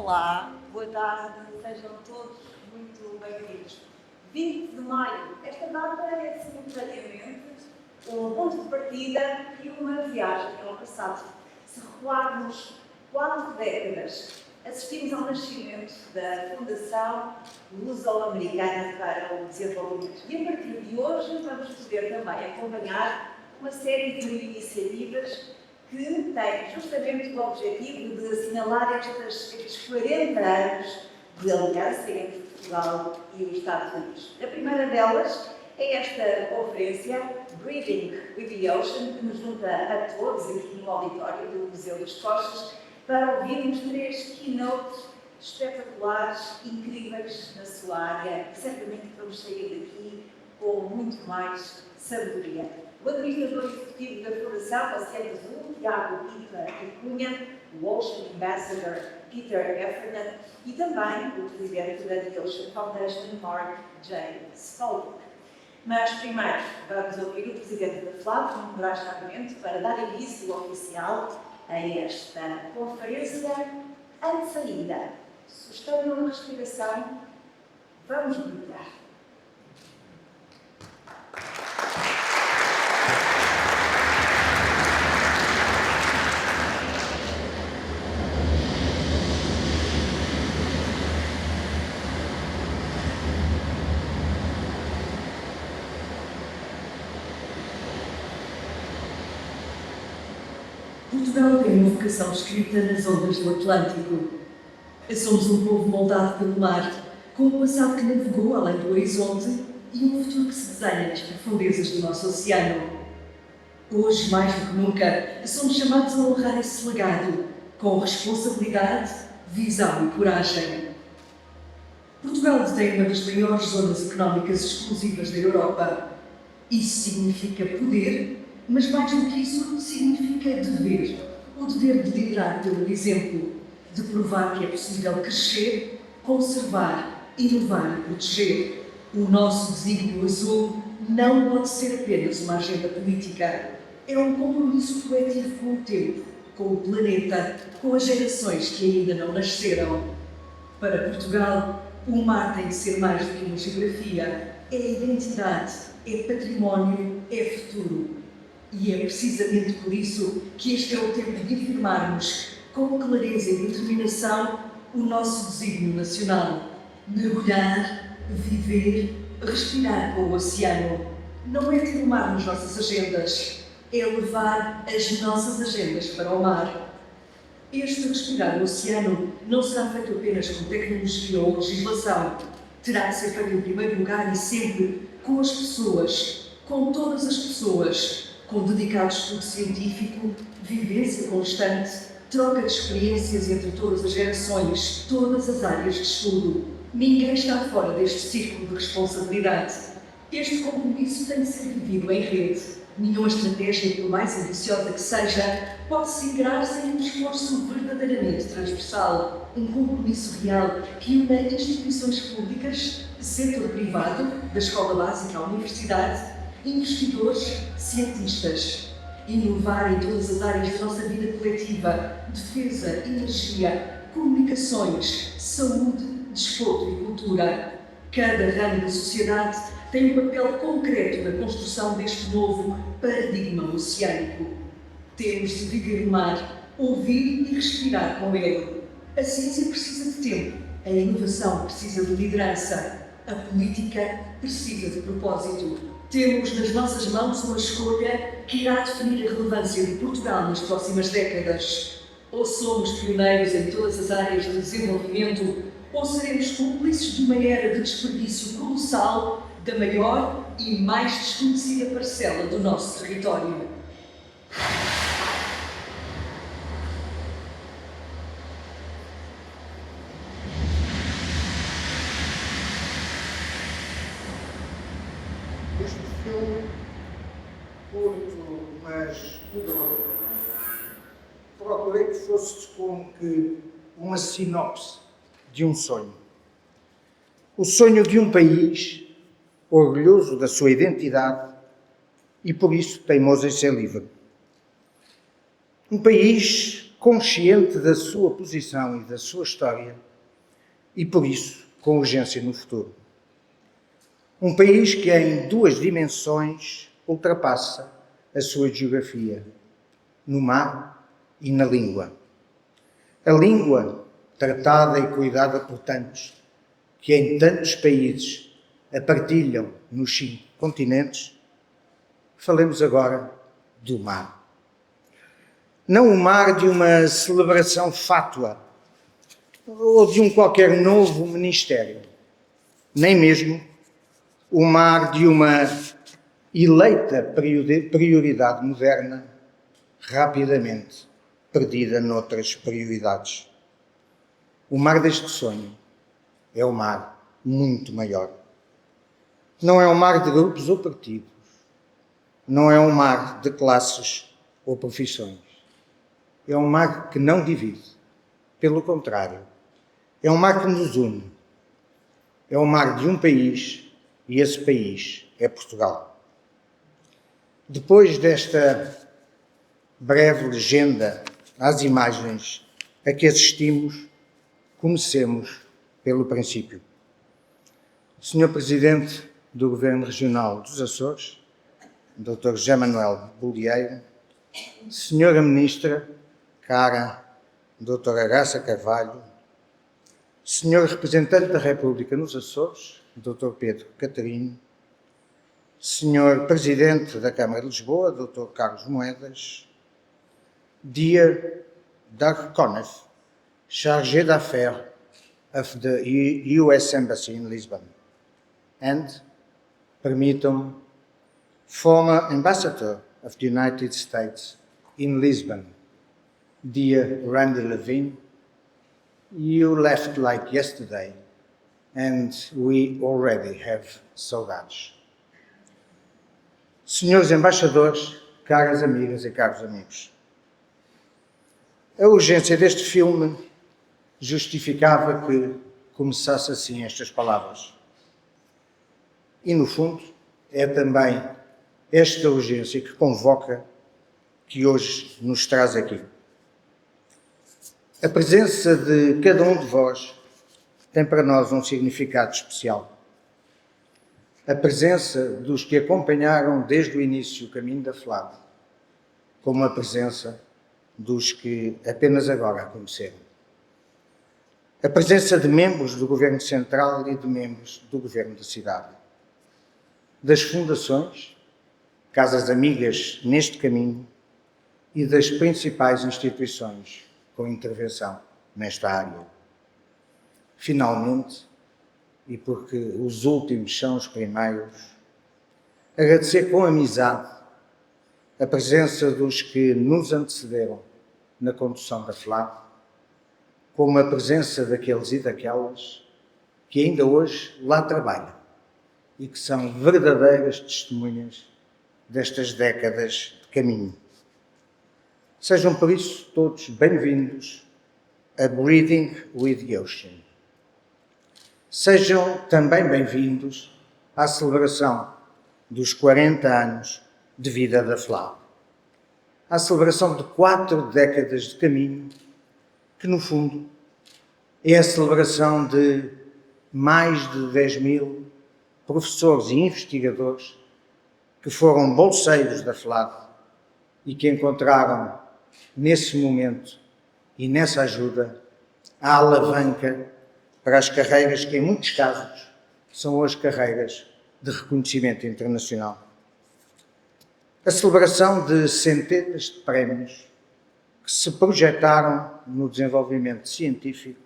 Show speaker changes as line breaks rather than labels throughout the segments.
Olá, boa tarde, sejam todos muito bem-vindos. 20 de maio, esta data é simultaneamente um ponto de partida e uma viagem ao passado. Se recuarmos 4 décadas, assistimos ao nascimento da Fundação Luso-Americana para o Desenvolvimento. E a partir de hoje vamos poder também acompanhar uma série de iniciativas que têm justamente o objetivo de assinalar estes 40 anos de aliança entre Portugal e os Estados Unidos. A primeira delas é esta conferência, Breathing with the Ocean, que nos junta a todos aqui no auditório do Museu dos Coches para ouvirmos 3 keynotes espetaculares, incríveis na sua área, que certamente vamos sair daqui com muito mais sabedoria. O Administrador Executivo da Fundação Oceano Azul, Tiago Pitta o Ocean Ambassador Peter e também o Presidente da Ocean Foundation, Mark J. Stolberg. Mas primeiro vamos ouvir o Presidente da FLAD, Nuno Morais Sarmento, para dar início oficial a esta conferência. Antes ainda, sustendo uma respiração, vamos mergulhar.
Portugal tem uma vocação escrita nas ondas do Atlântico. Somos um povo moldado pelo mar, com um passado que navegou além do horizonte e um futuro que se desenha nas profundezas do nosso oceano. Hoje, mais do que nunca, somos chamados a honrar esse legado, com responsabilidade, visão e coragem. Portugal detém uma das maiores zonas económicas exclusivas da Europa. Isso significa poder, mas mais do que isso, significa dever. O dever de liderar pelo exemplo, de provar que é possível crescer, conservar, inovar e proteger. O nosso desígnio azul não pode ser apenas uma agenda política. É um compromisso coletivo com o tempo, com o planeta, com as gerações que ainda não nasceram. Para Portugal, o mar tem de ser mais do que uma geografia. É identidade, é património, é futuro. E é precisamente por isso que este é o tempo de afirmarmos, com clareza e determinação, o nosso desígnio nacional. Mergulhar, viver, respirar com o oceano. Não é ter o mar nas nossas agendas, é levar as nossas agendas para o mar. Este respirar no oceano não será feito apenas com tecnologia ou legislação. Terá de ser feito em primeiro lugar e sempre com as pessoas, com todas as pessoas, com dedicado estudo científico, vivência constante, troca de experiências entre todas as gerações, todas as áreas de estudo. Ninguém está fora deste círculo de responsabilidade. Este compromisso tem de ser vivido em rede. Nenhuma estratégia, por mais ambiciosa que seja, pode-se integrar sem um esforço verdadeiramente transversal. Um compromisso real que une instituições públicas, setor privado, da escola básica à universidade, investidores, cientistas. Inovar em todas as áreas da nossa vida coletiva, defesa, energia, comunicações, saúde, desporto e cultura. Cada ramo da sociedade tem um papel concreto na construção deste novo paradigma oceânico. Temos de viver o mar, ouvir e respirar com ele. A ciência precisa de tempo, a inovação precisa de liderança, a política precisa de propósito. Temos nas nossas mãos uma escolha que irá definir a relevância de Portugal nas próximas décadas. Ou somos pioneiros em todas as áreas de desenvolvimento, ou seremos cúmplices de uma era de desperdício colossal da maior e mais desconhecida parcela do nosso território.
Este filme, curto, mas poderoso, procurei que fosse como que uma sinopse de um sonho. O sonho de um país orgulhoso da sua identidade e, por isso, teimoso em ser livre. Um país consciente da sua posição e da sua história e, por isso, com urgência no futuro. Um país que, em duas dimensões, ultrapassa a sua geografia, no mar e na língua. A língua, tratada e cuidada por tantos, que em tantos países a partilham nos 5 continentes, falemos agora do mar. Não o mar de uma celebração fátua ou de um qualquer novo ministério, nem mesmo o mar de uma eleita prioridade moderna, rapidamente perdida noutras prioridades. O mar deste sonho é um mar muito maior. Não é um mar de grupos ou partidos, não é um mar de classes ou profissões. É um mar que não divide, pelo contrário, é um mar que nos une. É o mar de um país e esse país é Portugal. Depois desta breve legenda às imagens a que assistimos, comecemos pelo princípio. Sr. Presidente do Governo Regional dos Açores, Dr. José Manuel Bolieiro, Sra. Ministra, cara Dra. Graça Carvalho, Sr. Representante da República nos Açores, Dr. Pedro Catarino, Sr. Presidente da Câmara de Lisboa, Dr. Carlos Moedas, Dear Doug Conniff, Chargé d'Affaires of the US Embassy in Lisbon, and, permitam-me, former Ambassador of the United States in Lisbon, dear Randy Levine, you left like yesterday, and we already have saudades. Senhores embaixadores, caras amigas e caros amigos, a urgência deste filme justificava que começasse assim estas palavras. E, no fundo, é também esta urgência que convoca, que hoje nos traz aqui. A presença de cada um de vós tem para nós um significado especial. A presença dos que acompanharam desde o início o caminho da FLAD, como a presença dos que apenas agora a conheceram. A presença de membros do Governo Central e de membros do Governo da cidade. Das fundações, casas amigas neste caminho e das principais instituições com intervenção nesta área. Finalmente, e porque os últimos são os primeiros, agradecer com amizade a presença dos que nos antecederam na condução da FLAD, como a presença daqueles e daquelas que ainda hoje lá trabalham e que são verdadeiras testemunhas destas décadas de caminho. Sejam por isso todos bem-vindos a Breathing with the Ocean. Sejam também bem-vindos à celebração dos 40 anos de vida da FLAD. À celebração de 4 décadas de caminho, que no fundo é a celebração de mais de 10.000 professores e investigadores que foram bolseiros da FLAD e que encontraram nesse momento e nessa ajuda a alavanca para as carreiras que, em muitos casos, são hoje carreiras de reconhecimento internacional. A celebração de centenas de prémios que se projetaram no desenvolvimento científico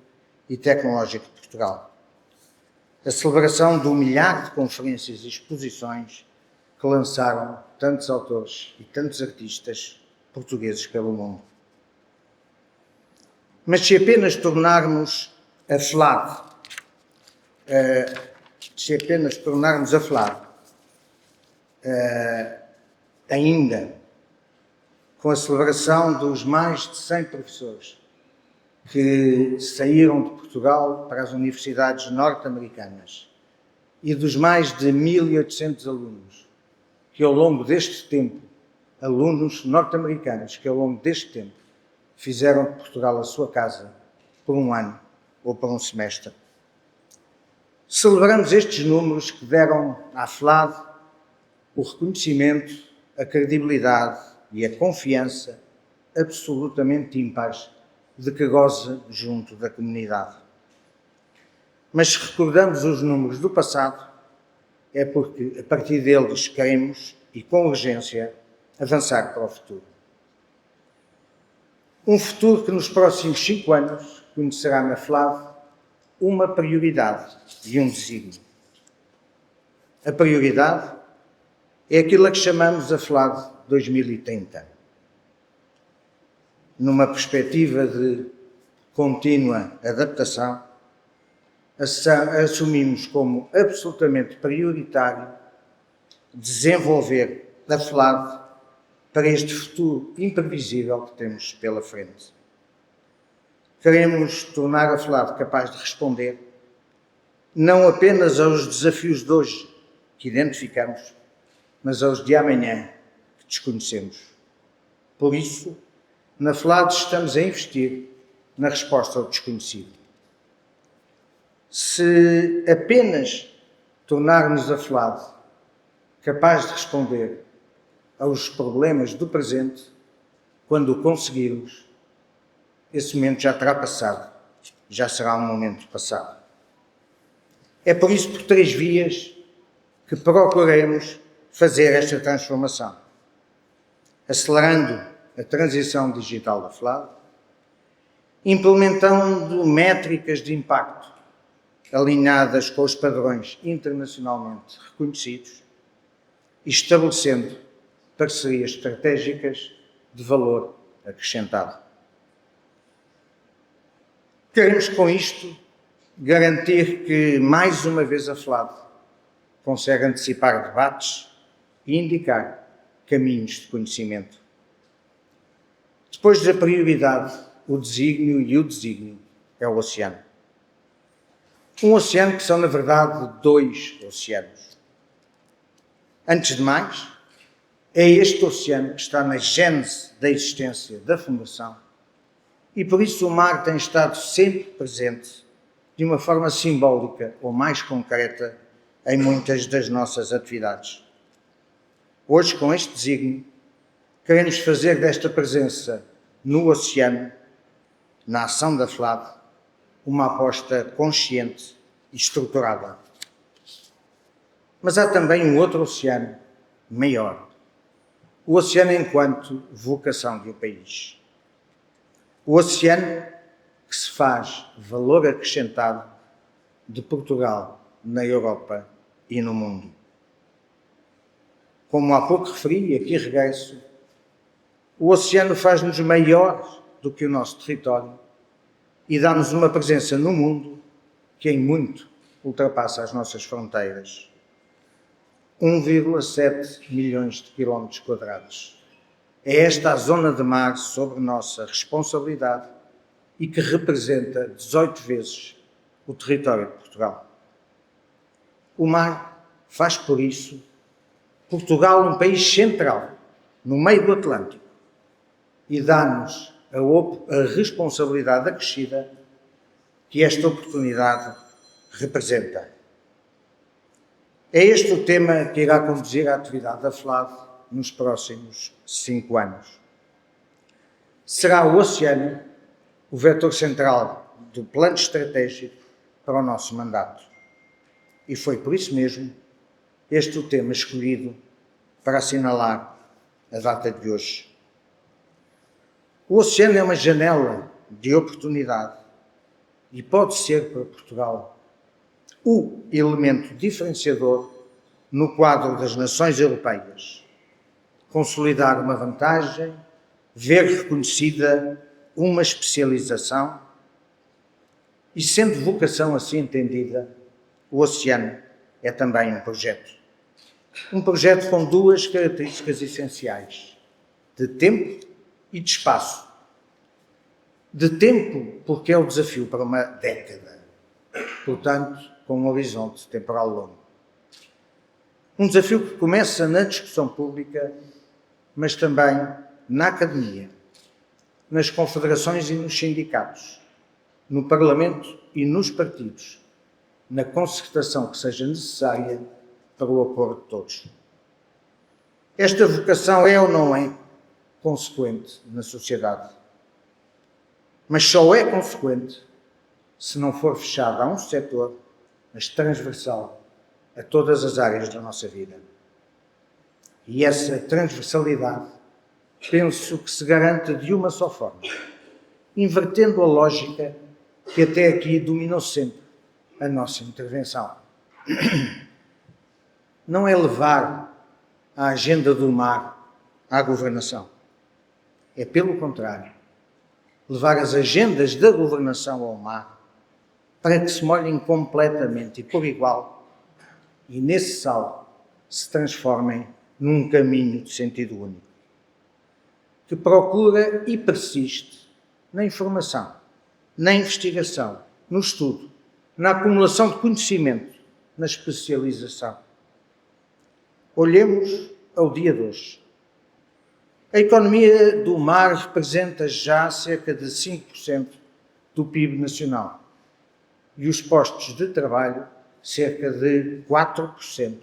e tecnológico de Portugal. A celebração de 1 milhar de conferências e exposições que lançaram tantos autores e tantos artistas portugueses pelo mundo. Mas se apenas tornarmos a FLAD, ainda com a celebração dos mais de 100 professores que saíram de Portugal para as universidades norte-americanas e dos mais de 1.800 alunos que ao longo deste tempo, alunos norte-americanos que ao longo deste tempo fizeram de Portugal a sua casa por um ano ou por um semestre. Celebramos estes números que deram à FLAD o reconhecimento, a credibilidade e a confiança absolutamente ímpares de que goza junto da comunidade. Mas se recordamos os números do passado, é porque a partir deles queremos, e com urgência, avançar para o futuro. Um futuro que nos próximos 5 anos conhecerá na FLAD uma prioridade e um desígnio. A prioridade é aquilo a que chamamos a FLAD 2030. Numa perspectiva de contínua adaptação, assumimos como absolutamente prioritário desenvolver a FLAD para este futuro imprevisível que temos pela frente. Queremos tornar a FLAD capaz de responder não apenas aos desafios de hoje que identificamos, mas aos de amanhã que desconhecemos. Por isso, na FLAD estamos a investir na resposta ao desconhecido. Se apenas tornarmos a FLAD capaz de responder aos problemas do presente, quando o conseguirmos, esse momento já terá passado, já será um momento passado. É por isso, por 3 vias, que procuremos fazer esta transformação. Acelerando a transição digital da FLAD, implementando métricas de impacto alinhadas com os padrões internacionalmente reconhecidos e estabelecendo parcerias estratégicas de valor acrescentado. Queremos, com isto, garantir que, mais uma vez, a FLAD consegue antecipar debates e indicar caminhos de conhecimento. Depois da prioridade, o desígnio, e o desígnio é o oceano. Um oceano que são, na verdade, 2 oceanos. Antes de mais, é este oceano que está na gênese da existência da Fundação e, por isso, o mar tem estado sempre presente, de uma forma simbólica ou mais concreta, em muitas das nossas atividades. Hoje, com este desígnio, queremos fazer desta presença no oceano, na ação da FLAD, uma aposta consciente e estruturada. Mas há também um outro oceano maior. O oceano enquanto vocação de um país. O oceano que se faz valor acrescentado de Portugal na Europa e no mundo. Como há pouco referi, e aqui regresso, o oceano faz-nos maiores do que o nosso território e dá-nos uma presença no mundo que em muito ultrapassa as nossas fronteiras. 1,7 milhões de quilómetros quadrados. É esta a zona de mar sob nossa responsabilidade e que representa 18 vezes o território de Portugal. O mar faz, por isso, Portugal um país central, no meio do Atlântico, e dá-nos a responsabilidade acrescida que esta oportunidade representa. É este o tema que irá conduzir a atividade da FLAD nos próximos 5 anos. Será o oceano o vetor central do plano estratégico para o nosso mandato. E foi por isso mesmo este o tema escolhido para assinalar a data de hoje. O oceano é uma janela de oportunidade e pode ser para Portugal o elemento diferenciador no quadro das nações europeias. Consolidar uma vantagem, ver reconhecida uma especialização e, sendo vocação assim entendida, o oceano é também um projeto. Um projeto com 2 características essenciais: de tempo e de espaço. De tempo, porque é o desafio para uma década, portanto, com um horizonte temporal longo. Um desafio que começa na discussão pública, mas também na academia, nas confederações e nos sindicatos, no Parlamento e nos partidos, na concertação que seja necessária para o acordo de todos. Esta vocação é ou não é consequente na sociedade, mas só é consequente se não for fechada a um setor, mas transversal a todas as áreas da nossa vida. E essa transversalidade penso que se garante de uma só forma, invertendo a lógica que até aqui dominou sempre a nossa intervenção. Não é levar a agenda do mar à governação. É, pelo contrário, levar as agendas da governação ao mar para que se molhem completamente e por igual e, nesse salto, se transformem num caminho de sentido único, que procura e persiste na informação, na investigação, no estudo, na acumulação de conhecimento, na especialização. Olhemos ao dia de hoje. A economia do mar representa já cerca de 5% do PIB nacional e os postos de trabalho cerca de 4%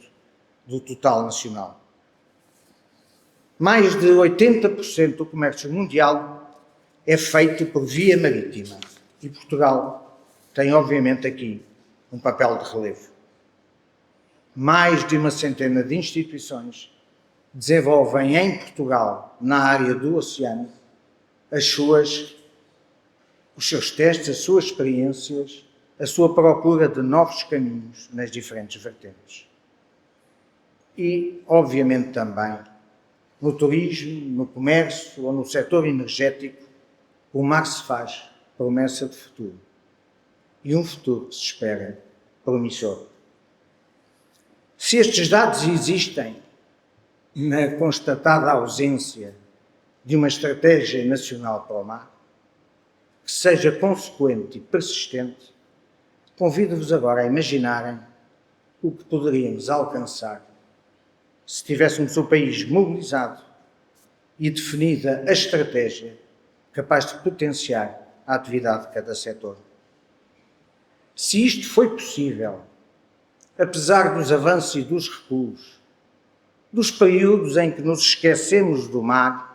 do total nacional. Mais de 80% do comércio mundial é feito por via marítima e Portugal tem, obviamente, aqui um papel de relevo. Mais de uma centena de instituições desenvolvem em Portugal, na área do oceano, os seus testes, as suas experiências, a sua procura de novos caminhos nas diferentes vertentes. E, obviamente, também no turismo, no comércio ou no setor energético, o mar se faz promessa de futuro. E um futuro que se espera promissor. Se estes dados existem na constatada ausência de uma estratégia nacional para o mar, que seja consequente e persistente, convido-vos agora a imaginarem o que poderíamos alcançar se tivéssemos o país mobilizado e definida a estratégia capaz de potenciar a atividade de cada setor. Se isto foi possível, apesar dos avanços e dos recuos, dos períodos em que nos esquecemos do mar,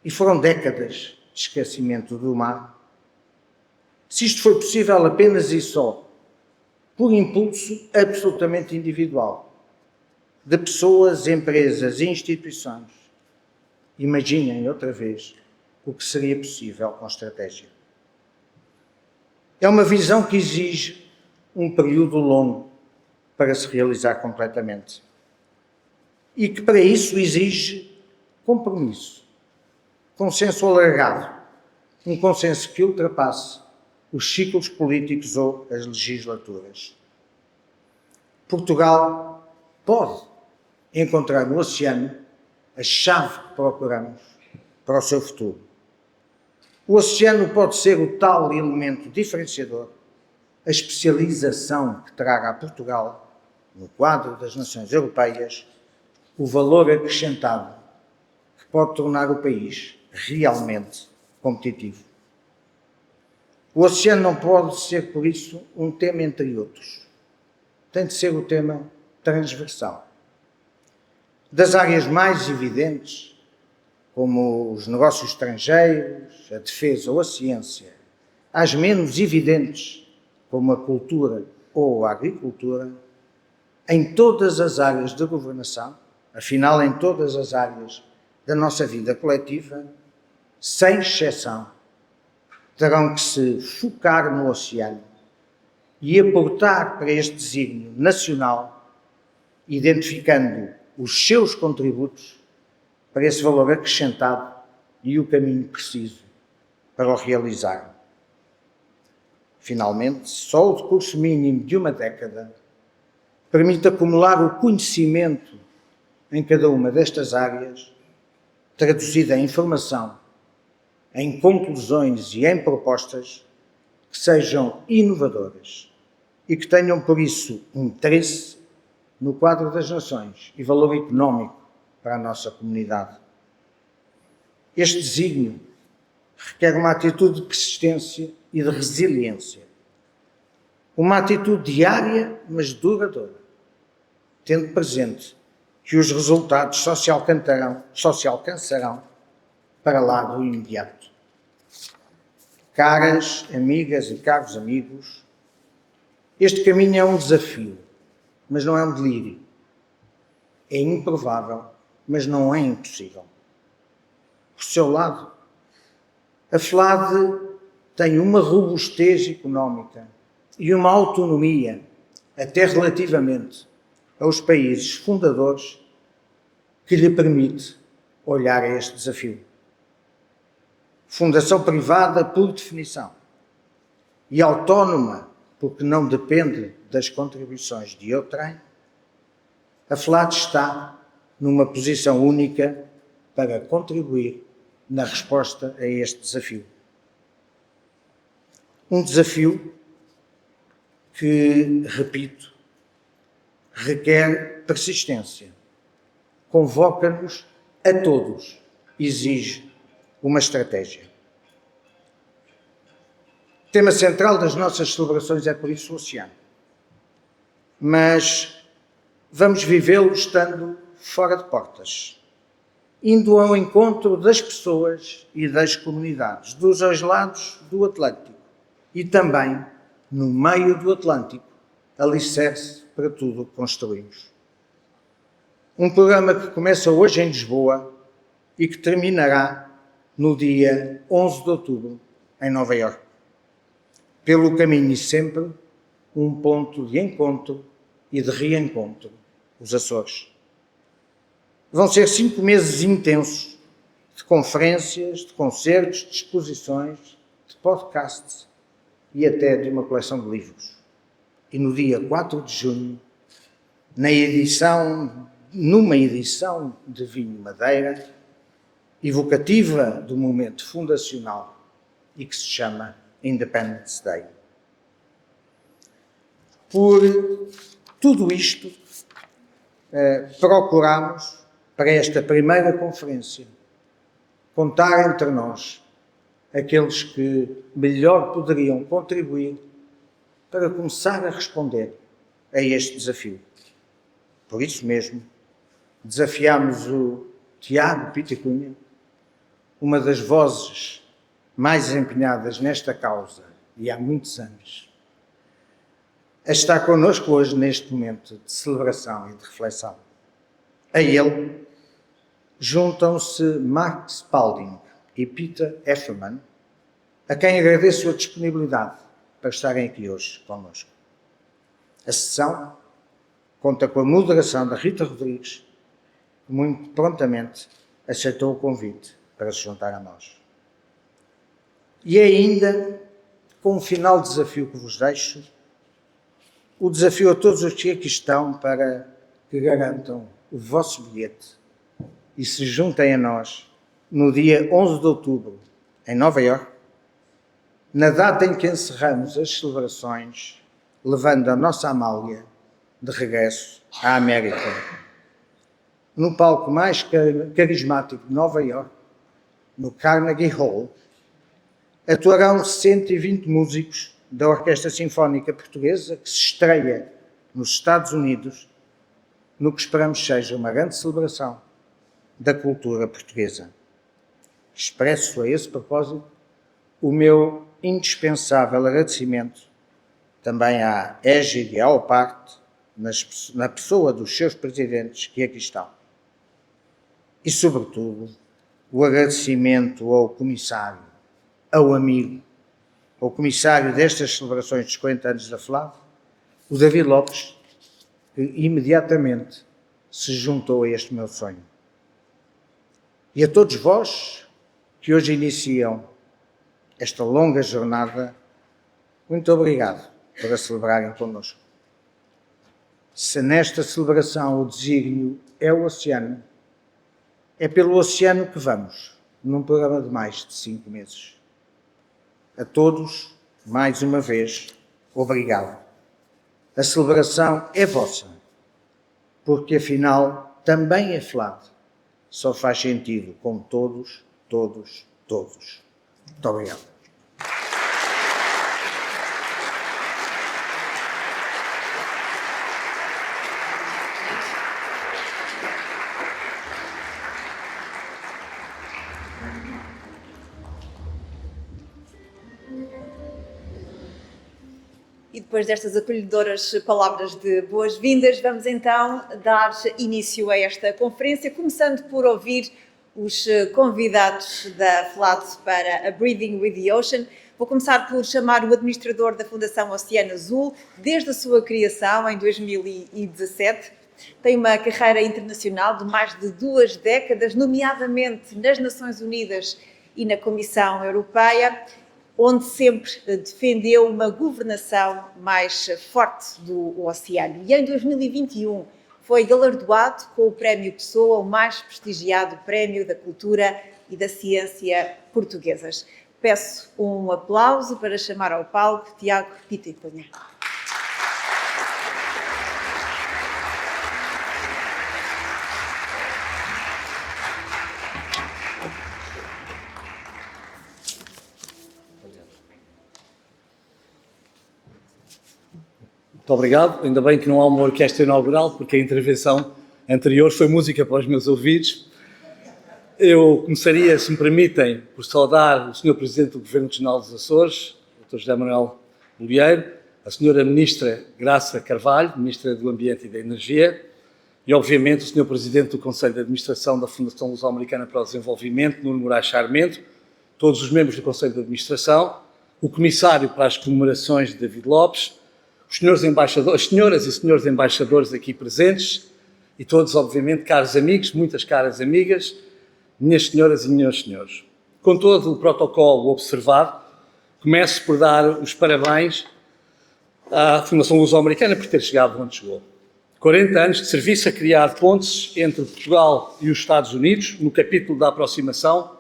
e foram décadas de esquecimento do mar, se isto foi possível apenas e só por impulso absolutamente individual, de pessoas, empresas e instituições, imaginem outra vez o que seria possível com estratégia. É uma visão que exige um período longo para se realizar completamente e que para isso exige compromisso, consenso alargado, um consenso que ultrapasse os ciclos políticos ou as legislaturas. Portugal pode encontrar no oceano a chave que procuramos para o seu futuro. O oceano pode ser o tal elemento diferenciador, a especialização que traga a Portugal, no quadro das nações europeias, o valor acrescentado que pode tornar o país realmente competitivo. O oceano não pode ser, por isso, um tema entre outros. Tem de ser o tema transversal. Das áreas mais evidentes, como os negócios estrangeiros, a defesa ou a ciência, às menos evidentes, como a cultura ou a agricultura, em todas as áreas da governação, afinal em todas as áreas da nossa vida coletiva, sem exceção, terão que se focar no oceano e aportar para este desígnio nacional, identificando os seus contributos para esse valor acrescentado e o caminho preciso para o realizar. Finalmente, só o decurso mínimo de uma década permite acumular o conhecimento em cada uma destas áreas, traduzida em informação, em conclusões e em propostas que sejam inovadoras e que tenham, por isso, interesse no quadro das nações e valor económico para a nossa comunidade. Este desígnio requer uma atitude de persistência e de resiliência. Uma atitude diária, mas duradoura, tendo presente que os resultados só se alcançarão para lá do imediato. Caras amigas e caros amigos, este caminho é um desafio, mas não é um delírio. É improvável, mas não é impossível. Por seu lado, a FLAD tem uma robustez económica e uma autonomia, até relativamente aos países fundadores, que lhe permite olhar a este desafio. Fundação privada por definição e autónoma porque não depende das contribuições de outrem, a FLAD está numa posição única para contribuir na resposta a este desafio. Um desafio que, repito, requer persistência, convoca-nos a todos, exige uma estratégia. O tema central das nossas celebrações é, por isso, o oceano. Mas vamos vivê-lo estando fora de portas, indo ao encontro das pessoas e das comunidades, dos dois lados do Atlântico e também no meio do Atlântico, alicerce para tudo o que construímos. Um programa que começa hoje em Lisboa e que terminará no dia 11 de outubro, em Nova Iorque. Pelo caminho e sempre, um ponto de encontro e de reencontro, os Açores. Vão ser 5 meses intensos de conferências, de concertos, de exposições, de podcasts e até de uma coleção de livros. E no dia 4 de junho, numa edição de Vinho Madeira, evocativa do momento fundacional e que se chama Independence Day. Por tudo isto, procuramos, para esta primeira conferência, contar entre nós aqueles que melhor poderiam contribuir para começar a responder a este desafio. Por isso mesmo, desafiámos o Tiago Pitta, uma das vozes mais empenhadas nesta causa e há muitos anos, a estar connosco hoje neste momento de celebração e de reflexão. A ele juntam-se Mark Spalding e Peter Efferman, a quem agradeço a disponibilidade para estarem aqui hoje connosco. A sessão conta com a moderação da Rita Rodrigues, que muito prontamente aceitou o convite para se juntar a nós. E ainda, com um final desafio que vos deixo, o desafio a todos os que aqui estão para que garantam o vosso bilhete e se juntem a nós no dia 11 de outubro, em Nova Iorque, na data em que encerramos as celebrações, levando a nossa Amália de regresso à América. No palco mais carismático de Nova Iorque, no Carnegie Hall, atuarão 120 músicos da Orquestra Sinfónica Portuguesa, que se estreia nos Estados Unidos, no que esperamos seja uma grande celebração da cultura portuguesa. Expresso a esse propósito o meu indispensável agradecimento também à égide e ao parte, na pessoa dos seus presidentes que aqui estão. E, sobretudo, o agradecimento ao comissário, ao amigo, ao comissário destas celebrações dos 40 anos da FLAD, o David Lopes, que imediatamente se juntou a este meu sonho. E a todos vós que hoje iniciam esta longa jornada, muito obrigado por a celebrarem connosco. Se nesta celebração o desígnio é o oceano, é pelo oceano que vamos, num programa de mais de 5 meses. A todos, mais uma vez, obrigado. A celebração é vossa, porque afinal também a FLAD só faz sentido com todos, todos, todos. Muito obrigado.
E depois destas acolhedoras palavras de boas-vindas, vamos então dar início a esta conferência, começando por ouvir os convidados da FLAD para a Breathing with the Ocean. Vou começar por chamar o administrador da Fundação Oceano Azul, desde a sua criação em 2017. Tem uma carreira internacional de mais de 2 décadas, nomeadamente nas Nações Unidas e na Comissão Europeia, onde sempre defendeu uma governação mais forte do oceano. E em 2021 foi galardoado com o Prémio Pessoa, o mais prestigiado prémio da cultura e da ciência portuguesas. Peço um aplauso para chamar ao palco Tiago Pitta.
Muito obrigado. Ainda bem que não há uma orquestra inaugural, porque a intervenção anterior foi música para os meus ouvidos. Eu começaria, se me permitem, por saudar o Sr. Presidente do Governo Regional dos Açores, Dr. José Manuel Bolieiro, a Sra. Ministra Graça Carvalho, Ministra do Ambiente e da Energia, e, obviamente, o Sr. Presidente do Conselho de Administração da Fundação Luso-Americana para o Desenvolvimento, Nuno Morais Sarmento, todos os membros do Conselho de Administração, o Comissário para as Comemorações, David Lopes, os senhores embaixadores, as senhoras e senhores embaixadores aqui presentes e todos, obviamente, caros amigos, muitas caras amigas, minhas senhoras e meus senhores. Com todo o protocolo observado, começo por dar os parabéns à Fundação Luso-Americana por ter chegado onde chegou. 40 anos de serviço a criar pontes entre Portugal e os Estados Unidos, no capítulo da aproximação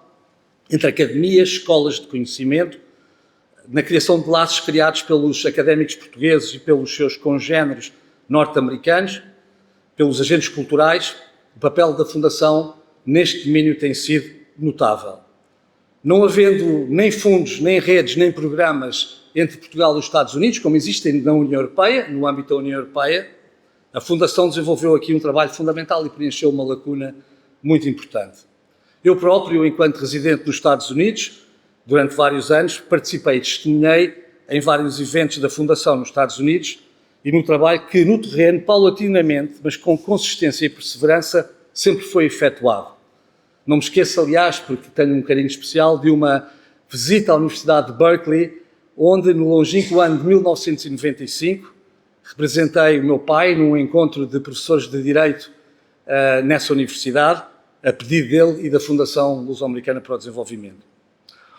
entre academias, escolas de conhecimento, na criação de laços criados pelos académicos portugueses e pelos seus congêneres norte-americanos, pelos agentes culturais. O papel da Fundação neste domínio tem sido notável. Não havendo nem fundos, nem redes, nem programas entre Portugal e os Estados Unidos, como existem na União Europeia, no âmbito da União Europeia, a Fundação desenvolveu aqui um trabalho fundamental e preencheu uma lacuna muito importante. Eu próprio, enquanto residente dos Estados Unidos, durante vários anos, participei e testemunhei em vários eventos da Fundação nos Estados Unidos e no trabalho que, no terreno, paulatinamente, mas com consistência e perseverança, sempre foi efetuado. Não me esqueço, aliás, porque tenho um carinho especial, de uma visita à Universidade de Berkeley, onde, no longínquo ano de 1995, representei o meu pai num encontro de professores de Direito nessa universidade, a pedido dele e da Fundação Luso-Americana para o Desenvolvimento.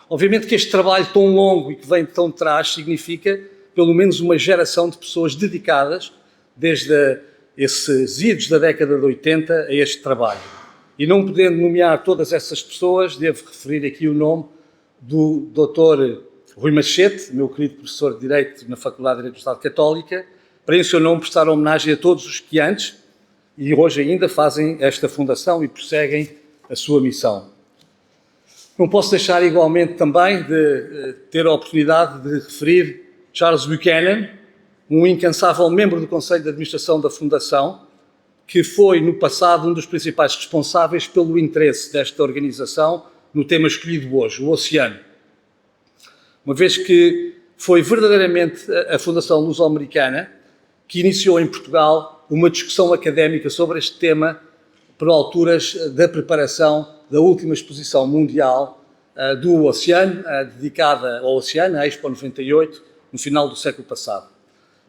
Obviamente que este trabalho tão longo e que vem de tão atrás significa pelo menos uma geração de pessoas dedicadas, desde esses idos da década de 80, a este trabalho. E não podendo nomear todas essas pessoas, devo referir aqui o nome do Dr. Rui Machete, meu querido professor de Direito na Faculdade de Direito do Estado Católica, para em seu nome prestar homenagem a todos os que antes e hoje ainda fazem esta fundação e prosseguem a sua missão. Não posso deixar igualmente também de ter a oportunidade de referir Charles Buchanan, um incansável membro do Conselho de Administração da Fundação, que foi no passado um dos principais responsáveis pelo interesse desta organização no tema escolhido hoje, o oceano. Uma vez que foi verdadeiramente a Fundação Luso-Americana que iniciou em Portugal uma discussão académica sobre este tema por alturas da preparação da última exposição mundial do oceano, dedicada ao oceano, a Expo 98, no final do século passado.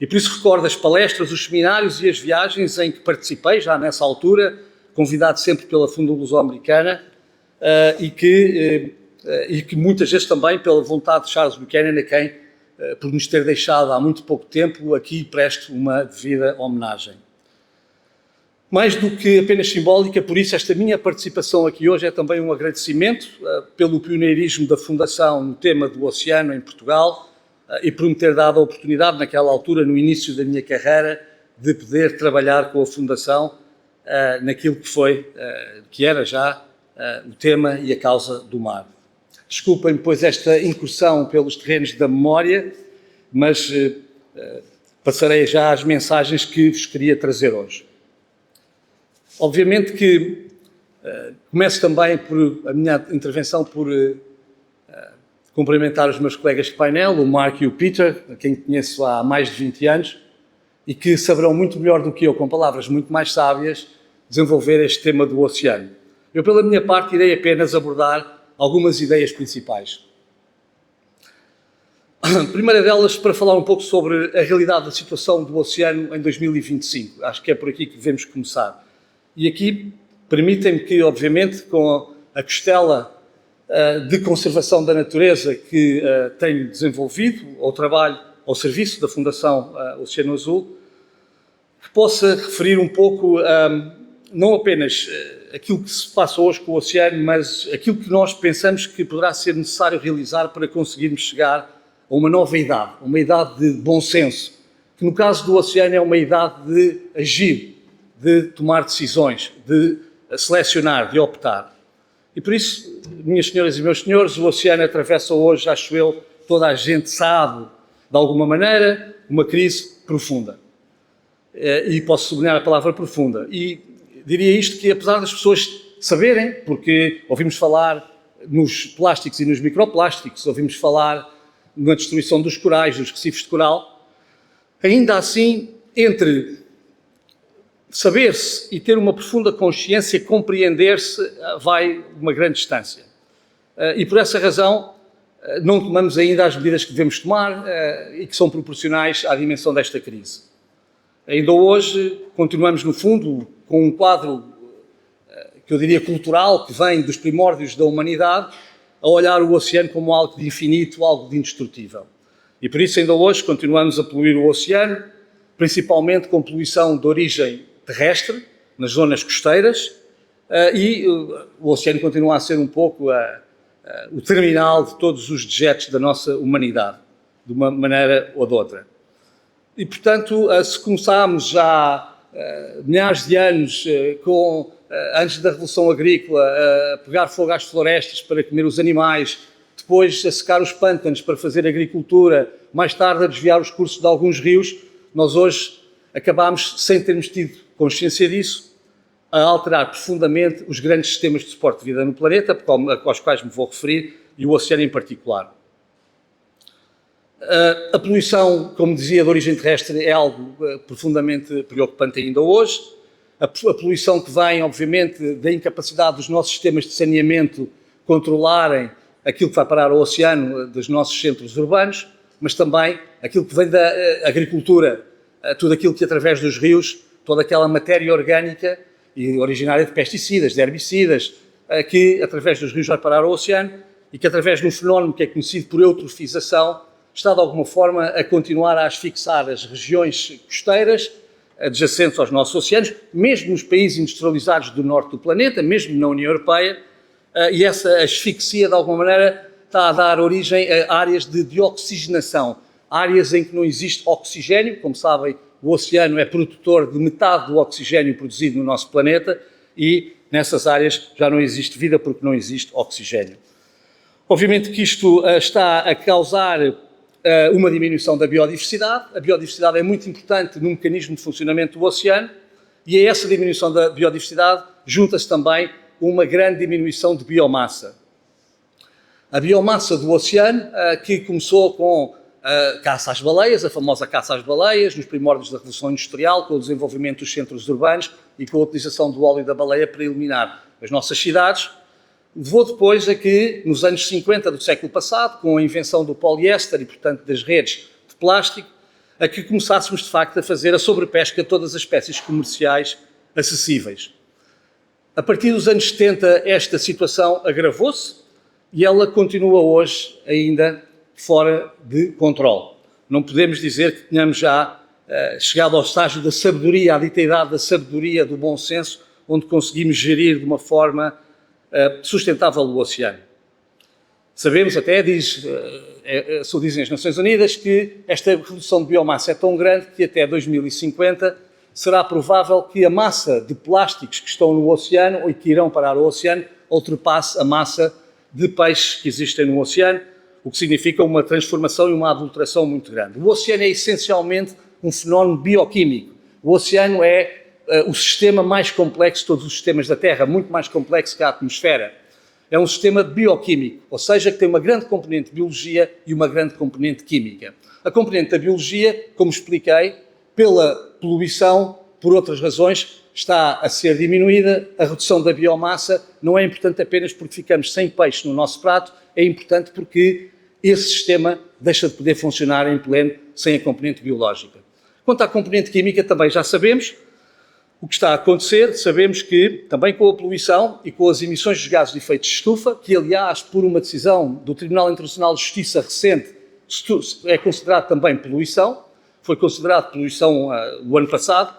E por isso recordo as palestras, os seminários e as viagens em que participei, já nessa altura, convidado sempre pela Fundação Luso-Americana, e que muitas vezes também pela vontade de Charles Buchanan, a quem, por nos ter deixado há muito pouco tempo, aqui presto uma devida homenagem. Mais do que apenas simbólica, por isso esta minha participação aqui hoje é também um agradecimento pelo pioneirismo da Fundação no tema do oceano em Portugal e por me ter dado a oportunidade, naquela altura, no início da minha carreira, de poder trabalhar com a Fundação naquilo que era já o tema e a causa do mar. Desculpem, pois, esta incursão pelos terrenos da memória, mas passarei já às mensagens que vos queria trazer hoje. Obviamente que começo também a minha intervenção por cumprimentar os meus colegas de painel, o Mark e o Peter, a quem conheço há mais de 20 anos, e que saberão muito melhor do que eu, com palavras muito mais sábias, desenvolver este tema do oceano. Eu, pela minha parte, irei apenas abordar algumas ideias principais. A primeira delas, para falar um pouco sobre a realidade da situação do oceano em 2025. Acho que é por aqui que devemos começar. E aqui, permitem-me que, obviamente, com a costela de conservação da natureza que tenho desenvolvido, ao trabalho, ao serviço da Fundação Oceano Azul, que possa referir um pouco, não apenas aquilo que se passa hoje com o oceano, mas aquilo que nós pensamos que poderá ser necessário realizar para conseguirmos chegar a uma nova idade, uma idade de bom senso, que no caso do oceano é uma idade de agir, de tomar decisões, de selecionar, de optar. E por isso, minhas senhoras e meus senhores, o oceano atravessa hoje, acho eu, toda a gente sabe, de alguma maneira, uma crise profunda. E posso sublinhar a palavra profunda. E diria isto que, apesar das pessoas saberem, porque ouvimos falar nos plásticos e nos microplásticos, ouvimos falar na destruição dos corais, dos recifes de coral, ainda assim, entre saber-se e ter uma profunda consciência, compreender-se, vai uma grande distância. E por essa razão não tomamos ainda as medidas que devemos tomar e que são proporcionais à dimensão desta crise. Ainda hoje continuamos, no fundo, com um quadro que eu diria cultural, que vem dos primórdios da humanidade, a olhar o oceano como algo de infinito, algo de indestrutível. E por isso ainda hoje continuamos a poluir o oceano, principalmente com poluição de origem terrestre, nas zonas costeiras, e o oceano continua a ser um pouco o terminal de todos os dejetos da nossa humanidade, de uma maneira ou de outra. E, portanto, se começámos já milhares de anos, antes da Revolução Agrícola, a pegar fogo às florestas para comer os animais, depois a secar os pântanos para fazer agricultura, mais tarde a desviar os cursos de alguns rios, nós hoje acabámos, sem termos tido consciência disso, a alterar profundamente os grandes sistemas de suporte de vida no planeta, aos quais me vou referir, e o oceano em particular. A poluição, como dizia, de origem terrestre é algo profundamente preocupante ainda hoje. A poluição que vem, obviamente, da incapacidade dos nossos sistemas de saneamento controlarem aquilo que vai parar ao oceano dos nossos centros urbanos, mas também aquilo que vem da agricultura, tudo aquilo que através dos rios, toda aquela matéria orgânica e originária de pesticidas, de herbicidas, que através dos rios vai parar ao oceano e que através de um fenómeno que é conhecido por eutrofização está de alguma forma a continuar a asfixiar as regiões costeiras adjacentes aos nossos oceanos, mesmo nos países industrializados do norte do planeta, mesmo na União Europeia, e essa asfixia de alguma maneira está a dar origem a áreas de deoxigenação, áreas em que não existe oxigênio. Como sabem, o oceano é produtor de metade do oxigênio produzido no nosso planeta e nessas áreas já não existe vida porque não existe oxigênio. Obviamente que isto está a causar uma diminuição da biodiversidade. A biodiversidade é muito importante no mecanismo de funcionamento do oceano e a essa diminuição da biodiversidade junta-se também uma grande diminuição de biomassa. A biomassa do oceano, que começou com a caça às baleias, a famosa caça às baleias, nos primórdios da Revolução Industrial, com o desenvolvimento dos centros urbanos e com a utilização do óleo da baleia para iluminar as nossas cidades, levou depois a que, nos anos 50 do século passado, com a invenção do poliéster e, portanto, das redes de plástico, a que começássemos, de facto, a fazer a sobrepesca de todas as espécies comerciais acessíveis. A partir dos anos 70, esta situação agravou-se e ela continua hoje ainda fora de controle. Não podemos dizer que tenhamos já chegado ao estágio da sabedoria, à dita idade da sabedoria, do bom senso, onde conseguimos gerir de uma forma sustentável o oceano. Sabemos até, dizem as Nações Unidas, que esta redução de biomassa é tão grande que até 2050 será provável que a massa de plásticos que estão no oceano ou que irão parar ao oceano ultrapasse a massa de peixes que existem no oceano, o que significa uma transformação e uma adulteração muito grande. O oceano é essencialmente um fenómeno bioquímico. O oceano é o sistema mais complexo de todos os sistemas da Terra, muito mais complexo que a atmosfera. É um sistema bioquímico, ou seja, que tem uma grande componente de biologia e uma grande componente química. A componente da biologia, como expliquei, pela poluição, por outras razões, está a ser diminuída. A redução da biomassa não é importante apenas porque ficamos sem peixe no nosso prato, é importante porque esse sistema deixa de poder funcionar em pleno sem a componente biológica. Quanto à componente química, também já sabemos o que está a acontecer. Sabemos que, também com a poluição e com as emissões de gases de efeito de estufa, que aliás, por uma decisão do Tribunal Internacional de Justiça recente, é considerado também poluição, foi considerado poluição o ano passado,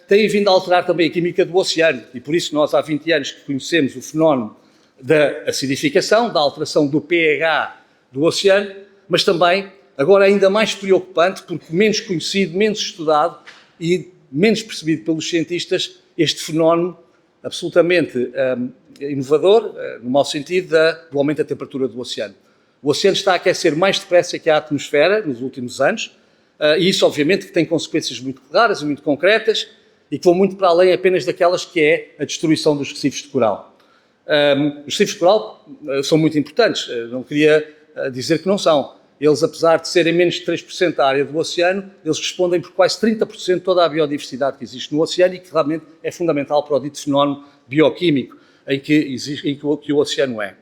tem vindo a alterar também a química do oceano, e por isso nós há 20 anos que conhecemos o fenómeno da acidificação, da alteração do pH do oceano, mas também, agora ainda mais preocupante, porque menos conhecido, menos estudado e menos percebido pelos cientistas, este fenómeno absolutamente inovador, no mau sentido, do aumento da temperatura do oceano. O oceano está a aquecer mais depressa que a atmosfera nos últimos anos, e isso obviamente que tem consequências muito claras e muito concretas e que vão muito para além apenas daquelas que é a destruição dos recifes de coral. Os recifes de coral são muito importantes, não queria dizer que não são. Eles, apesar de serem menos de 3% da área do oceano, eles respondem por quase 30% de toda a biodiversidade que existe no oceano e que realmente é fundamental para o dito fenómeno bioquímico em que o oceano é.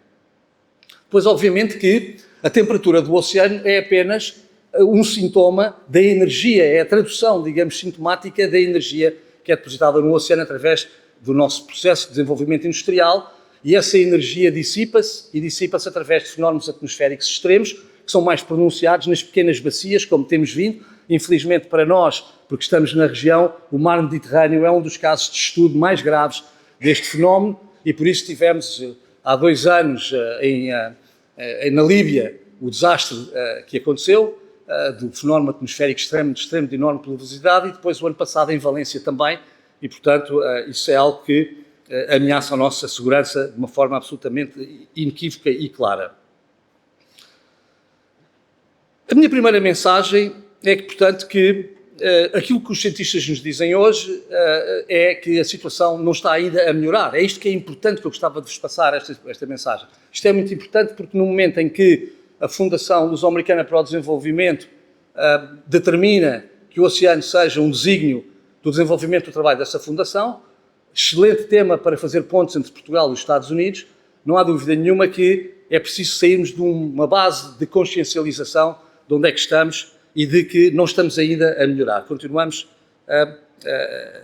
Pois, obviamente, que a temperatura do oceano é apenas um sintoma da energia, é a tradução, digamos, sintomática da energia que é depositada no oceano através do nosso processo de desenvolvimento industrial, e essa energia dissipa-se através de fenómenos atmosféricos extremos, que são mais pronunciados nas pequenas bacias, como temos vindo. Infelizmente para nós, porque estamos na região, o mar Mediterrâneo é um dos casos de estudo mais graves deste fenómeno, e por isso tivemos há 2 anos na Líbia o desastre que aconteceu, do fenómeno atmosférico extremo de enorme pluviosidade, e depois o ano passado em Valência também, e portanto isso é algo que ameaça a nossa segurança de uma forma absolutamente inequívoca e clara. A minha primeira mensagem é que, portanto, aquilo que os cientistas nos dizem hoje é que a situação não está ainda a melhorar. É isto que é importante, que eu gostava de vos passar esta mensagem. Isto é muito importante porque no momento em que a Fundação Luso-Americana para o Desenvolvimento determina que o oceano seja um desígnio do desenvolvimento do trabalho dessa fundação, excelente tema para fazer pontos entre Portugal e os Estados Unidos, não há dúvida nenhuma que é preciso sairmos de uma base de consciencialização de onde é que estamos e de que não estamos ainda a melhorar. Continuamos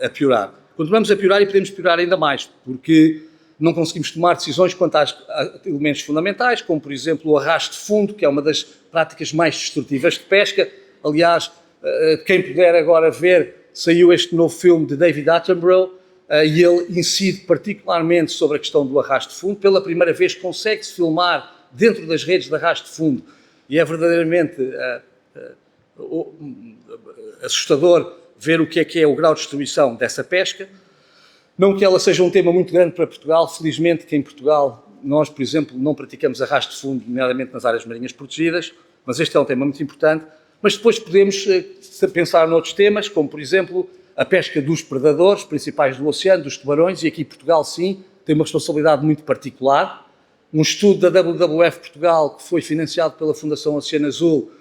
a piorar. Continuamos a piorar e podemos piorar ainda mais, porque não conseguimos tomar decisões quanto a elementos fundamentais, como, por exemplo, o arrasto de fundo, que é uma das práticas mais destrutivas de pesca. Aliás, quem puder agora ver, saiu este novo filme de David Attenborough, e ele incide particularmente sobre a questão do arrasto de fundo. Pela primeira vez consegue-se filmar dentro das redes de arrasto de fundo, e é verdadeiramente assustador ver o que é o grau de destruição dessa pesca. Não que ela seja um tema muito grande para Portugal, felizmente que em Portugal nós, por exemplo, não praticamos arrasto de fundo, nomeadamente nas áreas marinhas protegidas, mas este é um tema muito importante. Mas depois podemos pensar noutros temas, como por exemplo a pesca dos predadores principais do oceano, dos tubarões, e aqui Portugal sim tem uma responsabilidade muito particular. Um estudo da WWF Portugal, que foi financiado pela Fundação Oceano Azul,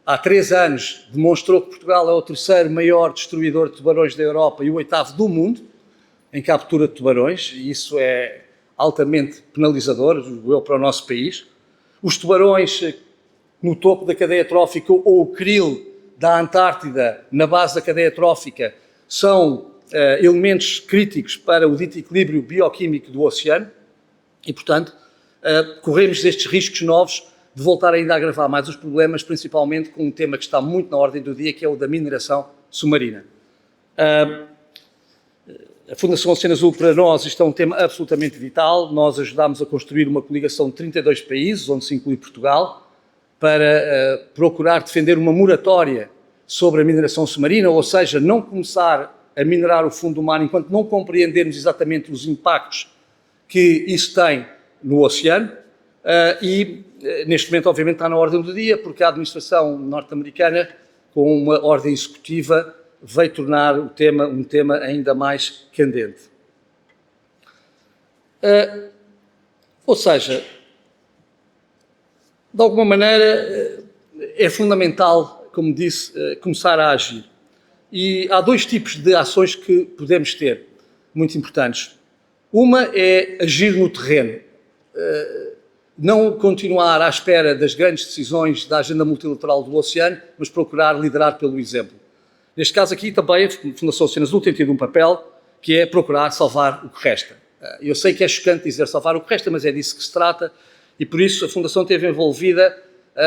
há 3 anos, demonstrou que Portugal é o 3º maior destruidor de tubarões da Europa e o 8º do mundo em captura de tubarões, e isso é altamente penalizador, para o nosso país. Os tubarões no topo da cadeia trófica, ou o krill da Antártida, na base da cadeia trófica, são elementos críticos para o dito equilíbrio bioquímico do oceano e, portanto, corremos estes riscos novos de voltar ainda a agravar mais os problemas, principalmente com um tema que está muito na ordem do dia, que é o da mineração submarina. A Fundação Oceano Azul, para nós, isto é um tema absolutamente vital. Nós ajudámos a construir uma coligação de 32 países, onde se inclui Portugal, para procurar defender uma moratória sobre a mineração submarina, ou seja, não começar a minerar o fundo do mar enquanto não compreendermos exatamente os impactos que isso tem no oceano e, neste momento, obviamente, está na ordem do dia, porque a administração norte-americana, com uma ordem executiva, veio tornar o tema um tema ainda mais candente. Ou seja, de alguma maneira, é fundamental, como disse, começar a agir. E há dois tipos de ações que podemos ter, muito importantes. Uma é agir no terreno, não continuar à espera das grandes decisões da agenda multilateral do oceano, mas procurar liderar pelo exemplo. Neste caso aqui também a Fundação Oceano Azul tem tido um papel que é procurar salvar o que resta. Eu sei que é chocante dizer salvar o que resta, mas é disso que se trata e por isso a Fundação esteve envolvida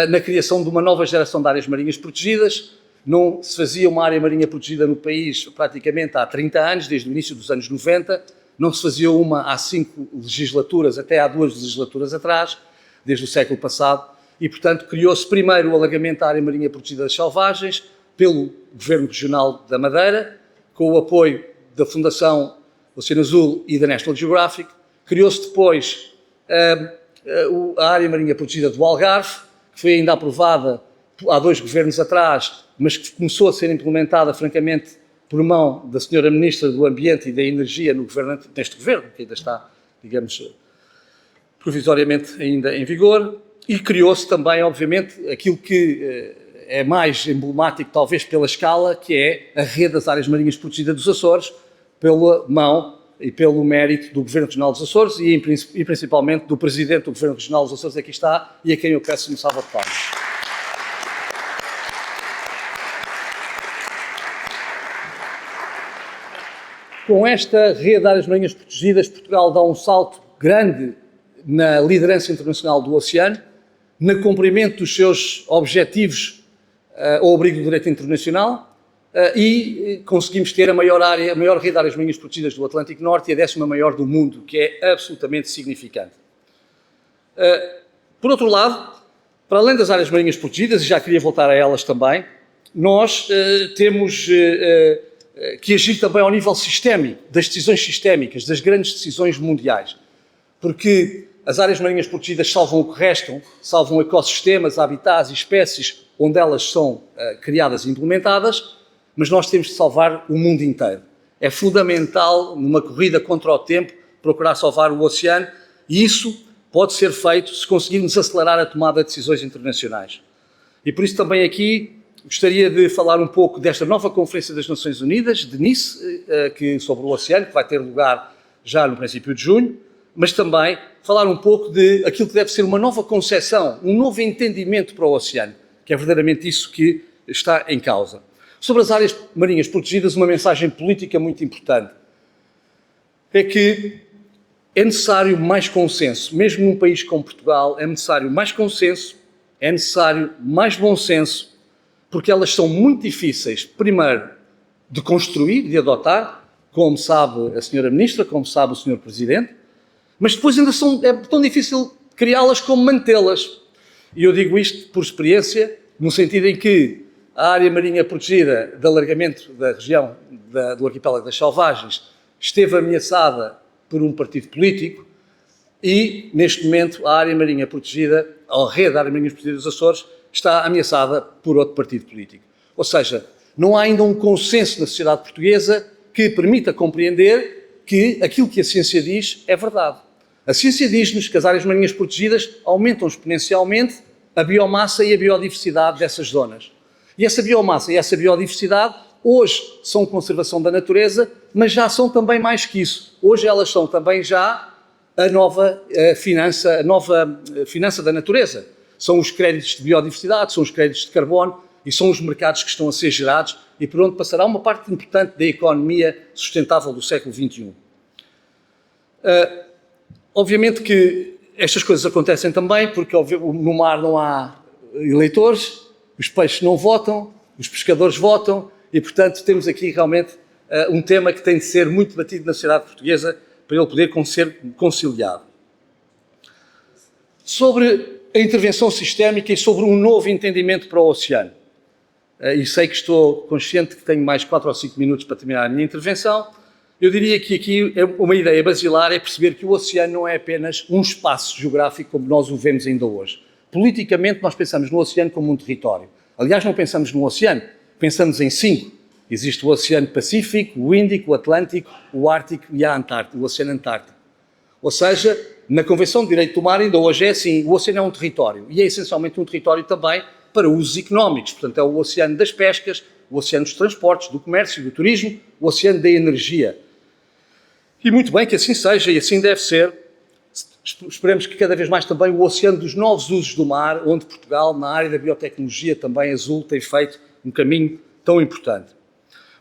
na criação de uma nova geração de áreas marinhas protegidas. Não se fazia uma área marinha protegida no país praticamente há 30 anos, desde o início dos anos 90. Não se fazia uma há 5 legislaturas, até há 2 legislaturas atrás, desde o século passado. E, portanto, criou-se primeiro o alargamento da área marinha protegida das selvagens pelo Governo Regional da Madeira, com o apoio da Fundação Oceano Azul e da National Geographic. Criou-se depois a área marinha protegida do Algarve, que foi ainda aprovada há 2 governos atrás, mas que começou a ser implementada, francamente, por mão da Sra. Ministra do Ambiente e da Energia neste governo, que ainda está, digamos, provisoriamente ainda em vigor, e criou-se também, obviamente, aquilo que é mais emblemático, talvez pela escala, que é a rede das áreas marinhas protegidas dos Açores, pela mão e pelo mérito do Governo Regional dos Açores e principalmente do Presidente do Governo Regional dos Açores, aqui está, e a quem eu peço uma salva de palmas. Com esta rede de áreas marinhas protegidas, Portugal dá um salto grande na liderança internacional do oceano, no cumprimento dos seus objetivos ao abrigo do direito internacional e conseguimos ter a maior rede de áreas marinhas protegidas do Atlântico Norte e a 10ª maior do mundo, que é absolutamente significante. Por outro lado, para além das áreas marinhas protegidas, e já queria voltar a elas também, nós temos que agir também ao nível sistémico, das decisões sistémicas, das grandes decisões mundiais. Porque as áreas marinhas protegidas salvam o que restam, salvam ecossistemas, habitats e espécies onde elas são criadas e implementadas, mas nós temos de salvar o mundo inteiro. É fundamental, numa corrida contra o tempo, procurar salvar o oceano e isso pode ser feito se conseguirmos acelerar a tomada de decisões internacionais. E por isso também aqui gostaria de falar um pouco desta nova Conferência das Nações Unidas, de Nice, sobre o oceano, que vai ter lugar já no princípio de junho, mas também falar um pouco de aquilo que deve ser uma nova concepção, um novo entendimento para o oceano, que é verdadeiramente isso que está em causa. Sobre as áreas marinhas protegidas, uma mensagem política muito importante é que é necessário mais consenso. Mesmo num país como Portugal, é necessário mais consenso, é necessário mais bom senso, porque elas são muito difíceis, primeiro, de construir, de adotar, como sabe a Sra. Ministra, como sabe o Sr. Presidente, mas depois ainda é tão difícil criá-las como mantê-las. E eu digo isto por experiência, no sentido em que a área marinha protegida de alargamento da região do arquipélago das Selvagens esteve ameaçada por um partido político e, neste momento, a área marinha protegida, a rede de áreas marinhas protegidas dos Açores, está ameaçada por outro partido político. Ou seja, não há ainda um consenso na sociedade portuguesa que permita compreender que aquilo que a ciência diz é verdade. A ciência diz-nos que as áreas marinhas protegidas aumentam exponencialmente a biomassa e a biodiversidade dessas zonas. E essa biomassa e essa biodiversidade hoje são conservação da natureza, mas já são também mais que isso. Hoje elas são também já a nova finança da natureza. São os créditos de biodiversidade, são os créditos de carbono e são os mercados que estão a ser gerados e por onde passará uma parte importante da economia sustentável do século XXI. Obviamente que estas coisas acontecem também porque no mar não há eleitores, os peixes não votam, os pescadores votam e, portanto, temos aqui realmente um tema que tem de ser muito debatido na sociedade portuguesa para ele poder ser conciliado. Sobre a intervenção sistémica e sobre um novo entendimento para o oceano. E sei que estou consciente que tenho mais 4 ou 5 minutos para terminar a minha intervenção Eu diria que aqui uma ideia basilar é perceber que o oceano não é apenas um espaço geográfico como nós o vemos ainda hoje. Politicamente, nós pensamos no oceano como um território. Aliás, não pensamos no oceano, pensamos em 5. Existe o Oceano Pacífico, o Índico, o Atlântico, o Ártico e a Antártida, o Oceano Antártico. Ou seja, na Convenção de Direito do Mar ainda hoje é assim, o oceano é um território e é essencialmente um território também para usos económicos. Portanto, é o oceano das pescas, o oceano dos transportes, do comércio, do turismo, o oceano da energia. E muito bem que assim seja e assim deve ser. Esperemos que cada vez mais também o oceano dos novos usos do mar, onde Portugal, na área da biotecnologia também azul, tem feito um caminho tão importante.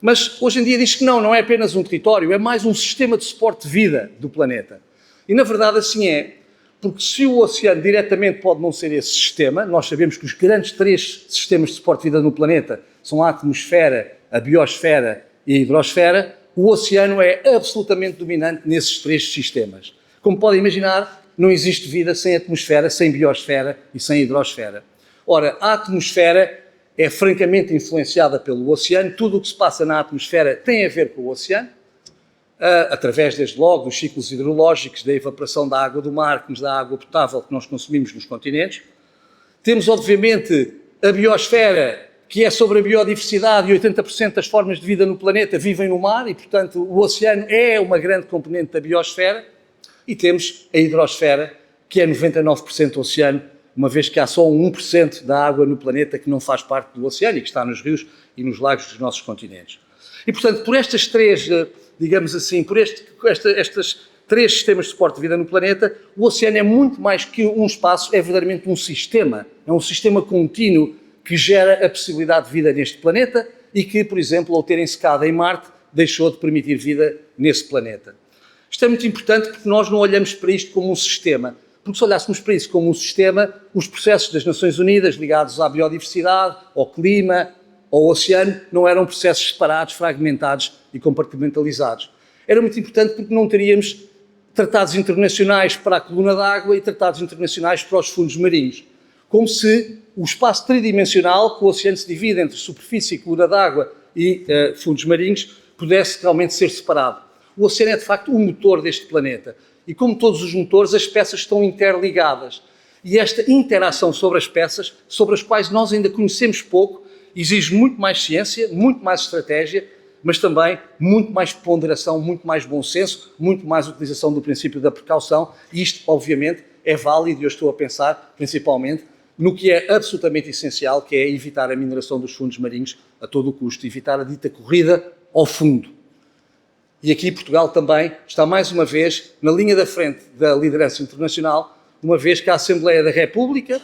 Mas hoje em dia diz que não é apenas um território, é mais um sistema de suporte de vida do planeta. E na verdade assim é, porque se o oceano diretamente pode não ser esse sistema, nós sabemos que os grandes 3 sistemas de suporte de vida no planeta são a atmosfera, a biosfera e a hidrosfera, o oceano é absolutamente dominante nesses 3 sistemas. Como podem imaginar, não existe vida sem atmosfera, sem biosfera e sem hidrosfera. Ora, a atmosfera é francamente influenciada pelo oceano, tudo o que se passa na atmosfera tem a ver com o oceano, através, desde logo, dos ciclos hidrológicos, da evaporação da água do mar, que nos dá a água potável que nós consumimos nos continentes. Temos, obviamente, a biosfera, que é sobre a biodiversidade, e 80% das formas de vida no planeta vivem no mar, e, portanto, o oceano é uma grande componente da biosfera. E temos a hidrosfera, que é 99% oceano, uma vez que há só 1% da água no planeta que não faz parte do oceano e que está nos rios e nos lagos dos nossos continentes. E, portanto, por estas 3, digamos assim, por estes 3 sistemas de suporte de vida no planeta, o oceano é muito mais que um espaço, é verdadeiramente um sistema. É um sistema contínuo que gera a possibilidade de vida neste planeta e que, por exemplo, ao terem secado em Marte, deixou de permitir vida nesse planeta. Isto é muito importante porque nós não olhamos para isto como um sistema. Porque se olhássemos para isso como um sistema, os processos das Nações Unidas ligados à biodiversidade, ao clima, ao oceano, não eram processos separados, fragmentados e compartimentalizados. Era muito importante porque não teríamos tratados internacionais para a coluna d'água e tratados internacionais para os fundos marinhos. Como se o espaço tridimensional, que o oceano se divide entre superfície, coluna d'água e fundos marinhos, pudesse realmente ser separado. O oceano é, de facto, o motor deste planeta. E como todos os motores, as peças estão interligadas. E esta interação sobre as peças, sobre as quais nós ainda conhecemos pouco, exige muito mais ciência, muito mais estratégia, mas também muito mais ponderação, muito mais bom senso, muito mais utilização do princípio da precaução. E isto, obviamente, é válido, e eu estou a pensar, principalmente, no que é absolutamente essencial, que é evitar a mineração dos fundos marinhos a todo o custo, evitar a dita corrida ao fundo. E aqui Portugal também está mais uma vez na linha da frente da liderança internacional, uma vez que a Assembleia da República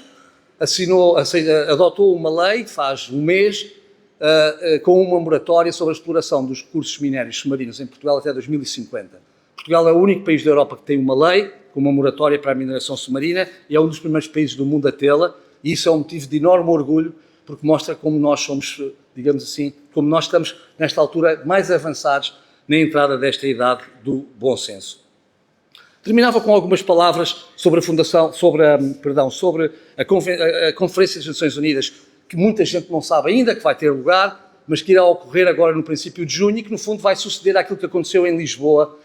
adotou uma lei, faz um mês, com uma moratória sobre a exploração dos recursos minérios submarinos em Portugal até 2050. Portugal é o único país da Europa que tem uma lei com uma moratória para a mineração submarina e é um dos primeiros países do mundo a tê-la, e isso é um motivo de enorme orgulho, porque mostra como nós somos, digamos assim, como nós estamos, nesta altura, mais avançados na entrada desta idade do bom senso. Terminava com algumas palavras sobre a Fundação, sobre a Conferência das Nações Unidas, que muita gente não sabe ainda que vai ter lugar, mas que irá ocorrer agora no princípio de junho e que, no fundo, vai suceder àquilo que aconteceu em Lisboa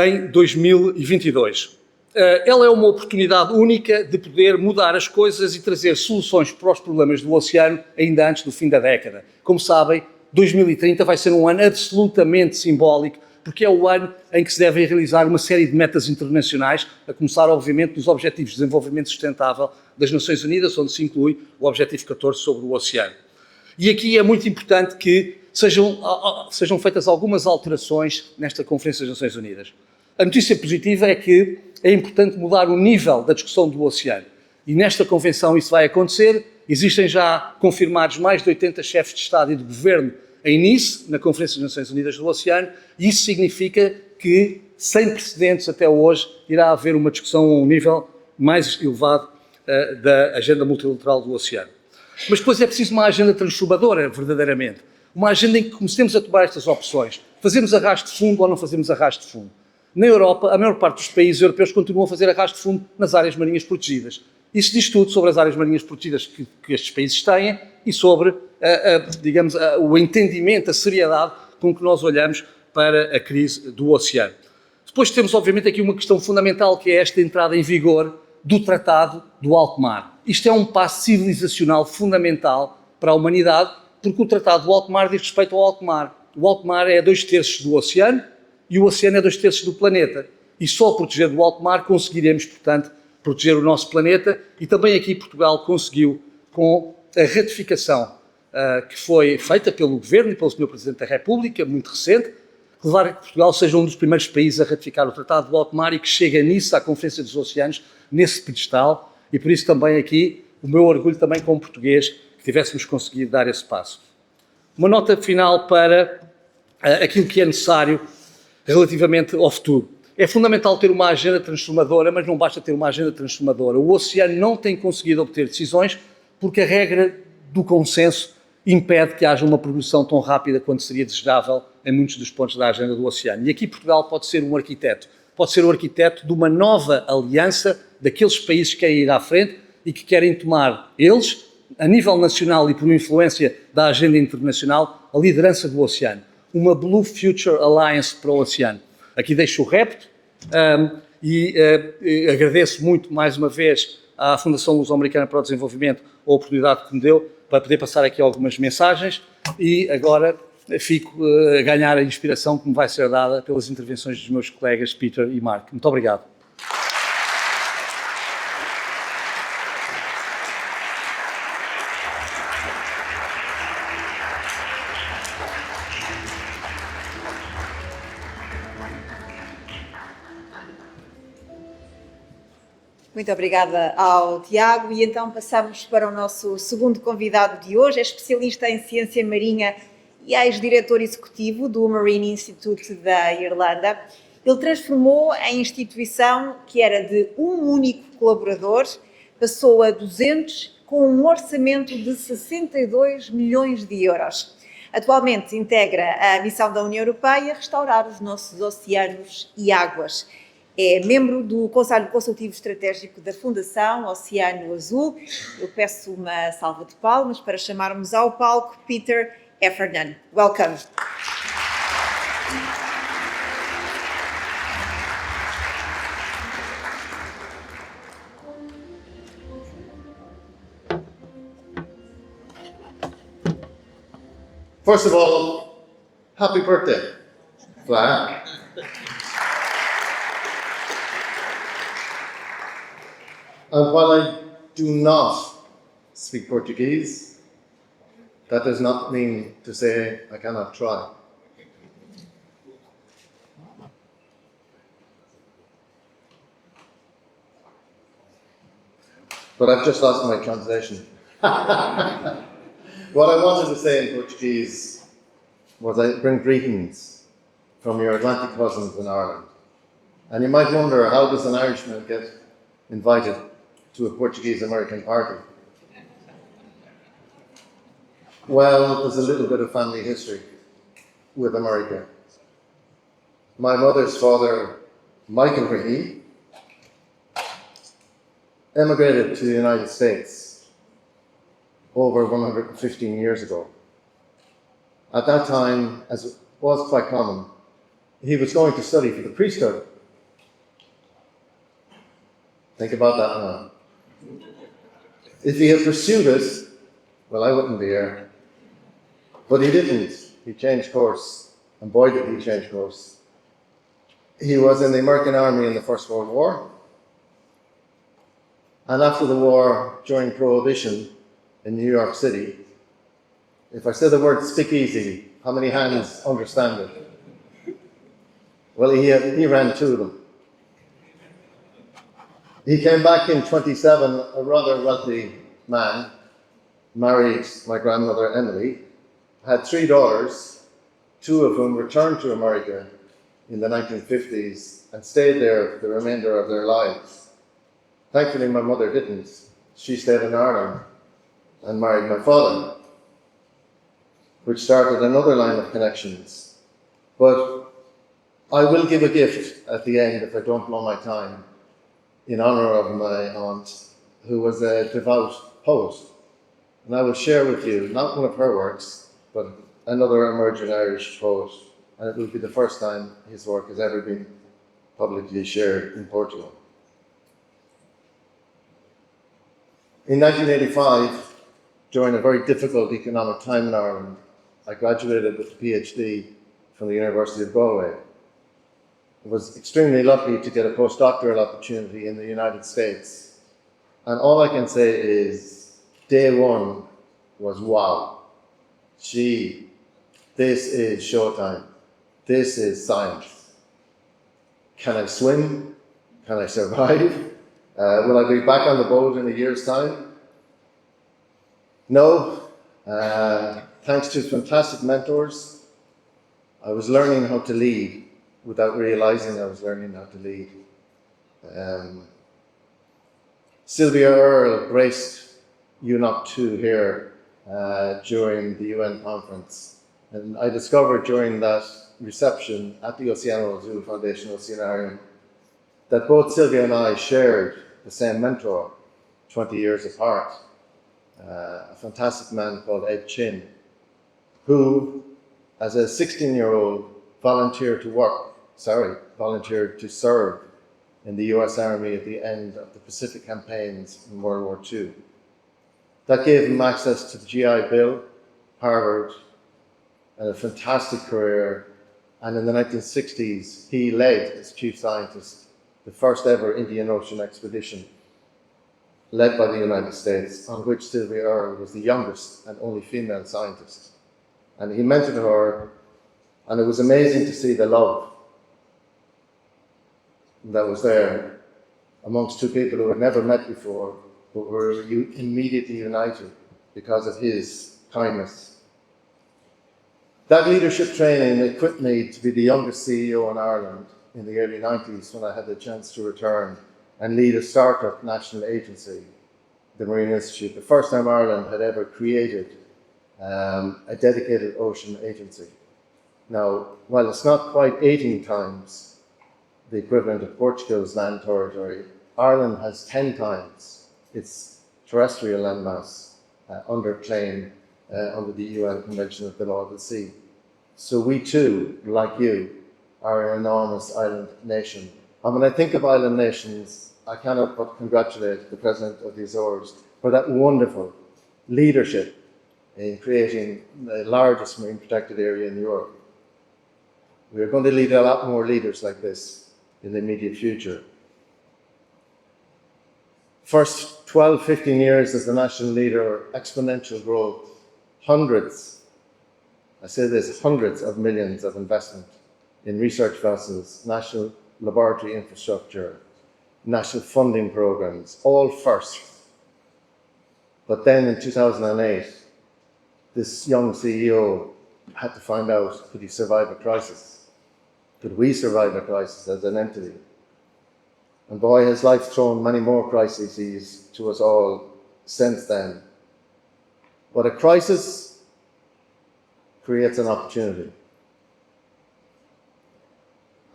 em 2022. Ela é uma oportunidade única de poder mudar as coisas e trazer soluções para os problemas do oceano ainda antes do fim da década. Como sabem, 2030 vai ser um ano absolutamente simbólico, porque é o ano em que se devem realizar uma série de metas internacionais, a começar, obviamente, dos Objetivos de Desenvolvimento Sustentável das Nações Unidas, onde se inclui o Objetivo 14 sobre o oceano. E aqui é muito importante que sejam feitas algumas alterações nesta Conferência das Nações Unidas. A notícia positiva é que é importante mudar o nível da discussão do oceano. E nesta Convenção isso vai acontecer. Existem já confirmados mais de 80 chefes de Estado e de Governo em Nice, na Conferência das Nações Unidas do Oceano, e isso significa que, sem precedentes até hoje, irá haver uma discussão a um nível mais elevado da agenda multilateral do oceano. Mas depois é preciso uma agenda transformadora, verdadeiramente. Uma agenda em que comecemos a tomar estas opções. Fazemos arrasto de fundo ou não fazemos arrasto de fundo? Na Europa, a maior parte dos países europeus continuam a fazer arrasto de fundo nas áreas marinhas protegidas. Isso diz tudo sobre as áreas marinhas protegidas que estes países têm e sobre, digamos, o entendimento, a seriedade com que nós olhamos para a crise do oceano. Depois temos, obviamente, aqui uma questão fundamental, que é esta entrada em vigor do Tratado do Alto Mar. Isto é um passo civilizacional fundamental para a humanidade, porque o Tratado do Alto Mar diz respeito ao alto mar. O alto mar é 2/3 do oceano e o oceano é 2/3 do planeta. E só proteger do alto mar conseguiremos, portanto, proteger o nosso planeta. E também aqui Portugal conseguiu, com a ratificação que foi feita pelo Governo e pelo Sr. Presidente da República, muito recente, levar a que Portugal seja um dos primeiros países a ratificar o Tratado do Alto Mar e que chegue nisso à Conferência dos Oceanos, nesse pedestal. E por isso também aqui o meu orgulho também como português que tivéssemos conseguido dar esse passo. Uma nota final para aquilo que é necessário relativamente ao futuro. É fundamental ter uma agenda transformadora, mas não basta ter uma agenda transformadora. O oceano não tem conseguido obter decisões porque a regra do consenso impede que haja uma progressão tão rápida quanto seria desejável em muitos dos pontos da agenda do oceano. E aqui Portugal pode ser um arquiteto. Pode ser o arquiteto de uma nova aliança daqueles países que querem ir à frente e que querem tomar, eles, a nível nacional e por influência da agenda internacional, a liderança do oceano. Uma Blue Future Alliance para o oceano. Aqui deixo o repto e agradeço muito, mais uma vez, à Fundação Luso-Americana para o Desenvolvimento a oportunidade que me deu para poder passar aqui algumas mensagens e agora fico a ganhar a inspiração que me vai ser dada pelas intervenções dos meus colegas Peter e Mark. Muito obrigado.
Muito obrigada ao Tiago e então passamos para o nosso segundo convidado de hoje, é especialista em ciência marinha e ex-diretor executivo do Marine Institute da Irlanda. Ele transformou a instituição, que era de um único colaborador, passou a 200 com um orçamento de 62 milhões de euros. Atualmente integra a missão da União Europeia restaurar os nossos oceanos e águas. É membro do Conselho Consultivo Estratégico da Fundação Oceano Azul. Eu peço uma salva de palmas para chamarmos ao palco Peter Heffernan. Welcome.
First of all, happy birthday, FLAD. And while I do not speak Portuguese, that does not mean to say I cannot try. But I've just lost my translation. What I wanted to say in Portuguese was I bring greetings from your Atlantic cousins in Ireland. And you might wonder, how does an Irishman get invited to a Portuguese-American party? Well, there's a little bit of family history with America. My mother's father, Michael Ricky, emigrated to the United States over 115 years ago. At that time, as was quite common, he was going to study for the priesthood. Think about that now. If he had pursued it, well, I wouldn't be here. But he didn't. He changed course. And boy, did he change course. He was in the American Army in the First World War. And after the war, during Prohibition in New York City, if I say the word speakeasy, how many hands understand it? Well, he ran two of them. He came back in 27, a rather wealthy man, married my grandmother Emily, had 3 daughters, 2 of whom returned to America in the 1950s and stayed there for the remainder of their lives. Thankfully, my mother didn't. She stayed in Ireland and married my father, which started another line of connections. But I will give a gift at the end, if I don't blow my time, in honour of my aunt, who was a devout poet. And I will share with you, not one of her works, but another emerging Irish poet and it will be the first time his work has ever been publicly shared in Portugal. In 1985, during a very difficult economic time in Ireland, I graduated with a PhD from the University of Galway. I was extremely lucky to get a postdoctoral opportunity in the United States. And all I can say is, day one was wow. Gee, this is showtime. This is science. Can I swim? Can I survive? Will I be back on the boat in a year's time? No. Thanks to fantastic mentors, I was learning how to lead without realizing I was learning how to lead. Sylvia Earle graced UNOC 2 here during the UN conference. And I discovered during that reception at the Oceano Azul Foundation Oceanarium that both Sylvia and I shared the same mentor 20 years apart, a fantastic man called Ed Chin, who, as a 16-year-old, volunteered to serve in the US Army at the end of the Pacific campaigns in World War II. That gave him access to the GI Bill, Harvard, and a fantastic career. And in the 1960s, he led, as chief scientist, the first ever Indian Ocean expedition, led by the United States, on which Sylvia Earle was the youngest and only female scientist. And he mentored her, and it was amazing to see the love that was there amongst two people who had never met before, but were immediately united because of his kindness. That leadership training equipped me to be the youngest CEO in Ireland in the early 90s, when I had the chance to return and lead a startup national agency, the Marine Institute, the first time Ireland had ever created a dedicated ocean agency. Now, while it's not quite 18 times the equivalent of Portugal's land territory, Ireland has 10 times its terrestrial landmass under claim under the UN Convention of the Law of the Sea. So we too, like you, are an enormous island nation. And when I think of island nations, I cannot but congratulate the President of the Azores for that wonderful leadership in creating the largest marine protected area in Europe. We are going to lead a lot more leaders like this in the immediate future. First 12, 15 years as the national leader, exponential growth, hundreds of millions of investment in research vessels, national laboratory infrastructure, national funding programs, all first. But then in 2008, this young CEO had to find out, could he survive a crisis? Could we survive a crisis as an entity? And boy, has life thrown many more crises to us all since then. But a crisis creates an opportunity.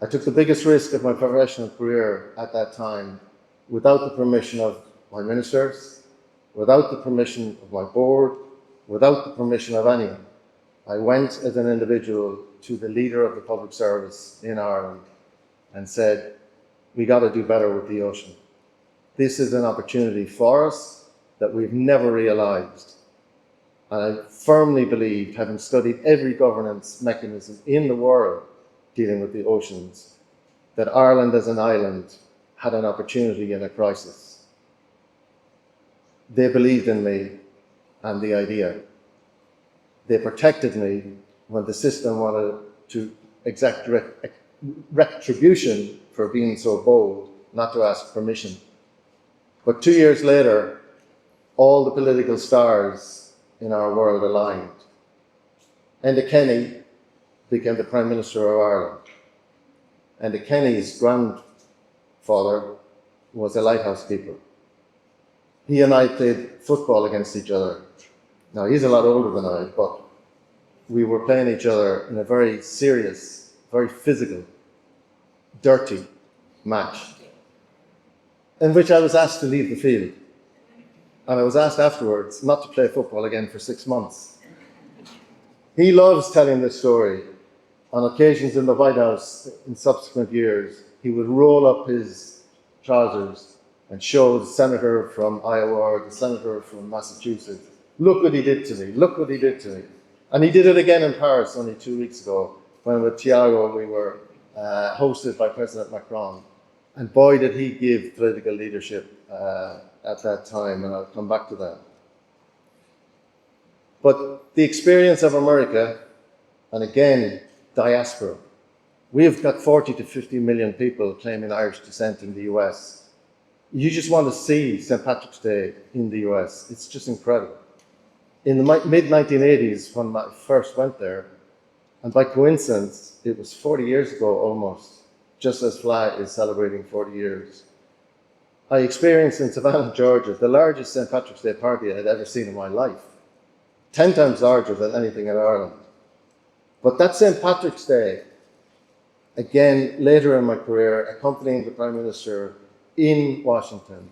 I took the biggest risk of my professional career at that time without the permission of my ministers, without the permission of my board, without the permission of anyone. I went as an individual to the leader of the public service in Ireland and said, we got to do better with the ocean. This is an opportunity for us that we've never realized. And I firmly believe, having studied every governance mechanism in the world dealing with the oceans, that Ireland as an island had an opportunity in a crisis. They believed in me and the idea. They protected me when the system wanted to exact retribution for being so bold, not to ask permission. But 2 years later, all the political stars in our world aligned. Enda Kenny became the Prime Minister of Ireland. Enda Kenny's grandfather was a lighthouse keeper. He and I played football against each other. Now, he's a lot older than I, but we were playing each other in a very serious, very physical, dirty match, in which I was asked to leave the field. And I was asked afterwards not to play football again for 6 months. He loves telling this story, on occasions in the White House in subsequent years, he would roll up his trousers and show the senator from Iowa or the senator from Massachusetts, look what he did to me, look what he did to me. And he did it again in Paris only 2 weeks ago, when with Tiago we were hosted by President Macron. And boy, did he give political leadership at that time, and I'll come back to that. But the experience of America, and again, diaspora. We have got 40 to 50 million people claiming Irish descent in the US. You just want to see St. Patrick's Day in the US. It's just incredible. In the mid-1980s, when I first went there, and by coincidence, it was 40 years ago almost, just as FLAD is celebrating 40 years, I experienced in Savannah, Georgia, the largest St. Patrick's Day party I had ever seen in my life. 10 times larger than anything in Ireland. But that St. Patrick's Day, again, later in my career, accompanying the Prime Minister in Washington,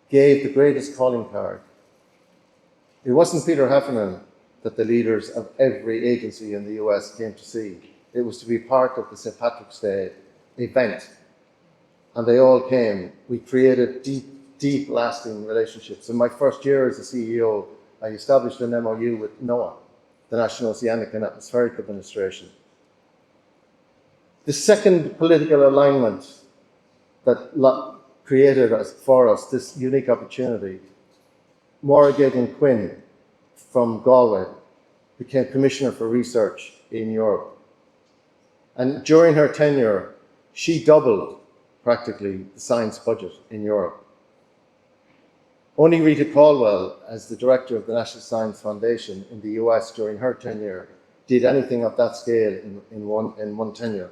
gave the greatest calling card. It wasn't Peter Heffernan that the leaders of every agency in the US came to see. It was to be part of the St. Patrick's Day event. And they all came. We created deep, lasting relationships. In my first year as a CEO, I established an MOU with NOAA, the National Oceanic and Atmospheric Administration. The second political alignment that created for us this unique opportunity, Maura Gagan Quinn from Galway became Commissioner for Research in Europe. And during her tenure, she doubled practically the science budget in Europe. Only Rita Caldwell, as the director of the National Science Foundation in the US during her tenure, did anything of that scale in one tenure.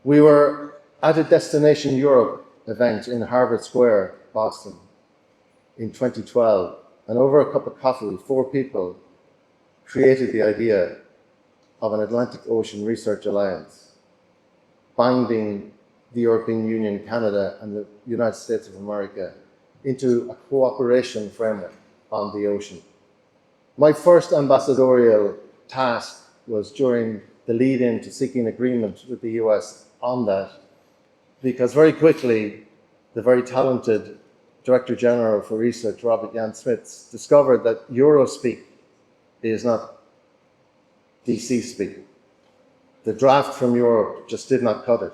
We were at a Destination Europe event in Harvard Square, Boston, in 2012, and over a cup of coffee, 4 people created the idea of an Atlantic Ocean Research Alliance, binding the European Union, Canada, and the United States of America into a cooperation framework on the ocean. My first ambassadorial task was during the lead-in to seeking agreement with the US on that, because very quickly, the very talented Director General for Research, Robert Jan Smits, discovered that Eurospeak is not DC speak. The draft from Europe just did not cut it.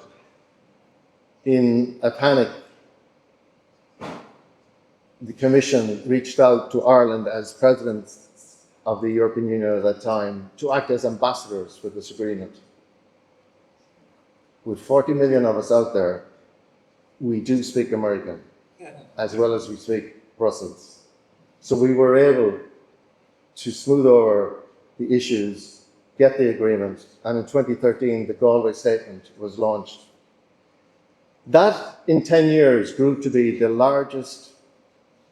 In a panic, the Commission reached out to Ireland as President of the European Union at that time to act as ambassadors for this agreement. With 40 million of us out there, we do speak American, as well as we speak Brussels. So we were able to smooth over the issues, get the agreement, and in 2013, the Galway Statement was launched. That, in 10 years, grew to be the largest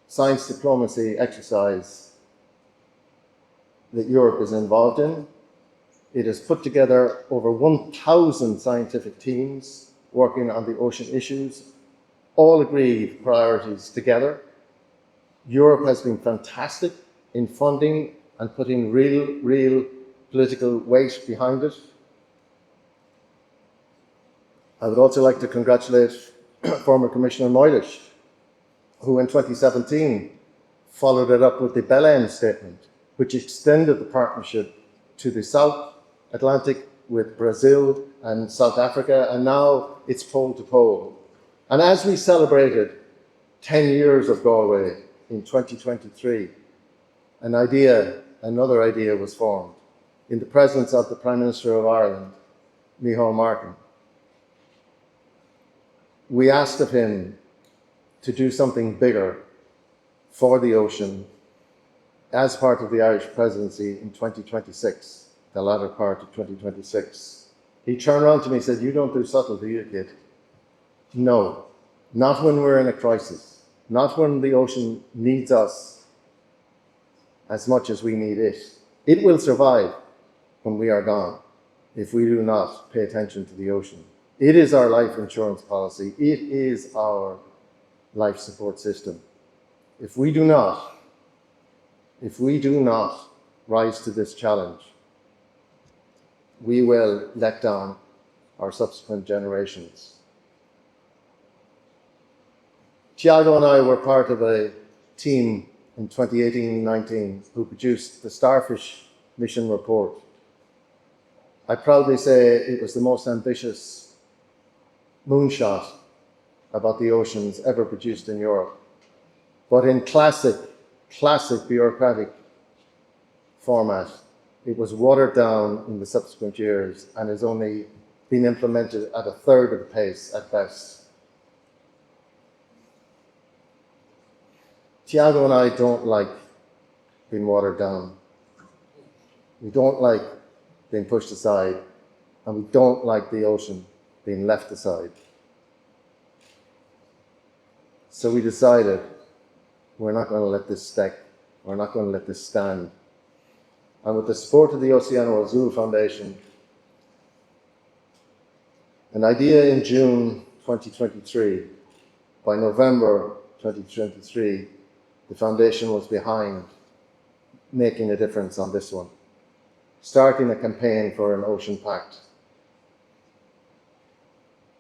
science diplomacy exercise that Europe is involved in. It has put together over 1,000 scientific teams working on the ocean issues, all agreed priorities together. Europe has been fantastic in funding and putting real political weight behind it. I would also like to congratulate former Commissioner Moylish, who in 2017 followed it up with the Belen Statement, which extended the partnership to the South Atlantic with Brazil and South Africa, and now it's pole to pole. And as we celebrated 10 years of Galway in 2023, another idea was formed in the presence of the Prime Minister of Ireland, Micheál Martin. We asked of him to do something bigger for the ocean as part of the Irish presidency in 2026, the latter part of 2026. He turned around to me and said, "You don't do subtle, do you, kid?" No, not when we're in a crisis, not when the ocean needs us as much as we need it. It will survive when we are gone if we do not pay attention to the ocean. It is our life insurance policy. It is our life support system. If we do not rise to this challenge, we will let down our subsequent generations. Tiago and I were part of a team in 2018-19 who produced the Starfish mission report. I proudly say it was the most ambitious moonshot about the oceans ever produced in Europe. But in classic bureaucratic format, it was watered down in the subsequent years and has only been implemented at a third of the pace at best. Tiago and I don't like being watered down. We don't like being pushed aside, and we don't like the ocean being left aside. So we decided we're not going to let this stick, we're not going to let this stand. And with the support of the Oceano Azul Foundation, an idea in June 2023, by November 2023, the foundation was behind making a difference on this one, starting a campaign for an ocean pact.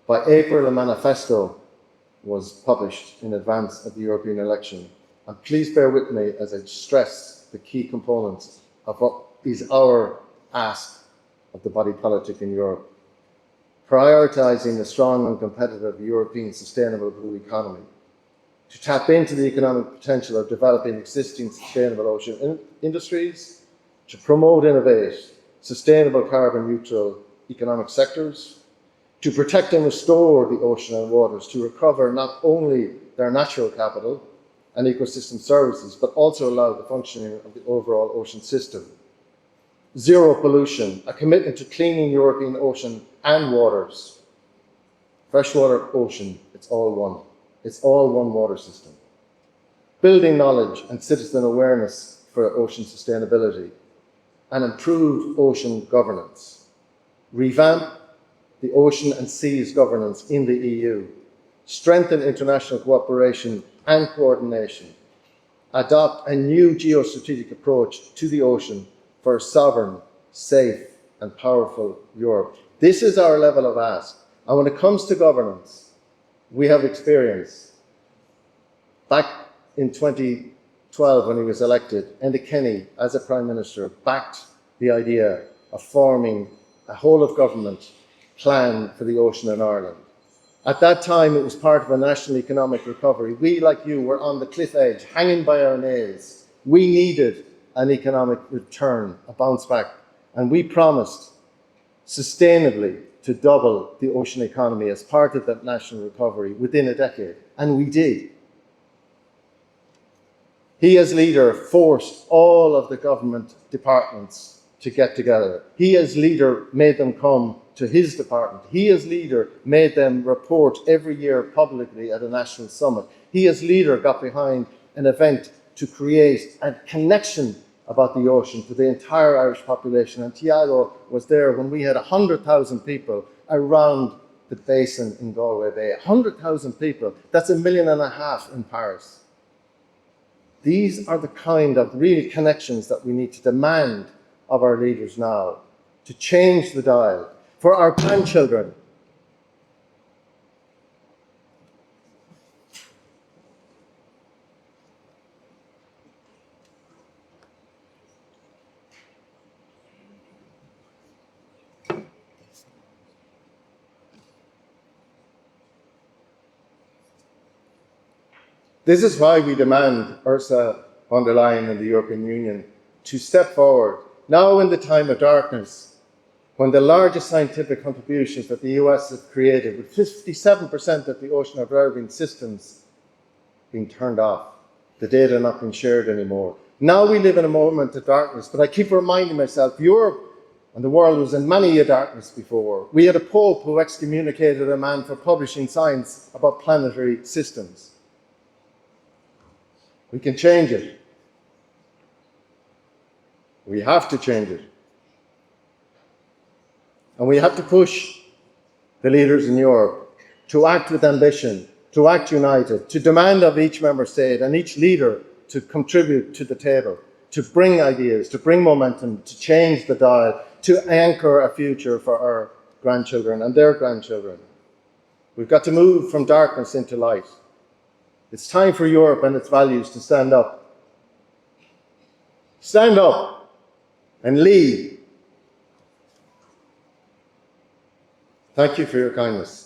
By April, a manifesto was published in advance of the European election. And please bear with me as I stress the key components of what is our ask of the body politic in Europe. Prioritising a strong and competitive European sustainable blue economy, to tap into the economic potential of developing existing sustainable ocean industries, to promote, innovate sustainable carbon neutral economic sectors, to protect and restore the ocean and waters, to recover not only their natural capital and ecosystem services, but also allow the functioning of the overall ocean system. Zero pollution, a commitment to cleaning European ocean and waters. Freshwater, ocean, it's all one. It's all one water system. Building knowledge and citizen awareness for ocean sustainability and improved ocean governance. Revamp the ocean and seas governance in the EU. Strengthen international cooperation and coordination. Adopt a new geostrategic approach to the ocean for a sovereign, safe and powerful Europe. This is our level of ask. And when it comes to governance, we have experience. Back in 2012, when he was elected, Enda Kenny, as a Prime Minister, backed the idea of forming a whole-of-government plan for the ocean in Ireland. At that time, it was part of a national economic recovery. We, like you, were on the cliff edge, hanging by our nails. We needed an economic return, a bounce back, and we promised sustainably to double the ocean economy as part of that national recovery within a decade, and we did. He, as leader, forced all of the government departments to get together. He, as leader, made them come to his department. He, as leader, made them report every year publicly at a national summit. He, as leader, got behind an event to create a connection about the ocean to the entire Irish population. And Tiago was there when we had 100,000 people around the basin in Galway Bay. 100,000 people. That's 1.5 million in Paris. These are the kind of real connections that we need to demand of our leaders now, to change the dial for our grandchildren. This is why we demand Ursula von der Leyen and the European Union to step forward, now in the time of darkness, when the largest scientific contributions that the US have created, with 57% of the ocean observing systems being turned off, the data not being shared anymore. Now we live in a moment of darkness, but I keep reminding myself, Europe and the world was in many a darkness before. We had a Pope who excommunicated a man for publishing science about planetary systems. We can change it. We have to change it. And we have to push the leaders in Europe to act with ambition, to act united, to demand of each member state and each leader to contribute to the table, to bring ideas, to bring momentum, to change the dial, to anchor a future for our grandchildren and their grandchildren. We've got to move from darkness into light. It's time for Europe and its values to stand up. Stand up and lead. Thank you for your kindness.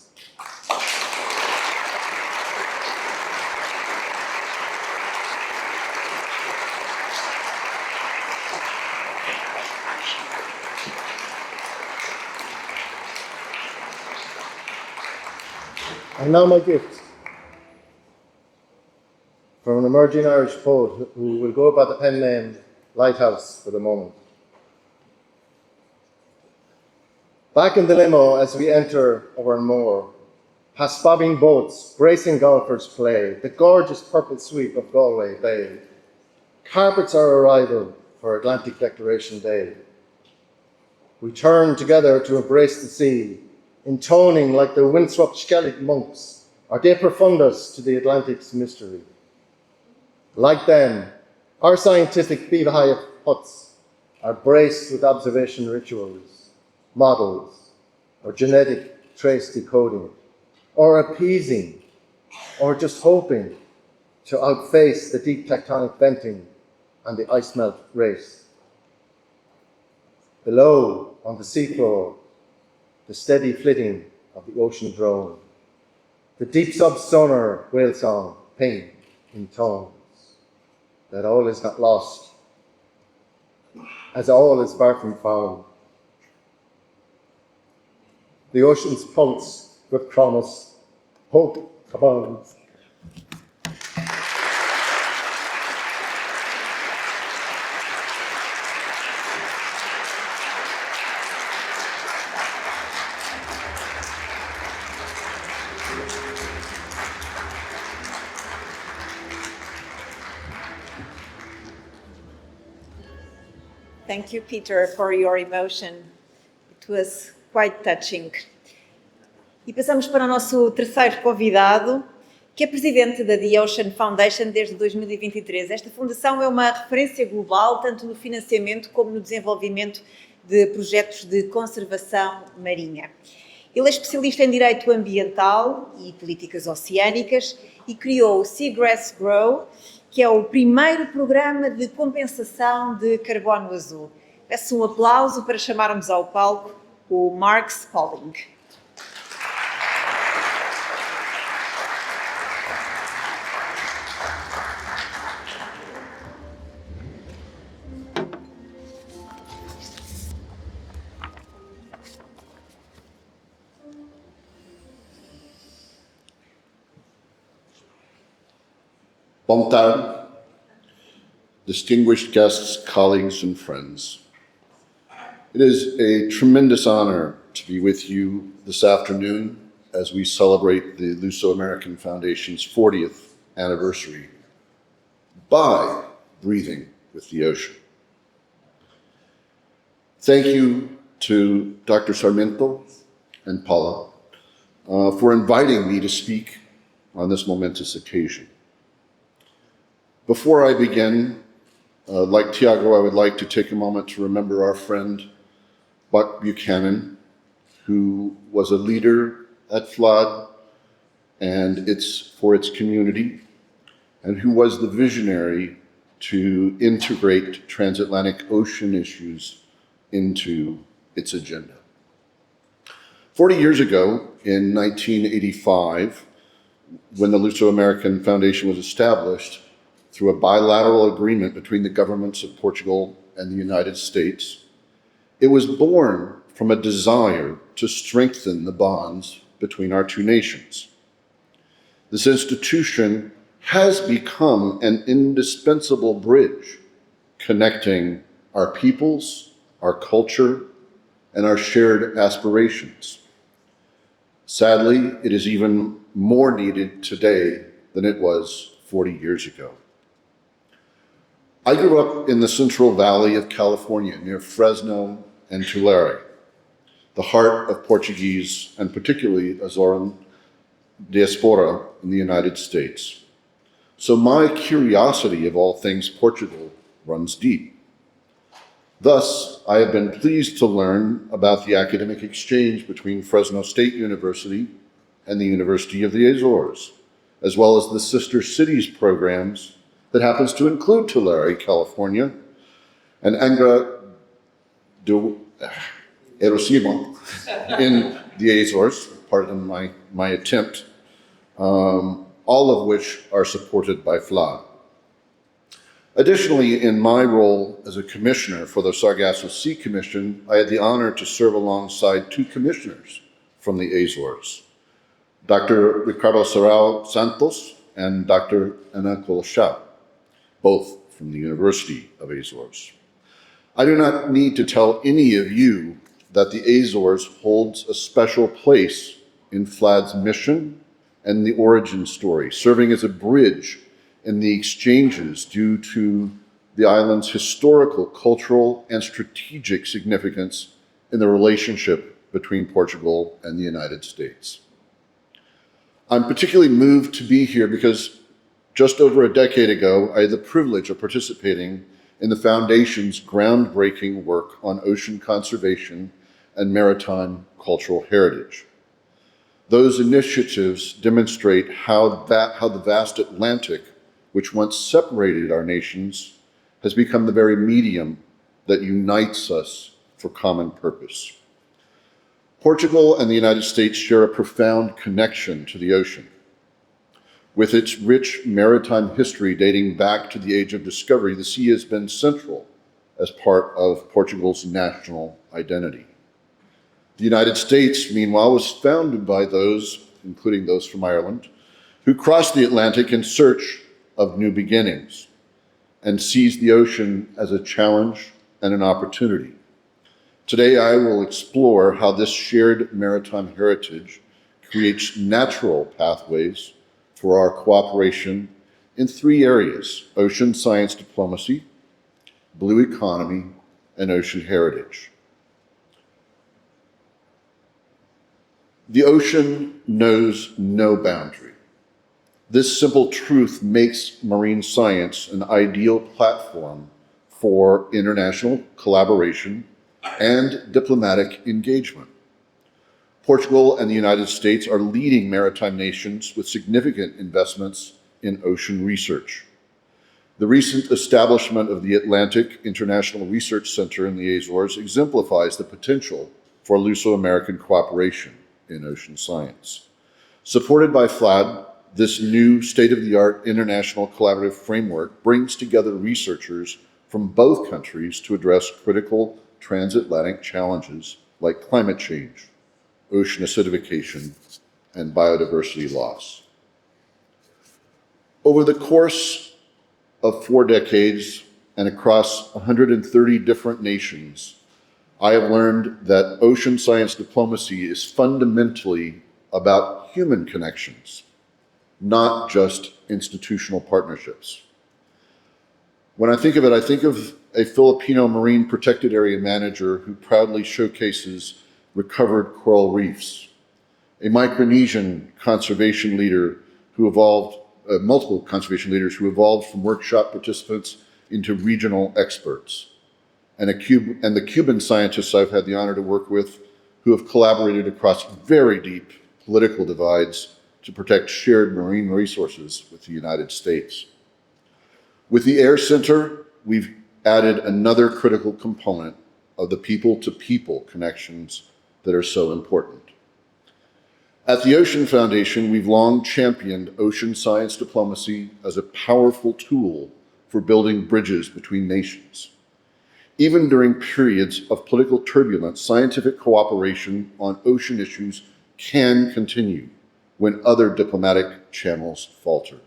And now my gift from an emerging Irish poet who will go by the pen name Lighthouse for the moment. Back in the limo as we enter our moor, past bobbing boats, bracing golfers play, the gorgeous purple sweep of Galway Bay. Carpets our arrival for Atlantic Declaration Day. We turn together to embrace the sea, intoning like the windswept Skellig monks, our De Profundus to the Atlantic's mystery. Like them, our scientific beehive huts are braced with observation rituals, models, or genetic trace decoding, or appeasing, or just hoping to outface the deep tectonic venting and the ice melt race. Below, on the seafloor, the steady flitting of the ocean drone, the deep sub-sonar whale song, ping in tones, that all is not lost, as all is far from found. The ocean's pulse with promise, hope abounds.
Thank you, Peter, for your emotion. It was quite touching. E passamos para o nosso terceiro convidado, que é presidente da The Ocean Foundation desde 2023. Esta fundação é uma referência global, tanto no financiamento como no desenvolvimento de projetos de conservação marinha. Ele é especialista em direito ambiental e políticas oceânicas e criou o Seagrass Grow, que é o primeiro programa de compensação de carbono azul. Peço um aplauso para chamarmos ao palco o Mark Spalding.
Boa tarde, distinguished guests, colleagues, and friends. It is a tremendous honor to be with you this afternoon as we celebrate the Luso-American Foundation's 40th anniversary by breathing with the ocean. Thank you to Dr. Sarmento and Paula for inviting me to speak on this momentous occasion. Before I begin, like Tiago, I would like to take a moment to remember our friend Buck Buchanan, who was a leader at FLAD and for its community, and who was the visionary to integrate transatlantic ocean issues into its agenda. 40 years ago, in 1985, when the Luso-American Foundation was established, through a bilateral agreement between the governments of Portugal and the United States, it was born from a desire to strengthen the bonds between our two nations. This institution has become an indispensable bridge connecting our peoples, our culture, and our shared aspirations. Sadly, it is even more needed today than it was 40 years ago. I grew up in the Central Valley of California, near Fresno and Tulare, the heart of Portuguese and particularly Azoran diaspora in the United States. So my curiosity of all things Portugal runs deep. Thus, I have been pleased to learn about the academic exchange between Fresno State University and the University of the Azores, as well as the Sister Cities programs that happens to include Tulare, California, and Angra do Erosimo in the Azores, pardon my attempt, all of which are supported by FLAD. Additionally, in my role as a commissioner for the Sargasso Sea Commission, I had the honor to serve alongside two commissioners from the Azores, Dr. Ricardo Serrao Santos and Dr. Ana Colchao, both from the University of Azores. I do not need to tell any of you that the Azores holds a special place in FLAD's mission and the origin story, serving as a bridge in the exchanges due to the island's historical, cultural, and strategic significance in the relationship between Portugal and the United States. I'm particularly moved to be here because just over a decade ago, I had the privilege of participating in the Foundation's groundbreaking work on ocean conservation and maritime cultural heritage. Those initiatives demonstrate how the vast Atlantic, which once separated our nations, has become the very medium that unites us for common purpose. Portugal and the United States share a profound connection to the ocean. With its rich maritime history dating back to the Age of Discovery, the sea has been central as part of Portugal's national identity. The United States, meanwhile, was founded by those, including those from Ireland, who crossed the Atlantic in search of new beginnings and seized the ocean as a challenge and an opportunity. Today, I will explore how this shared maritime heritage creates natural pathways for our cooperation in three areas: ocean science diplomacy, blue economy, and ocean heritage. The ocean knows no boundary. This simple truth makes marine science an ideal platform for international collaboration and diplomatic engagement. Portugal and the United States are leading maritime nations with significant investments in ocean research. The recent establishment of the Atlantic International Research Center in the Azores exemplifies the potential for Luso-American cooperation in ocean science. Supported by FLAD, this new state-of-the-art international collaborative framework brings together researchers from both countries to address critical transatlantic challenges like climate change, ocean acidification, and biodiversity loss. Over the course of 4 decades and across 130 different nations, I have learned that ocean science diplomacy is fundamentally about human connections, not just institutional partnerships. When I think of it, I think of a Filipino Marine Protected Area manager who proudly showcases recovered coral reefs, a Micronesian conservation leader who evolved, multiple conservation leaders who evolved from workshop participants into regional experts, and the Cuban scientists I've had the honor to work with who have collaborated across very deep political divides to protect shared marine resources with the United States. With the Air Center, we've added another critical component of the people-to-people connections that are so important. At the Ocean Foundation, we've long championed ocean science diplomacy as a powerful tool for building bridges between nations. Even during periods of political turbulence, scientific cooperation on ocean issues can continue when other diplomatic channels falter.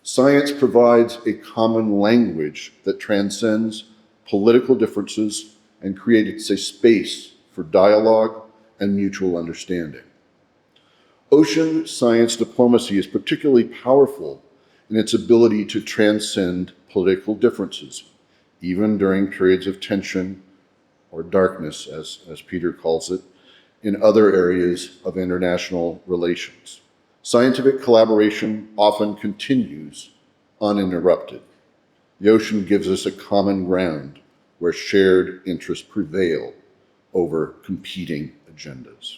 Science provides a common language that transcends political differences and creates a space for dialogue and mutual understanding. Ocean science diplomacy is particularly powerful in its ability to transcend political differences, even during periods of tension or darkness, as Peter calls it, in other areas of international relations. Scientific collaboration often continues uninterrupted. The ocean gives us a common ground where shared interests prevail over competing agendas.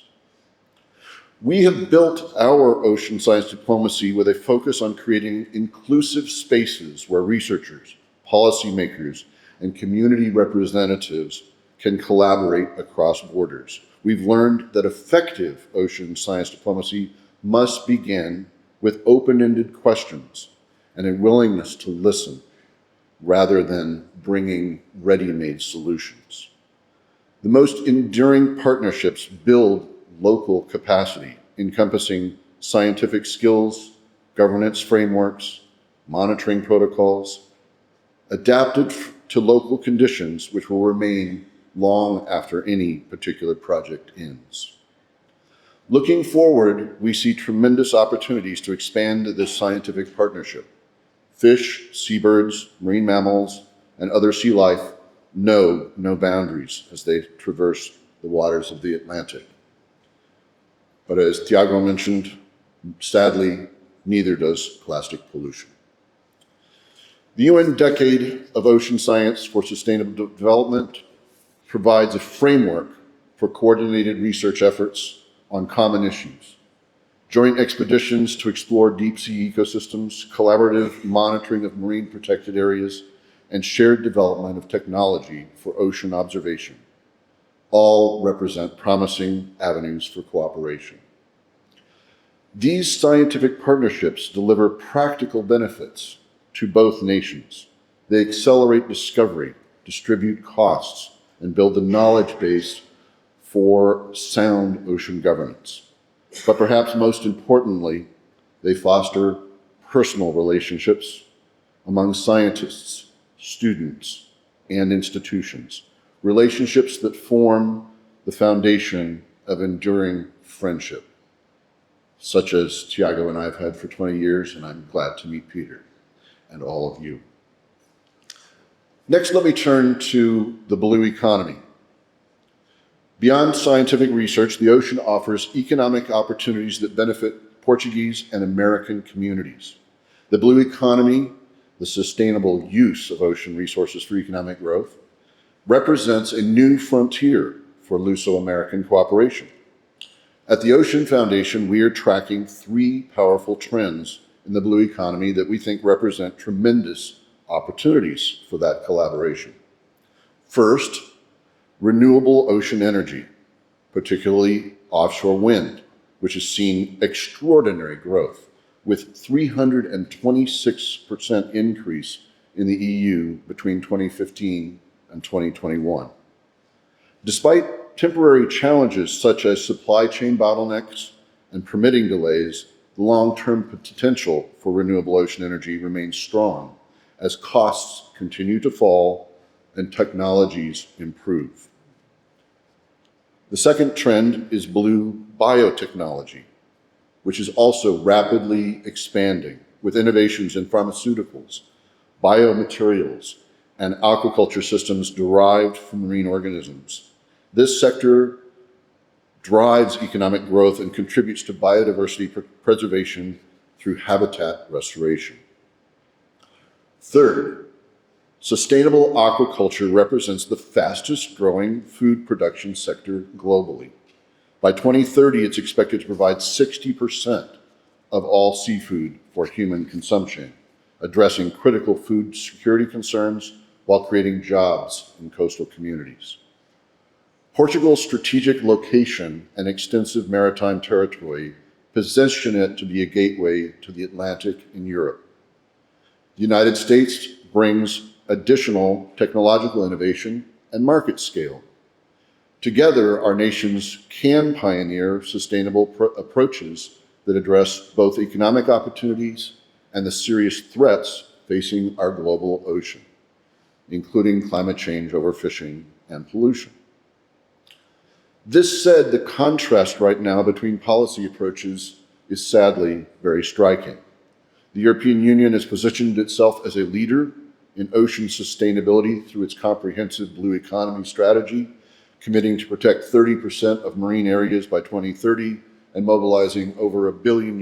We have built our ocean science diplomacy with a focus on creating inclusive spaces where researchers, policymakers, and community representatives can collaborate across borders. We've learned that effective ocean science diplomacy must begin with open-ended questions and a willingness to listen rather than bringing ready-made solutions. The most enduring partnerships build local capacity, encompassing scientific skills, governance frameworks, monitoring protocols, adapted to local conditions which will remain long after any particular project ends. Looking forward, we see tremendous opportunities to expand this scientific partnership. Fish, seabirds, marine mammals, and other sea life know no boundaries as they traverse the waters of the Atlantic. But as Tiago mentioned, sadly, neither does plastic pollution. The UN Decade of Ocean Science for Sustainable Development provides a framework for coordinated research efforts on common issues, joint expeditions to explore deep-sea ecosystems, collaborative monitoring of marine protected areas, and shared development of technology for ocean observation. All represent promising avenues for cooperation. These scientific partnerships deliver practical benefits to both nations. They accelerate discovery, distribute costs, and build the knowledge base for sound ocean governance. But perhaps most importantly, they foster personal relationships among scientists, students, and institutions, relationships that form the foundation of enduring friendship, such as Tiago and I have had for 20 years, and I'm glad to meet Peter and all of you. Next, let me turn to the blue economy. Beyond scientific research, the ocean offers economic opportunities that benefit Portuguese and American communities. The blue economy, the sustainable use of ocean resources for economic growth, represents a new frontier for Luso-American cooperation. At the Ocean Foundation, we are tracking 3 powerful trends in the blue economy that we think represent tremendous opportunities for that collaboration. First, renewable ocean energy, particularly offshore wind, which has seen extraordinary growth with 326% increase in the EU between 2015 and 2021. Despite temporary challenges such as supply chain bottlenecks and permitting delays, the long-term potential for renewable ocean energy remains strong as costs continue to fall and technologies improve. The second trend is blue biotechnology, which is also rapidly expanding with innovations in pharmaceuticals, biomaterials, and aquaculture systems derived from marine organisms. This sector drives economic growth and contributes to biodiversity preservation through habitat restoration. Third, sustainable aquaculture represents the fastest growing food production sector globally. By 2030, it's expected to provide 60% of all seafood for human consumption, addressing critical food security concerns while creating jobs in coastal communities. Portugal's strategic location and extensive maritime territory position it to be a gateway to the Atlantic and Europe. The United States brings additional technological innovation and market scale. Together, our nations can pioneer sustainable approaches that address both economic opportunities and the serious threats facing our global ocean, including climate change, overfishing, and pollution. This said, the contrast right now between policy approaches is sadly very striking. The European Union has positioned itself as a leader in ocean sustainability through its comprehensive blue economy strategy, committing to protect 30% of marine areas by 2030 and mobilizing over €1 billion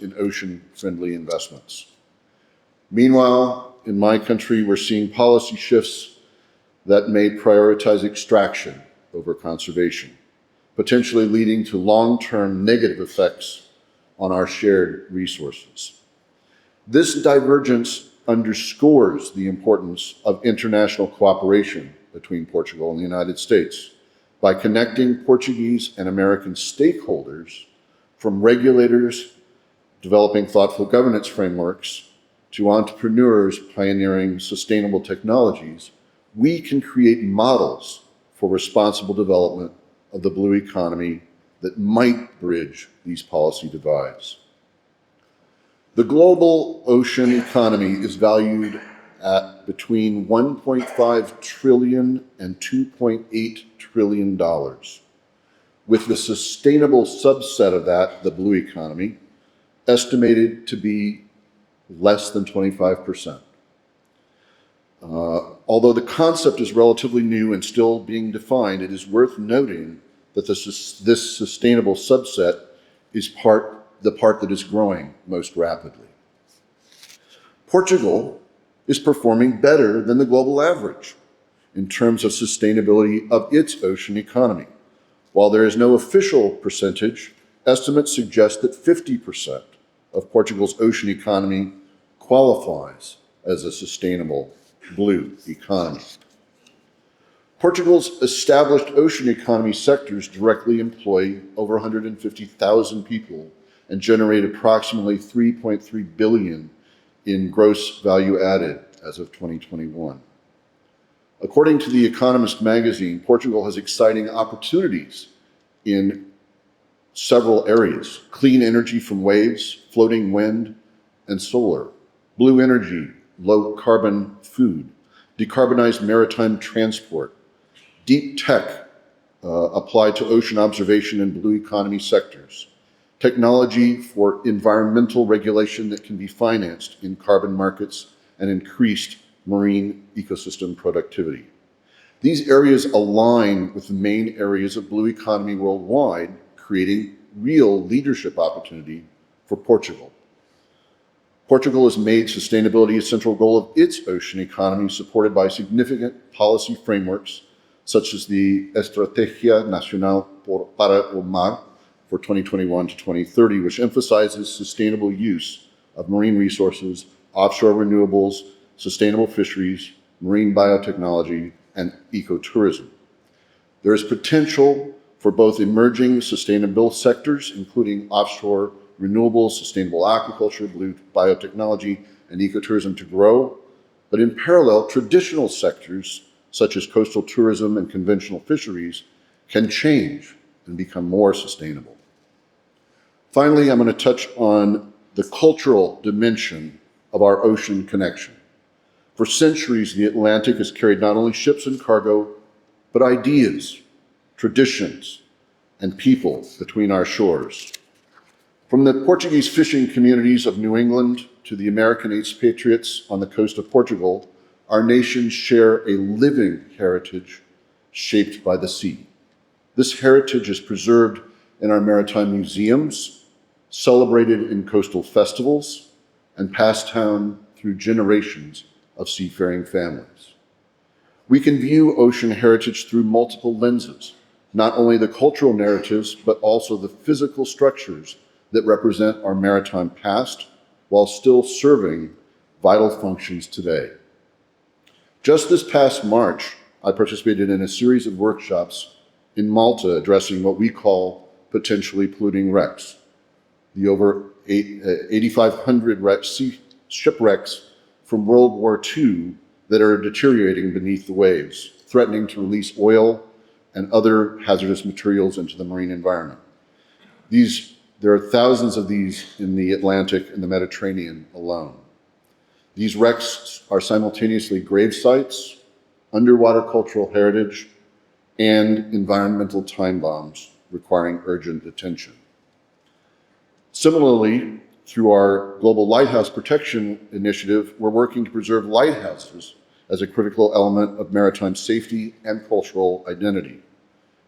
in ocean-friendly investments. Meanwhile, in my country, we're seeing policy shifts that may prioritize extraction over conservation, potentially leading to long-term negative effects on our shared resources. This divergence underscores the importance of international cooperation between Portugal and the United States by connecting Portuguese and American stakeholders, from regulators developing thoughtful governance frameworks to entrepreneurs pioneering sustainable technologies. We can create models for responsible development of the blue economy that might bridge these policy divides. The global ocean economy is valued at between $1.5 trillion and $2.8 trillion, with the sustainable subset of that, the blue economy, estimated to be less than 25%. Although the concept is relatively new and still being defined, it is worth noting that this sustainable subset is the part that is growing most rapidly. Portugal is performing better than the global average in terms of sustainability of its ocean economy. While there is no official percentage, estimates suggest that 50% of Portugal's ocean economy qualifies as a sustainable blue economy. Portugal's established ocean economy sectors directly employ over 150,000 people and generate approximately 3.3 billion in gross value added as of 2021. According to The Economist magazine, Portugal has exciting opportunities in several areas: clean energy from waves, floating wind and solar, blue energy, low carbon food, decarbonized maritime transport, deep tech applied to ocean observation and blue economy sectors, technology for environmental regulation that can be financed in carbon markets, and increased marine ecosystem productivity. These areas align with the main areas of blue economy worldwide, creating real leadership opportunity for Portugal. Portugal has made sustainability a central goal of its ocean economy, supported by significant policy frameworks such as the Estratégia Nacional para o Mar for 2021 to 2030, which emphasizes sustainable use of marine resources, offshore renewables, sustainable fisheries, marine biotechnology, and ecotourism. There is potential for both emerging sustainable sectors, including offshore renewables, sustainable aquaculture, blue biotechnology, and ecotourism to grow, but in parallel, traditional sectors such as coastal tourism and conventional fisheries can change and become more sustainable. Finally, I'm going to touch on the cultural dimension of our ocean connection. For centuries, the Atlantic has carried not only ships and cargo, but ideas, traditions, and people between our shores. From the Portuguese fishing communities of New England to the American expatriates on the coast of Portugal, our nations share a living heritage shaped by the sea. This heritage is preserved in our maritime museums, celebrated in coastal festivals, and passed down through generations of seafaring families. We can view ocean heritage through multiple lenses, not only the cultural narratives, but also the physical structures that represent our maritime past while still serving vital functions today. Just this past March, I participated in a series of workshops in Malta addressing what we call potentially polluting wrecks, the over 8,500 shipwrecks from World War II that are deteriorating beneath the waves, threatening to release oil and other hazardous materials into the marine environment. There are thousands of these in the Atlantic and the Mediterranean alone. These wrecks are simultaneously grave sites, underwater cultural heritage, and environmental time bombs requiring urgent attention. Similarly, through our Global Lighthouse Protection Initiative, we're working to preserve lighthouses as a critical element of maritime safety and cultural identity.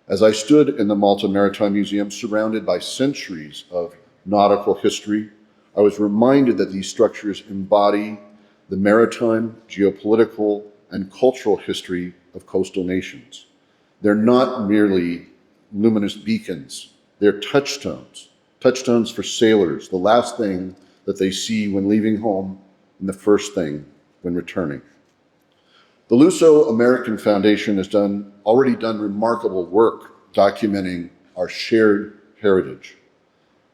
As I stood in the Malta Maritime Museum, surrounded by centuries of nautical history, I was reminded that these structures embody the maritime, geopolitical, and cultural history of coastal nations. They're not merely luminous beacons, they're touchstones for sailors, the last thing that they see when leaving home and the first thing when returning. The Luso-American Foundation has already done remarkable work documenting our shared heritage.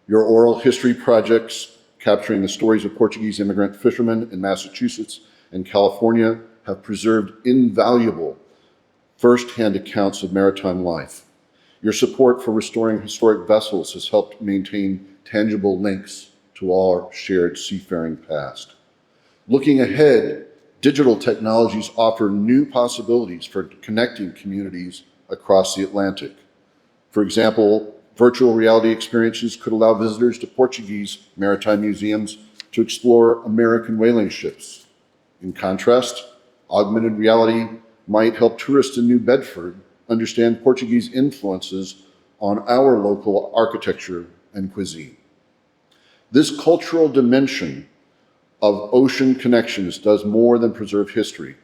Your oral history projects capturing the stories of Portuguese immigrant fishermen in Massachusetts and California have preserved invaluable first-hand accounts of maritime life. Your support for restoring historic vessels has helped maintain tangible links to our shared seafaring past. Looking ahead, digital technologies offer new possibilities for connecting communities across the Atlantic. For example, virtual reality experiences could allow visitors to Portuguese maritime museums to explore American whaling ships. In contrast, augmented reality might help tourists in New Bedford understand Portuguese influences on our local architecture and cuisine. This cultural dimension of ocean connections does more than preserve history.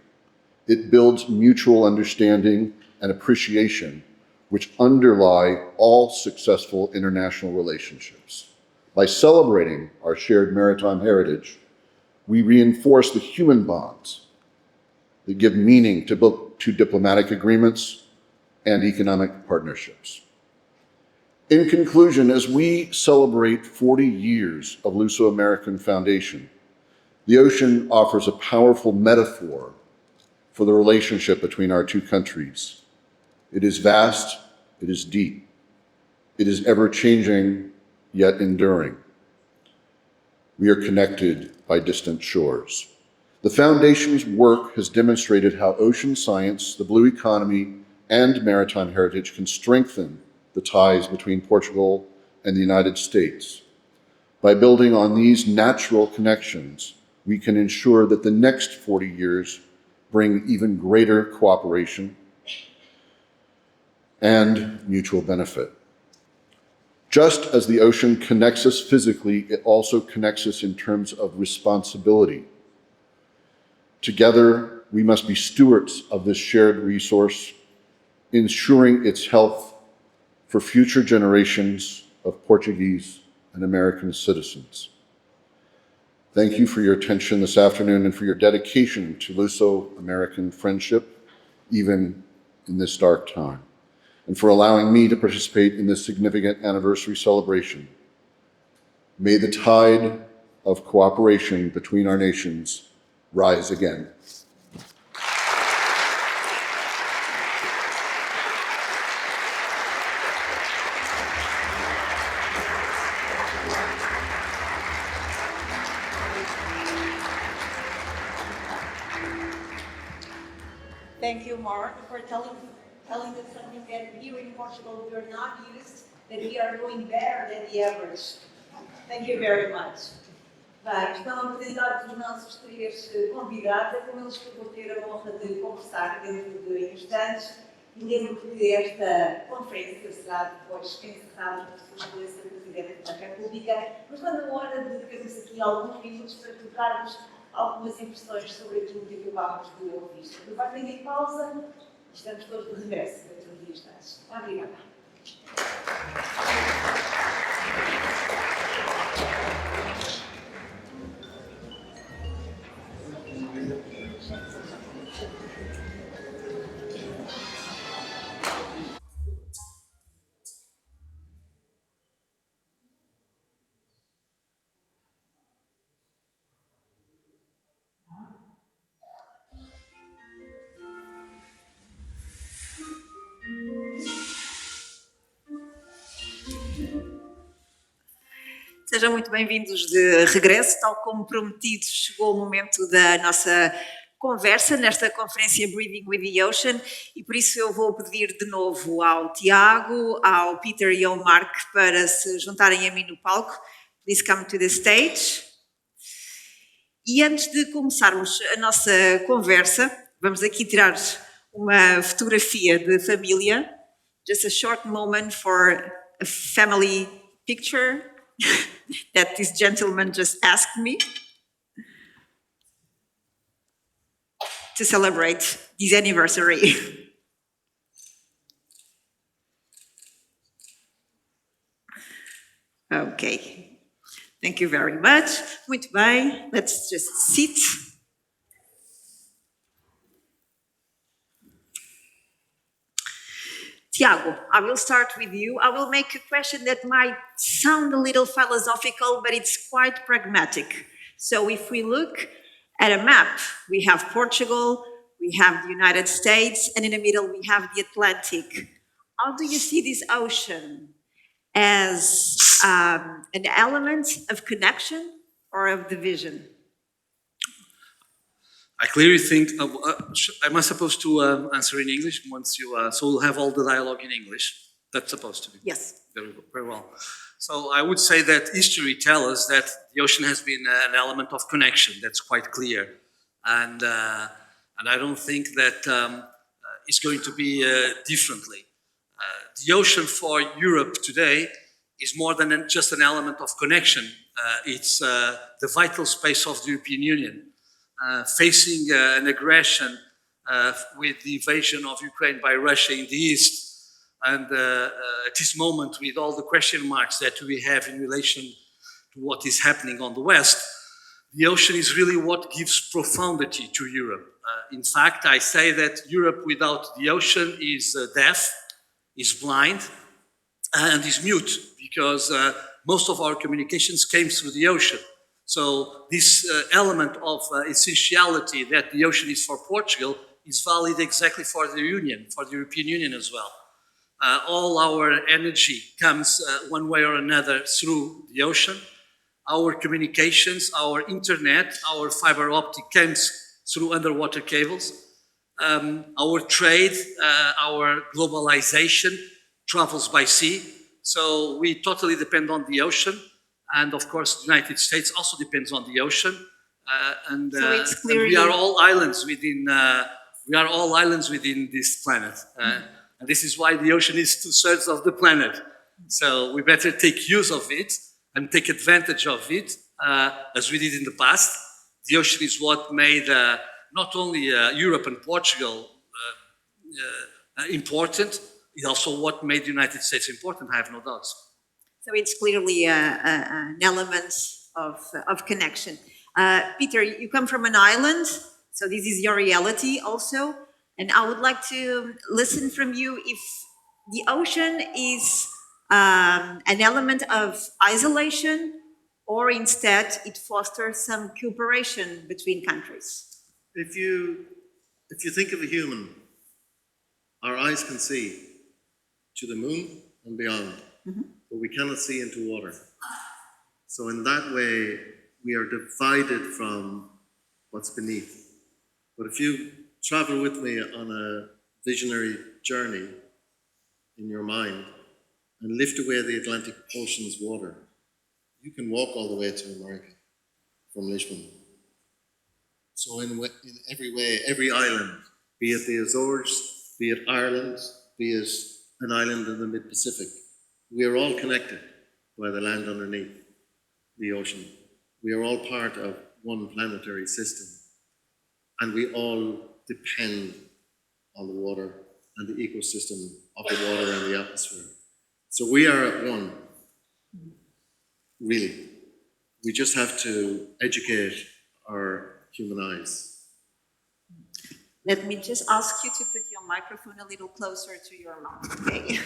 It builds mutual understanding and appreciation, which underlie all successful international relationships. By celebrating our shared maritime heritage, we reinforce the human bonds that give meaning to diplomatic agreements and economic partnerships. In conclusion, as we celebrate 40 years of Luso-American Foundation, the ocean offers a powerful metaphor for the relationship between our two countries. It is vast, it is deep, it is ever-changing, yet enduring. We are connected by distant shores. The Foundation's work has demonstrated how ocean science, the blue economy, and maritime heritage can strengthen the ties between Portugal and the United States. By building on these natural connections, we can ensure that the next 40 years bring even greater cooperation and mutual benefit. Just as the ocean connects us physically, it also connects us in terms of responsibility. Together, we must be stewards of this shared resource, ensuring its health for future generations of Portuguese and American citizens. Thank you for your attention this afternoon and for your dedication to Luso-American friendship, even in this dark time, and for allowing me to participate in this significant anniversary celebration. May the tide of cooperation between our nations rise again.
Thank you, Mark, for telling us something that here in Portugal we are not used, that we are doing better than the average. Thank you very much. Bem, estão apresentados os nossos três convidados, é com eles que eu vou ter a honra de conversar dentro de instantes. E lembro que esta conferência será depois encerrada por sua excelência Presidente da República, mas quando é hora de termos aqui alguns minutos para trocarmos algumas impressões sobre aquilo que acabámos de ouvir. Guardem em pausa e estamos todos de regresso dentro de instantes. Obrigada. Sejam muito bem-vindos de regresso, tal como prometido, chegou o momento da nossa conversa nesta conferência Breathing with the Ocean e por isso eu vou pedir de novo ao Tiago, ao Peter e ao Mark para se juntarem a mim no palco. Please come to the stage. E antes de começarmos a nossa conversa, vamos aqui tirar uma fotografia de família. Just a short moment for a family picture that this gentleman just asked me.
to celebrate this anniversary. Okay, thank you very much. Muito bem, let's just sit. Tiago, I will start with you. I will make a question that might sound a little philosophical, but it's quite pragmatic. So if we look at a map, we have Portugal, we have the United States, and in the middle we have the Atlantic. How do you see this ocean? As an element of connection or of division?
I clearly think, am I supposed to answer in English once you, so we'll have all the dialogue in English? That's supposed to be.
Yes.
Very well. So I would say that history tells us that the ocean has been an element of connection. That's quite clear. And I don't think that it's going to be differently. The ocean for Europe today is more than just an element of connection. It's the vital space of the European Union. Facing an aggression with the invasion of Ukraine by Russia in the east, and at this moment with all the question marks that we have in relation to what is happening on the west, the ocean is really what gives profundity to Europe. In fact, I say that Europe without the ocean is deaf, is blind, and is mute, because most of our communications came through the ocean. So this element of essentiality that the ocean is for Portugal is valid exactly for the Union, for the European Union as well. All our energy comes one way or another through the ocean. Our communications, our internet, our fiber optic comes through underwater cables. Our trade, our globalization travels by sea. So we totally depend on the ocean. And of course, the United States also depends on the ocean. So it's clearly... and we are all islands within. We are all islands within this planet, and this is why the ocean is 2/3 of the planet. So we better take use of it and take advantage of it, as we did in the past. The ocean is what made not only Europe and Portugal important, it's also what made the United States important. I have no doubts.
So it's clearly an element of connection. Peter, you come from an island, so this is your reality also. And I would like to listen from you if the ocean is an element of isolation, or instead it fosters some cooperation between countries.
If you think of a human, our eyes can see to the moon and beyond. Mm-hmm. But we cannot see into water. So in that way, we are divided from what's beneath. But if you travel with me on a visionary journey in your mind and lift away the Atlantic Ocean's water, you can walk all the way to America from Lisbon. So in every way, every island, be it the Azores, be it Ireland, be it an island in the mid-Pacific, we are all connected by the land underneath the ocean. We are all part of one planetary system, and we all depend on the water and the ecosystem of the water and the atmosphere. So we are at one, really. We just have to educate our human eyes.
Let me just ask you to put your microphone a little closer to your mouth, okay?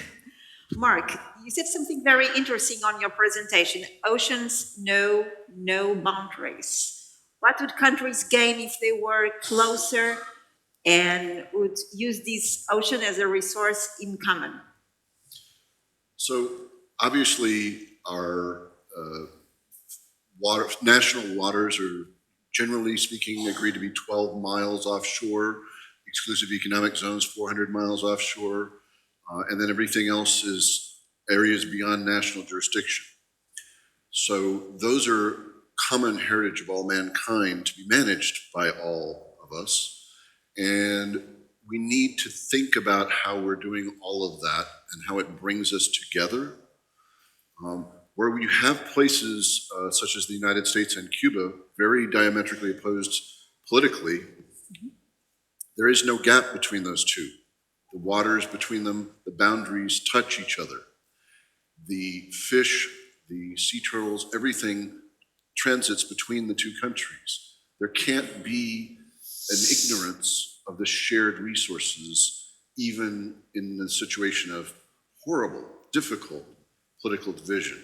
Mark, you said something very interesting on your presentation. Oceans know no boundaries. What would countries gain if they were closer and would use this ocean as a resource in common?
So obviously our national waters are, generally speaking, agreed to be 12 miles offshore, exclusive economic zones 400 miles offshore, and then everything else is areas beyond national jurisdiction. So those are common heritage of all mankind to be managed by all of us. And we need to think about how we're doing all of that and how it brings us together. Where you have places such as the United States and Cuba, very diametrically opposed politically, There is no gap between those two. The waters between them, the boundaries touch each other. The fish, the sea turtles, everything transits between the two countries. There can't be an ignorance of the shared resources, even in the situation of horrible, difficult political division.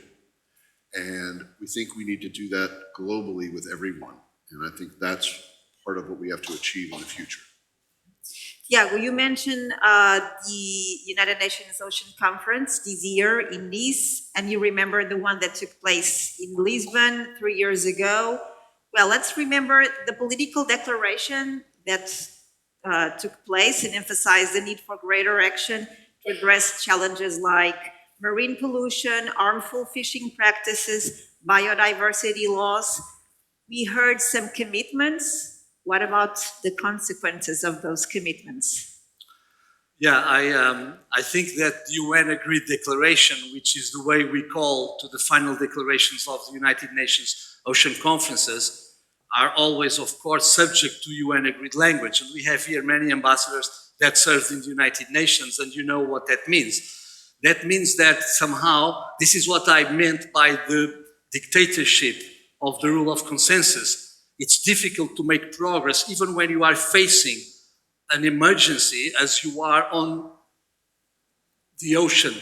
And we think we need to do that globally with everyone. And I think that's part of what we have to achieve in the future.
Tiago, you mentioned the United Nations Ocean Conference this year in Nice, and you remember the one that took place in Lisbon 3 years ago. Well, let's remember the political declaration that took place and emphasized the need for greater action to address challenges like marine pollution, harmful fishing practices, biodiversity loss. We heard some commitments. What about the consequences of those commitments?
Yeah, I think that the UN agreed declaration, which is the way we call to the final declarations of the United Nations Ocean Conferences, are always, of course, subject to UN agreed language. And we have here many ambassadors that served in the United Nations, and you know what that means. That means that somehow, this is what I meant by the dictatorship of the rule of consensus. It's difficult to make progress even when you are facing an emergency, as you are on the ocean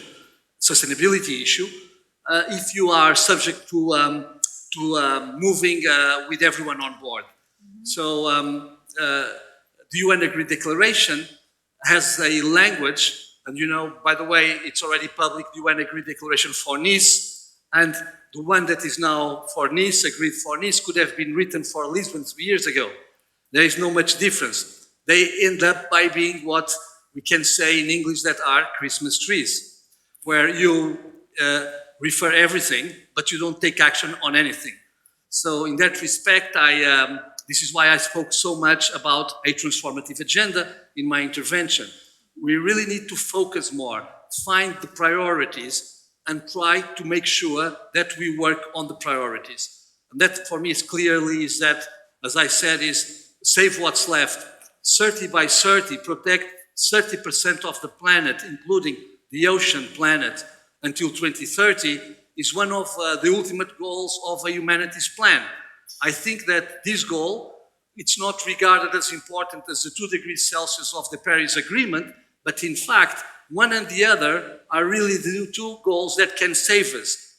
sustainability issue, if you are subject to moving with everyone on board. So the UN agreed declaration has a language, and you know, by the way, it's already public, the UN agreed declaration for Nice, and the one that is now for Nice, agreed for Nice, could have been written for Lisbon 3 years ago. There is no much difference. They end up by being what we can say in English that are Christmas trees, where you refer everything, but you don't take action on anything. So in that respect, this is why I spoke so much about a transformative agenda in my intervention. We really need to focus more, find the priorities, and try to make sure that we work on the priorities. And that for me is clearly is that, as I said, is save what's left. 30 by 30, protect 30% of the planet, including the ocean planet, until 2030, is one of the ultimate goals of a humanities plan. I think that this goal, it's not regarded as important as the 2 degrees Celsius of the Paris Agreement, but in fact, one and the other are really the 2 goals that can save us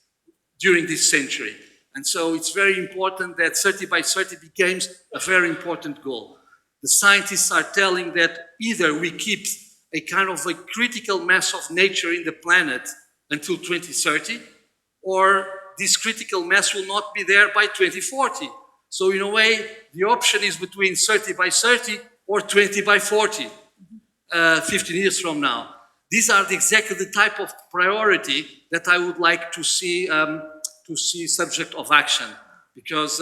during this century. And so it's very important that 30 by 30 becomes a very important goal. The scientists are telling that either we keep a kind of a critical mass of nature in the planet until 2030, or this critical mass will not be there by 2040. So in a way, the option is between 30 by 30 or 20 by 40, 15 years from now. These are exactly the type of priority that I would like to see subject of action, because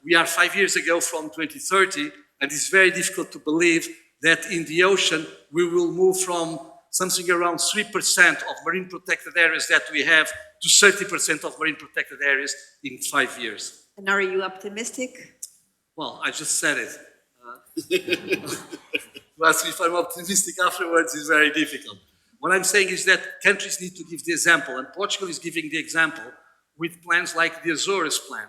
we are 5 years ago from 2030, and it's very difficult to believe that in the ocean we will move from something around 3% of marine protected areas that we have to 30% of marine protected areas in 5 years.
And are you optimistic?
Well, I just said it. To ask me if I'm optimistic afterwards is very difficult. What I'm saying is that countries need to give the example, and Portugal is giving the example with plans like the Azores plan.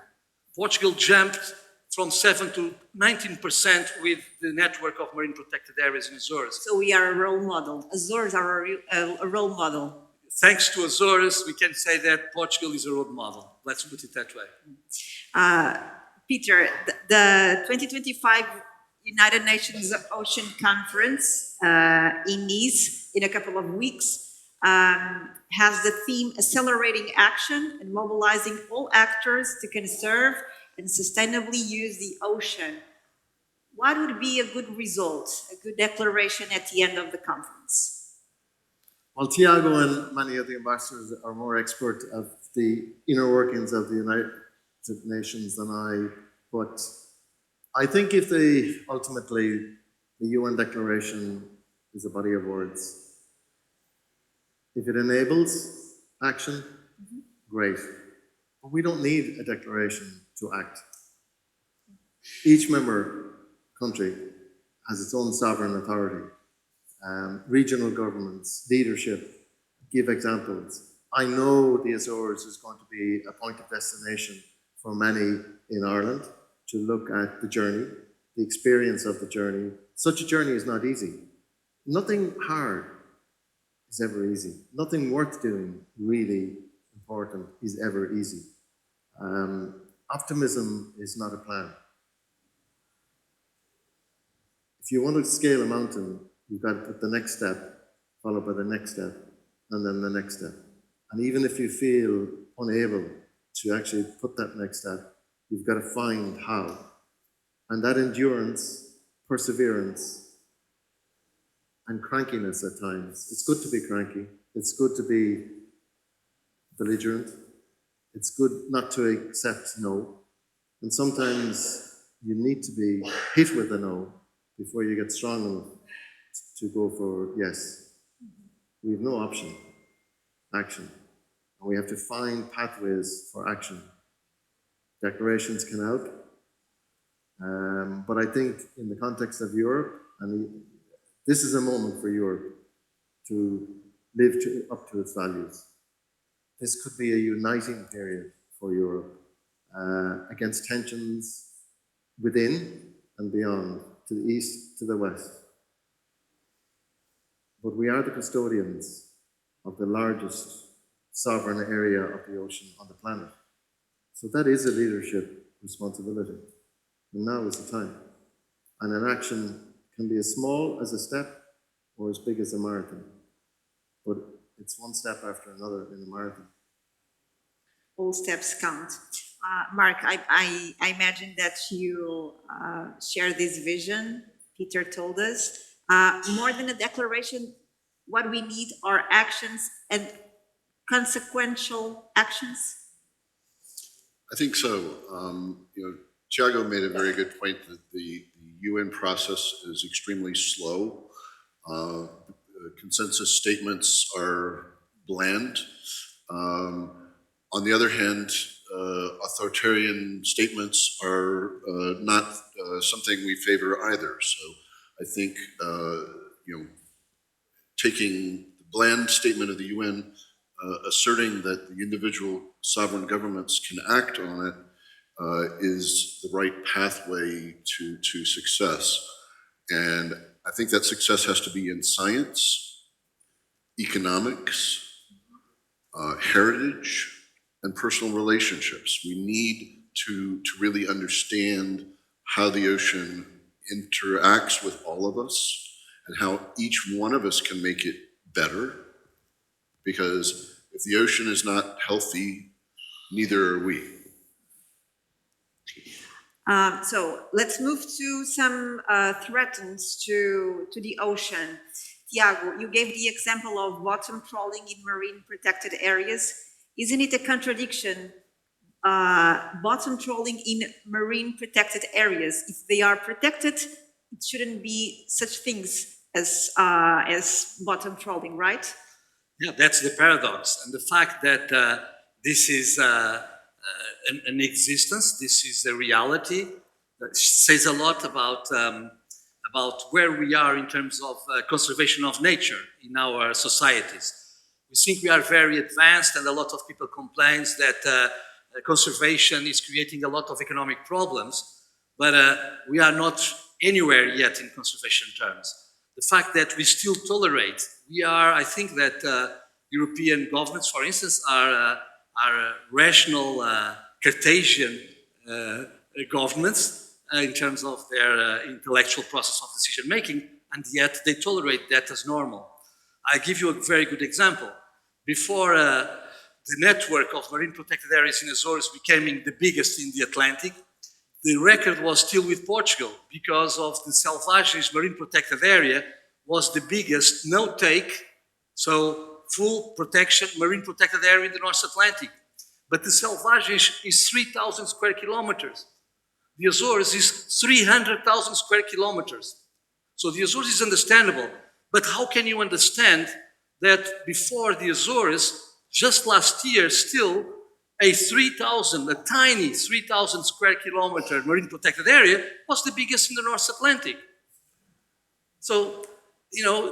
Portugal jumped from 7 to 19% with the network of marine protected areas in Azores.
So we are a role model. Azores are a role model.
Thanks to Azores, we can say that Portugal is a role model. Let's put it that way.
Peter, the 2025 United Nations Ocean Conference in Nice in a couple of weeks has the theme Accelerating Action and Mobilizing All Actors to Conserve and Sustainably Use the Ocean. What would be a good result, a good declaration at the end of the conference?
Well, Tiago and many of the ambassadors are more expert of the inner workings of the United Nations than I, but I think if ultimately the UN declaration is a body of words, if it enables action, great. But we don't need a declaration to act. Each member country has its own sovereign authority. Regional governments, leadership, give examples. I know the Azores is going to be a point of destination for many in Ireland to look at the journey, the experience of the journey. Such a journey is not easy. Nothing hard is ever easy. Nothing worth doing, really important, is ever easy. Optimism is not a plan. If you want to scale a mountain, you've got to put the next step, followed by the next step, and then the next step. And even if you feel unable to actually put that next step, you've got to find how. And that endurance, perseverance, and crankiness at times. It's good to be cranky. It's good to be belligerent. It's good not to accept no. And sometimes you need to be hit with a no before you get strong enough to go for yes. We have no option, action. And we have to find pathways for action. Declarations can help. But I think in the context of Europe, and this is a moment for Europe to live up to its values. This could be a uniting period for Europe against tensions within and beyond, to the east, to the west. But we are the custodians of the largest sovereign area of the ocean on the planet. So that is a leadership responsibility. And now is the time. And an action can be as small as a step or as big as a marathon. But it's one step after another in a marathon.
All steps count. Mark, I imagine that you share this vision. Peter told us. More than a declaration, what we need are actions and consequential actions.
I think so. Tiago made a very good point that the UN process is extremely slow. Consensus statements are bland. On the other hand, authoritarian statements are not something we favor either. So I think taking the bland statement of the UN, asserting that the individual sovereign governments can act on it, is the right pathway to success. And I think that success has to be in science, economics, heritage, and personal relationships. We need to really understand how the ocean interacts with all of us and how each one of us can make it better. Because if the ocean is not healthy, neither are we.
So let's move to some threats to the ocean. Tiago, you gave the example of bottom trawling in marine protected areas. Isn't it a contradiction? Bottom trawling in marine protected areas. If they are protected, it shouldn't be such things as bottom trawling, right?
Yeah, that's the paradox. And the fact that this is an existence, this is a reality, that says a lot about where we are in terms of conservation of nature in our societies. We think we are very advanced, and a lot of people complain that conservation is creating a lot of economic problems, but we are not anywhere yet in conservation terms. The fact that we still tolerate, I think that European governments, for instance, are rational Cartesian governments in terms of their intellectual process of decision making, and yet they tolerate that as normal. I'll give you a very good example. Before the network of marine protected areas in Azores becoming the biggest in the Atlantic, the record was still with Portugal because of the Selvagens marine protected area was the biggest no-take, so full protection marine protected area in the North Atlantic. But the Selvagens is 3,000 square kilometers. The Azores is 300,000 square kilometers. So the Azores is understandable, but how can you understand that before the Azores, just last year still, a tiny 3,000 square kilometer marine protected area was the biggest in the North Atlantic. So,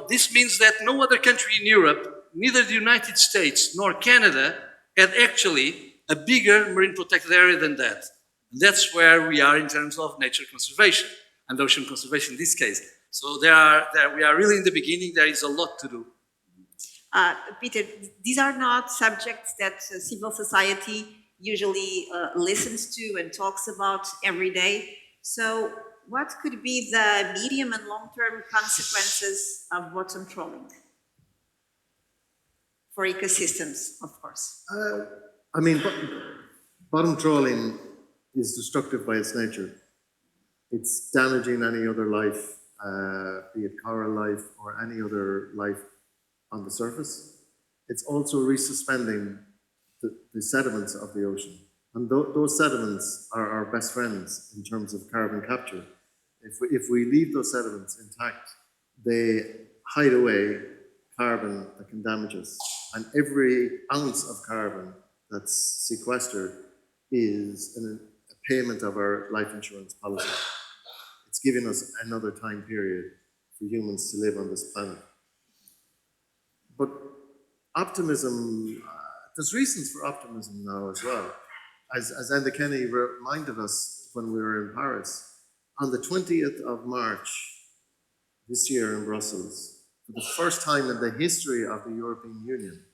this means that no other country in Europe, neither the United States nor Canada, had actually a bigger marine protected area than that. And that's where we are in terms of nature conservation and ocean conservation in this case. So we are really in the beginning. There is a lot to do.
Peter, these are not subjects that civil society usually listens to and talks about every day. So what could be the medium and long-term consequences of bottom trawling? For ecosystems, of course.
Bottom trawling is destructive by its nature. It's damaging any other life, be it coral life or any other life on the surface. It's also resuspending the sediments of the ocean. And those sediments are our best friends in terms of carbon capture. If we leave those sediments intact, they hide away carbon that can damage us. And every ounce of carbon that's sequestered is a payment of our life insurance policy. It's giving us another time period for humans to live on this planet. But optimism, there's reasons for optimism now as well. As Enda Kenny reminded us when we were in Paris, on the 20th of March this year in Brussels, for the first time in the history of the European Union,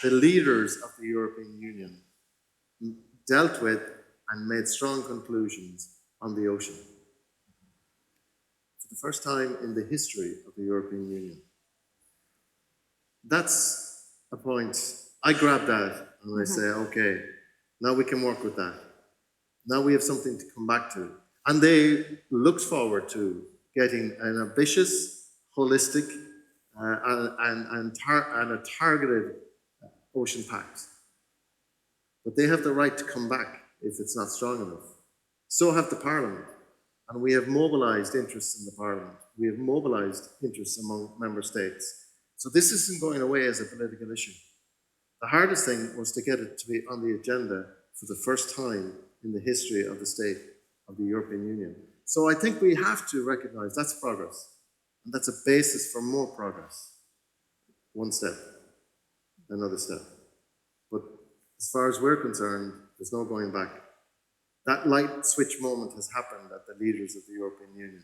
the leaders of the European Union dealt with and made strong conclusions on the ocean. For the first time in the history of the European Union. That's a point. I grab that and I say, okay, now we can work with that. Now we have something to come back to. And they looked forward to getting an ambitious, holistic, and a targeted ocean pact. But they have the right to come back if it's not strong enough. So have the Parliament. And we have mobilized interests in the Parliament. We have mobilized interests among member states. So this isn't going away as a political issue. The hardest thing was to get it to be on the agenda for the first time in the history of the state of the European Union. So I think we have to recognize that's progress. And that's a basis for more progress. One step, another step. But as far as we're concerned, there's no going back. That light switch moment has happened at the leaders of the European Union.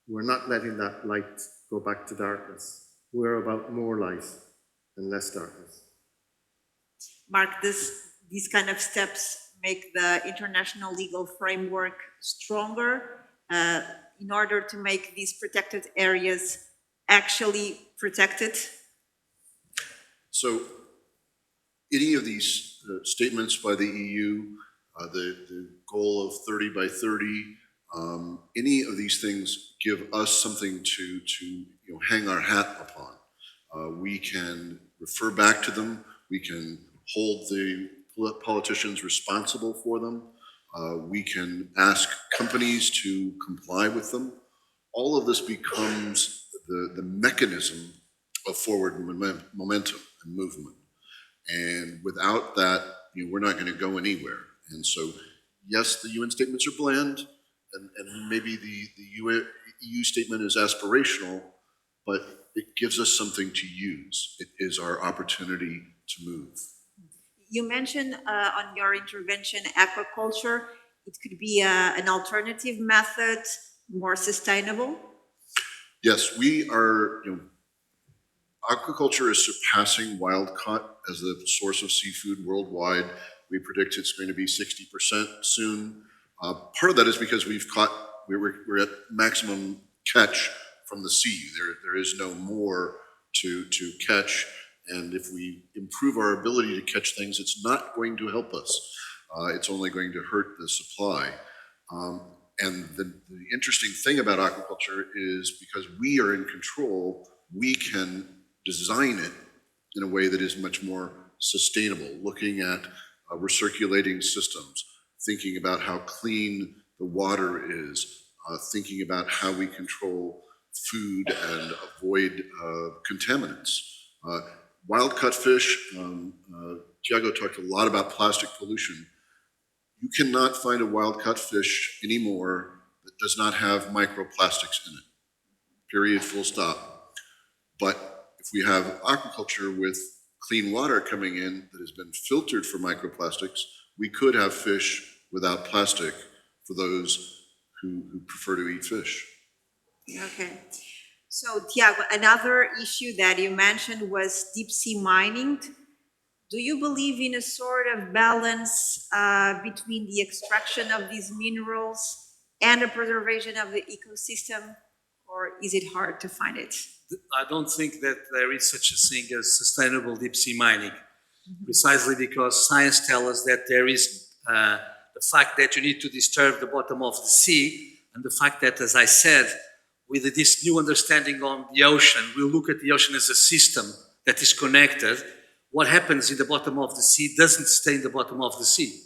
We're not letting that light go back to darkness. We're about more light and less darkness.
Mark, these kind of steps make the international legal framework stronger in order to make these protected areas actually protected?
So any of these statements by the EU, the goal of 30 by 30, any of these things give us something to hang our hat upon. We can refer back to them. We can hold the politicians responsible for them. We can ask companies to comply with them. All of this becomes the mechanism of forward momentum and movement. And without that, we're not going to go anywhere. And so, yes, the UN statements are bland, and maybe the EU statement is aspirational, but it gives us something to use. It is our opportunity to move.
You mentioned on your intervention aquaculture. It could be an alternative method, more sustainable.
Yes, we are. Aquaculture is surpassing wild caught as the source of seafood worldwide. We predict it's going to be 60% soon. Part of that is because we're at maximum catch from the sea. There is no more to catch. And if we improve our ability to catch things, it's not going to help us. It's only going to hurt the supply. And the interesting thing about aquaculture is because we are in control, we can design it in a way that is much more sustainable, looking at recirculating systems, thinking about how clean the water is, thinking about how we control food and avoid contaminants. Wild-caught fish, Tiago talked a lot about plastic pollution. You cannot find a wild-caught fish anymore that does not have microplastics in it. period, full stop. But if we have aquaculture with clean water coming in that has been filtered for microplastics, we could have fish without plastic for those who prefer to eat fish.
Okay. So, Tiago, another issue that you mentioned was deep sea mining. Do you believe in a sort of balance between the extraction of these minerals and the preservation of the ecosystem, or is it hard to find it?
I don't think that there is such a thing as sustainable deep sea mining, precisely because science tells us that there is the fact that you need to disturb the bottom of the sea, and the fact that, as I said, with this new understanding on the ocean, we look at the ocean as a system that is connected. What happens in the bottom of the sea doesn't stay in the bottom of the sea.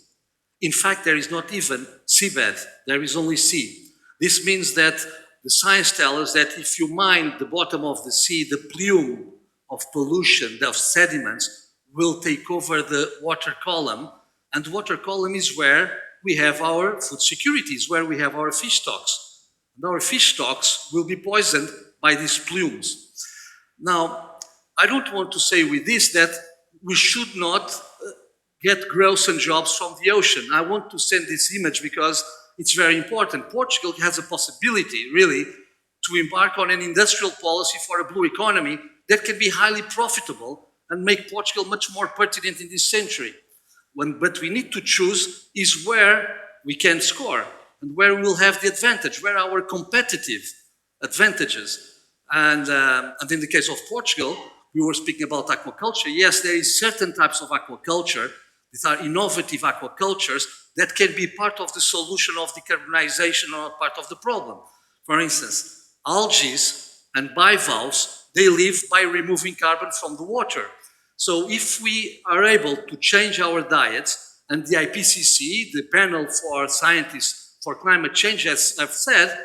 In fact, there is not even seabed, there is only sea. This means that the science tells us that if you mine the bottom of the sea, the plume of pollution, of sediments, will take over the water column, and the water column is where we have our food security, is where we have our fish stocks. And our fish stocks will be poisoned by these plumes. Now, I don't want to say with this that we should not get growth and jobs from the ocean. I want to send this image because it's very important. Portugal has a possibility, really, to embark on an industrial policy for a blue economy that can be highly profitable and make Portugal much more pertinent in this century. But we need to choose is where we can score and where we will have the advantage, where our competitive advantages. And in the case of Portugal, we were speaking about aquaculture. Yes, there is certain types of aquaculture. These are innovative aquacultures that can be part of the solution of decarbonization or part of the problem. For instance, algae and bivalves, they live by removing carbon from the water. So if we are able to change our diets, and the IPCC, the panel for scientists for climate change, as I've said,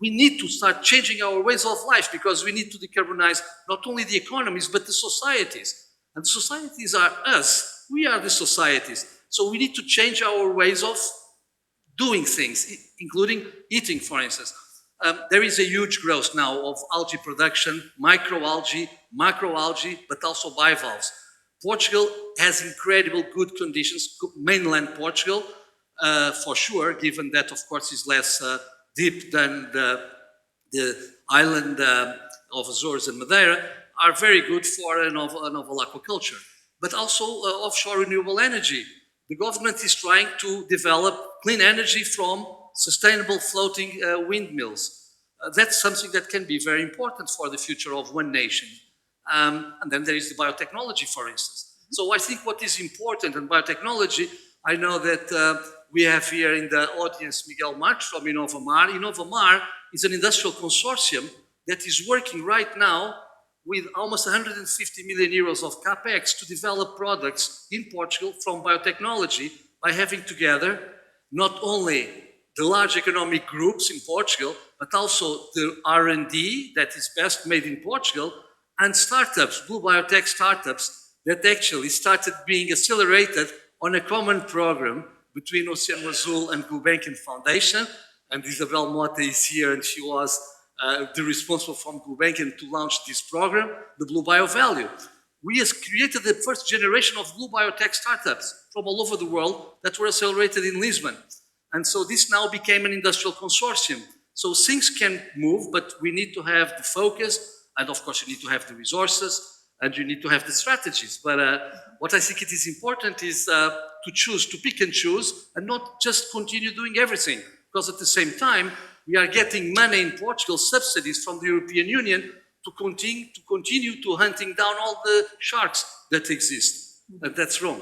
we need to start changing our ways of life because we need to decarbonize not only the economies, but the societies. And the societies are us. We are the societies. So we need to change our ways of doing things, including eating, for instance. There is a huge growth now of algae production, microalgae, macroalgae, but also bivalves. Portugal has incredible good conditions, mainland Portugal, for sure, given that, of course, is less deep than the island of Azores and Madeira, are very good for a novel aquaculture. But also offshore renewable energy. The government is trying to develop clean energy from sustainable floating windmills. That's something that can be very important for the future of one nation. And then there is the biotechnology, for instance. So I think what is important in biotechnology, I know that we have here in the audience Miguel Marques from Inovamar. Inovamar is an industrial consortium that is working right now with almost 150 million euros of capex to develop products in Portugal from biotechnology by having together not only the large economic groups in Portugal, but also the R&D that is best made in Portugal, and startups, blue biotech startups, that actually started being accelerated on a common program between Oceano Azul and Gulbenkian Foundation. And Isabel Mota is here, and she was the responsible from Gulbenkian to launch this program, the Blue Bio Value. We have created the first generation of blue biotech startups from all over the world that were accelerated in Lisbon. And so this now became an industrial consortium. So things can move, but we need to have the focus, and of course you need to have the resources, and you need to have the strategies. But what I think it is important is to choose, to pick and choose, and not just continue doing everything. Because at the same time, we are getting money in Portugal, subsidies from the European Union to continue to hunting down all the sharks that exist. And that's wrong.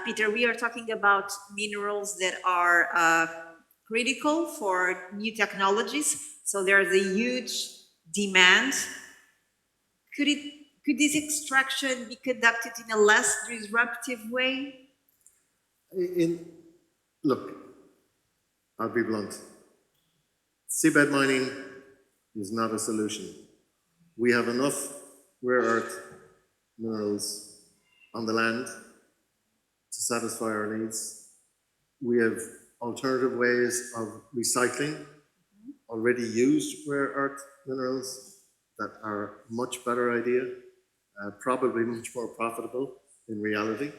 Peter, we are talking about minerals that are critical for new technologies. So there's a huge demand. Could this extraction be conducted in a less disruptive way?
Look, I'll be blunt. Seabed mining is not a solution. We have enough rare earth minerals on the land to satisfy our needs. We have alternative ways of recycling already used rare earth minerals that are much better idea, probably much more profitable in reality.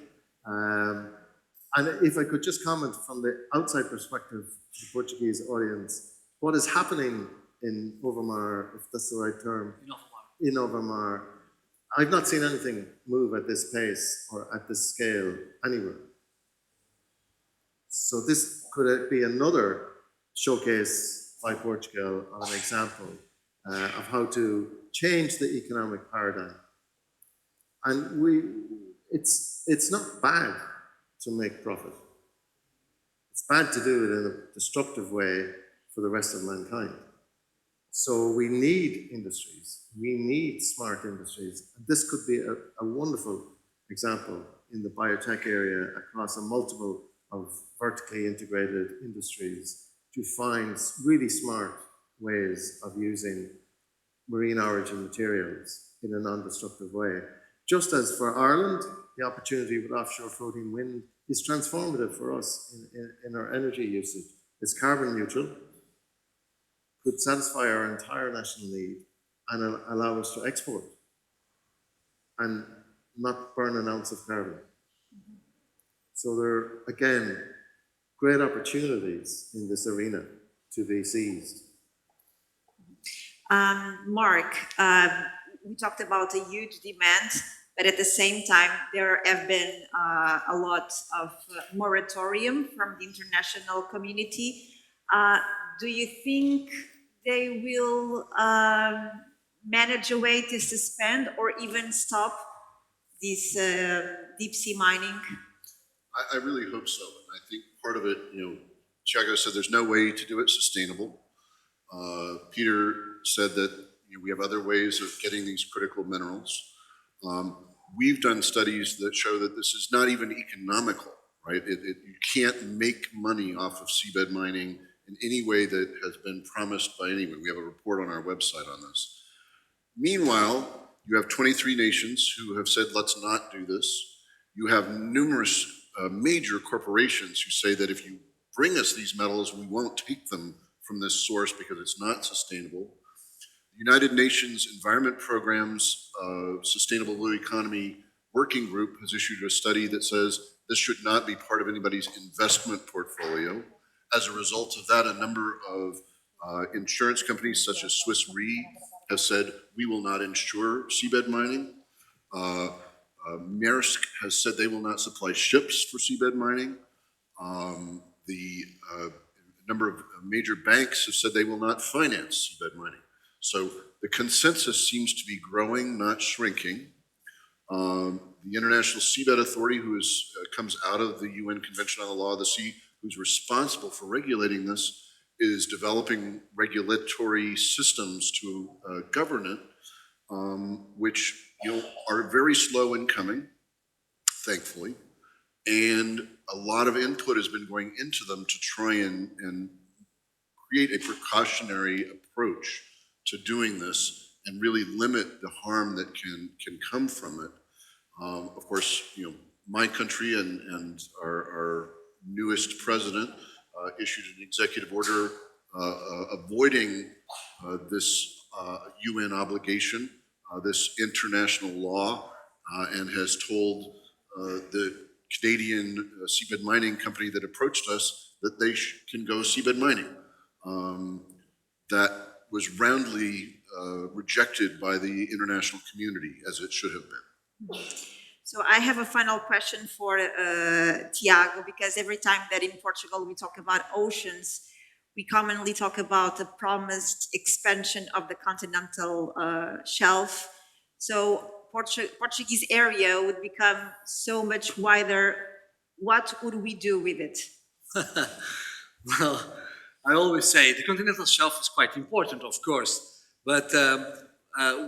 And if I could just comment from the outside perspective to the Portuguese audience, what is happening in Overmar, if that's the right term, in Overmar, I've not seen anything move at this pace or at this scale anywhere. So this could be another showcase by Portugal on an example of how to change the economic paradigm. And it's not bad to make profit. It's bad to do it in a destructive way for the rest of mankind. So we need industries. We need smart industries. And this could be a wonderful example in the biotech area across a multiple of vertically integrated industries to find really smart ways of using marine origin materials in a non-destructive way. Just as for Ireland, the opportunity with offshore floating wind is transformative for us in our energy usage. It's carbon neutral, could satisfy our entire national need and allow us to export and not burn an ounce of carbon. So there are, again, great opportunities in this arena to be seized.
Mark, we talked about a huge demand, but at the same time, there have been a lot of moratorium from the international community. Do you think they will manage a way to suspend or even stop this deep sea mining?
I really hope so. And I think part of it, Tiago said there's no way to do it sustainable. Peter said that we have other ways of getting these critical minerals. We've done studies that show that this is not even economical, right? You can't make money off of seabed mining in any way that has been promised by anyone. We have a report on our website on this. Meanwhile, you have 23 nations who have said, let's not do this. You have numerous major corporations who say that if you bring us these metals, we won't take them from this source because it's not sustainable. The United Nations Environment Program's Sustainable Blue Economy Working Group has issued a study that says this should not be part of anybody's investment portfolio. As a result of that, a number of insurance companies such as Swiss Re have said, we will not insure seabed mining. Maersk has said they will not supply ships for seabed mining. The number of major banks have said they will not finance seabed mining. So the consensus seems to be growing, not shrinking. The International Seabed Authority, who comes out of the UN Convention on the Law of the Sea, who's responsible for regulating this, is developing regulatory systems to govern it, which are very slow in coming, thankfully, and a lot of input has been going into them to try and create a precautionary approach to doing this and really limit the harm that can come from it. Of course, my country and our newest president issued an executive order avoiding this UN obligation, this international law, and has told the Canadian seabed mining company that approached us that they can go seabed mining. That was roundly rejected by the international community, as it should have been.
So I have a final question for Tiago, because every time that in Portugal we talk about oceans, we commonly talk about the promised expansion of the continental shelf. So Portuguese area would become so much wider. What would we do with it?
Well, I always say the continental shelf is quite important, of course, but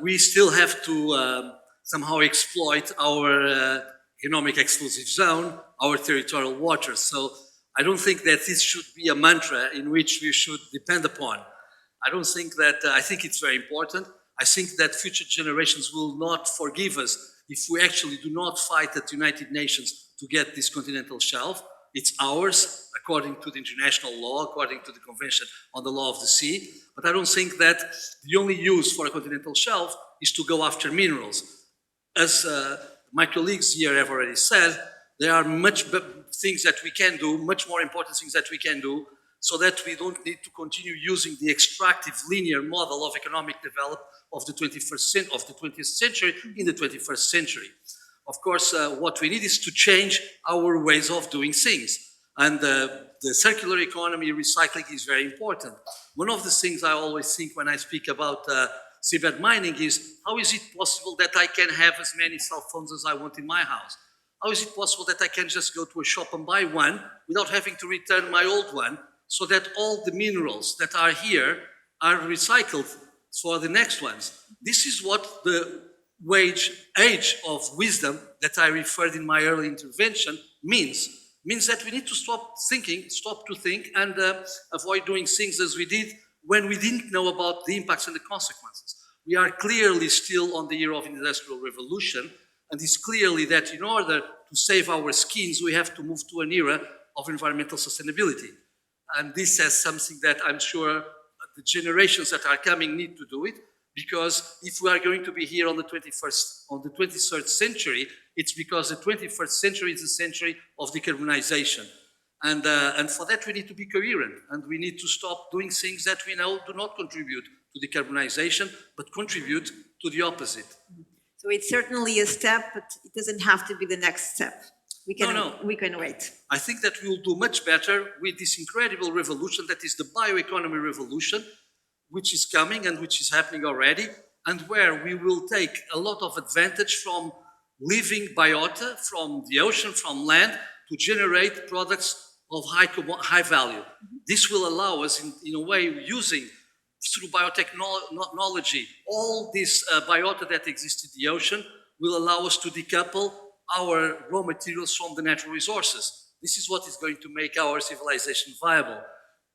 we still have to somehow exploit our economic exclusive zone, our territorial waters. So I don't think that this should be a mantra in which we should depend upon. I don't think that, I think it's very important. I think that future generations will not forgive us if we actually do not fight at the United Nations to get this continental shelf. It's ours, according to the international law, according to the Convention on the Law of the Sea. But I don't think that the only use for a continental shelf is to go after minerals. As my colleagues here have already said, there are much things that we can do, much more important things that we can do, so that we don't need to continue using the extractive linear model of economic development of the 20th century in the 21st century. Of course, what we need is to change our ways of doing things. And the circular economy, recycling is very important. One of the things I always think when I speak about seabed mining is, how is it possible that I can have as many cell phones as I want in my house? How is it possible that I can just go to a shop and buy one without having to return my old one, so that all the minerals that are here are recycled for the next ones? This is what the age of wisdom that I referred in my early intervention means that we need to stop to think and avoid doing things as we did when we didn't know about the impacts and the consequences. We are clearly still on the year of Industrial Revolution, and it's clearly that in order to save our skins, we have to move to an era of environmental sustainability. And this is something that I'm sure the generations that are coming need to do it, because if we are going to be here on the 23rd century, it's because the 21st century is the century of decarbonization. And for that, we need to be coherent, and we need to stop doing things that we know do not contribute to decarbonization, but contribute to the opposite.
So it's certainly a step, but it doesn't have to be the next step. We can wait.
I think that we will do much better with this incredible revolution that is the bioeconomy revolution, which is coming and which is happening already, and where we will take a lot of advantage from living biota, from the ocean, from land, to generate products of high value. This will allow us, in a way, using through biotechnology, all this biota that exists in the ocean will allow us to decouple our raw materials from the natural resources. This is what is going to make our civilization viable,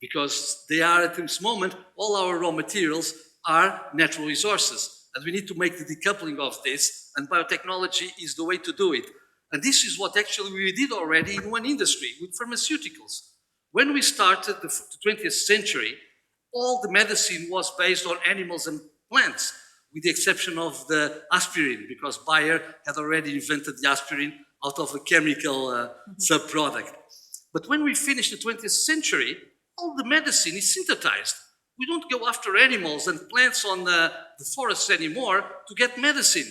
because they are, at this moment, all our raw materials are natural resources. And we need to make the decoupling of this, and biotechnology is the way to do it. And this is what actually we did already in one industry, with pharmaceuticals. When we started the 20th century, all the medicine was based on animals and plants, with the exception of the aspirin, because Bayer had already invented the aspirin out of a chemical subproduct. But when we finished the 20th century, all the medicine is synthesized. We don't go after animals and plants on the forests anymore to get medicine.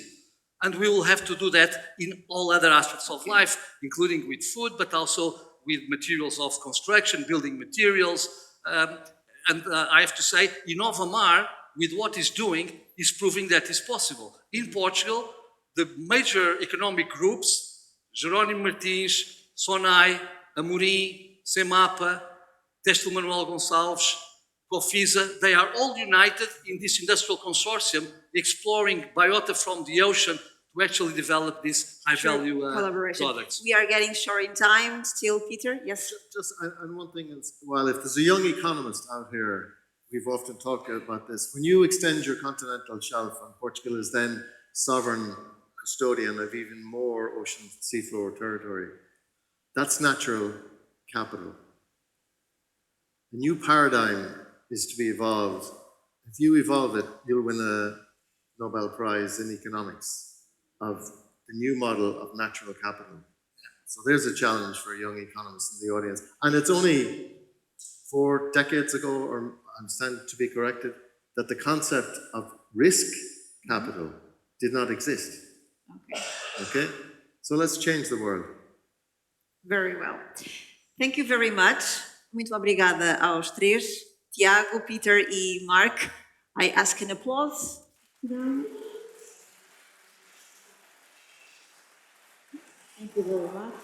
And we will have to do that in all other aspects of life, including with food, but also with materials of construction, building materials. I have to say, Inovamar, with what it's doing, is proving that it's possible. In Portugal, the major economic groups, Jerónimo Martins, Sonai, Amorim, Semapa, Têxtil Manuel Gonçalves, Cofisa, they are all united in this industrial consortium, exploring biota from the ocean to actually develop these high-value products.
We are getting short in time still, Peter. Yes?
And one thing is, well, if there's a young economist out here, we've often talked about this. When you extend your continental shelf, and Portugal is then sovereign custodian of even more ocean seafloor territory, that's natural capital. A new paradigm is to be evolved. If you evolve it, you'll win a Nobel Prize in economics of the new model of natural capital. So there's a challenge for young economists in the audience. And it's only 4 decades ago, or I'm stand to be corrected, that the concept of risk capital did not exist. Okay? So let's change the world.
Very well. Thank you very much. Muito obrigada aos três, Tiago, Peter e Mark. I ask an applause. Thank you very much.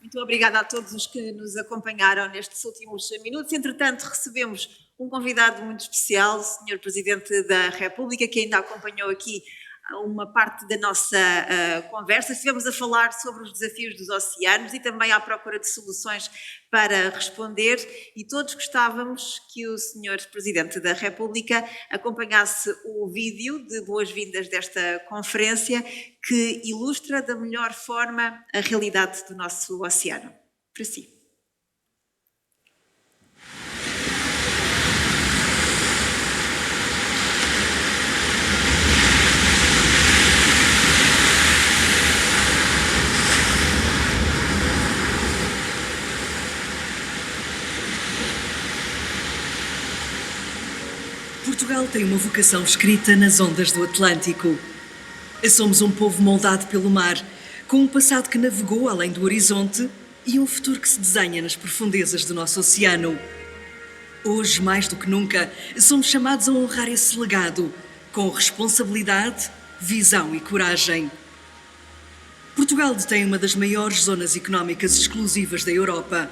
Muito obrigada a todos os que nos acompanharam nestes últimos minutos. Entretanto, recebemos um convidado muito especial, o Sr. Presidente da República, que ainda acompanhou aqui uma parte da nossa conversa. Estivemos a falar sobre os desafios dos oceanos e também à procura de soluções para responder, e todos gostávamos que o Sr. Presidente da República acompanhasse o vídeo de boas-vindas desta conferência, que ilustra da melhor forma a realidade do nosso oceano. Para si.
Portugal tem uma vocação escrita nas ondas do Atlântico. Somos um povo moldado pelo mar, com um passado que navegou além do horizonte e um futuro que se desenha nas profundezas do nosso oceano. Hoje, mais do que nunca, somos chamados a honrar esse legado, com responsabilidade, visão e coragem. Portugal detém uma das maiores zonas económicas exclusivas da Europa.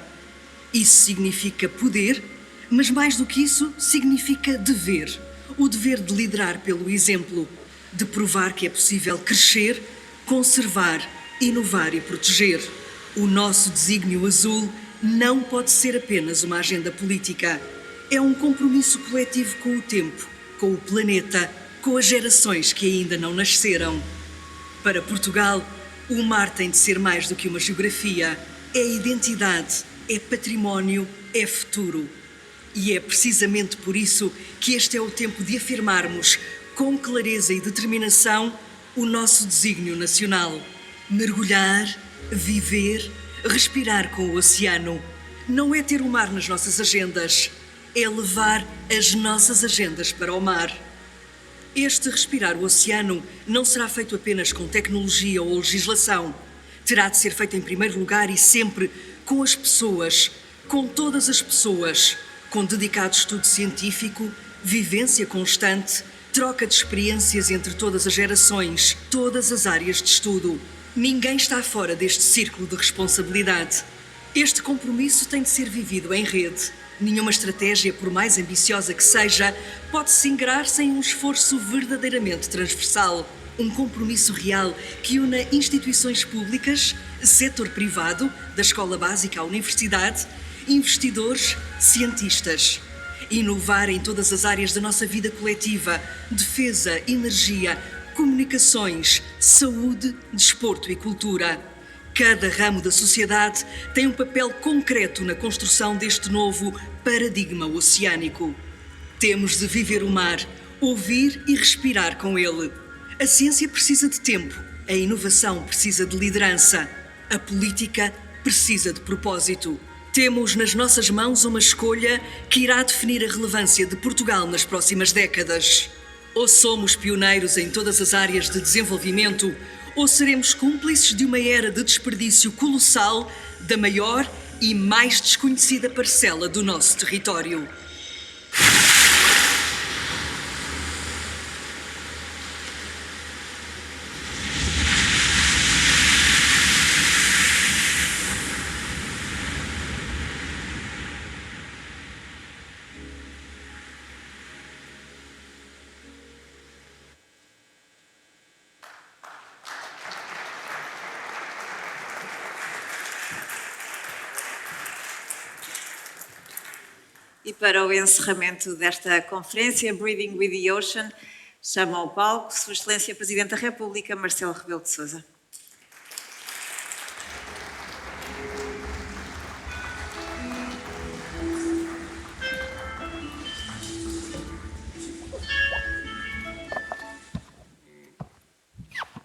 Isso significa poder, mas mais do que isso, significa dever. O dever de liderar pelo exemplo, de provar que é possível crescer, conservar, inovar e proteger. O nosso desígnio azul não pode ser apenas uma agenda política. É um compromisso coletivo com o tempo, com o planeta, com as gerações que ainda não nasceram. Para Portugal, o mar tem de ser mais do que uma geografia. É identidade, é património, é futuro. E é precisamente por isso que este é o tempo de afirmarmos, com clareza e determinação, o nosso desígnio nacional. Mergulhar, viver, respirar com o oceano. Não é ter o mar nas nossas agendas, é levar as nossas agendas para o mar. Este respirar o oceano não será feito apenas com tecnologia ou legislação. Terá de ser feito em primeiro lugar e sempre com as pessoas, com todas as pessoas, com dedicado estudo científico, vivência constante, troca de experiências entre todas as gerações, todas as áreas de estudo. Ninguém está fora deste círculo de responsabilidade. Este compromisso tem de ser vivido em rede. Nenhuma estratégia, por mais ambiciosa que seja, pode se ingrar sem um esforço verdadeiramente transversal. Um compromisso real que una instituições públicas, setor privado, da escola básica à universidade, investidores, cientistas. Inovar em todas as áreas da nossa vida coletiva: defesa, energia, comunicações, saúde, desporto e cultura. Cada ramo da sociedade tem um papel concreto na construção deste novo paradigma oceânico. Temos de viver o mar, ouvir e respirar com ele. A ciência precisa de tempo, a inovação precisa de liderança, a política precisa de propósito. Temos nas nossas mãos uma escolha que irá definir a relevância de Portugal nas próximas décadas. Ou somos pioneiros em todas as áreas de desenvolvimento, ou seremos cúmplices de uma era de desperdício colossal da maior e mais desconhecida parcela do nosso território.
E para o encerramento desta conferência, Breathing with the Ocean, chamo ao palco Sua Excelência Presidente da República, Marcelo Rebelo de Sousa.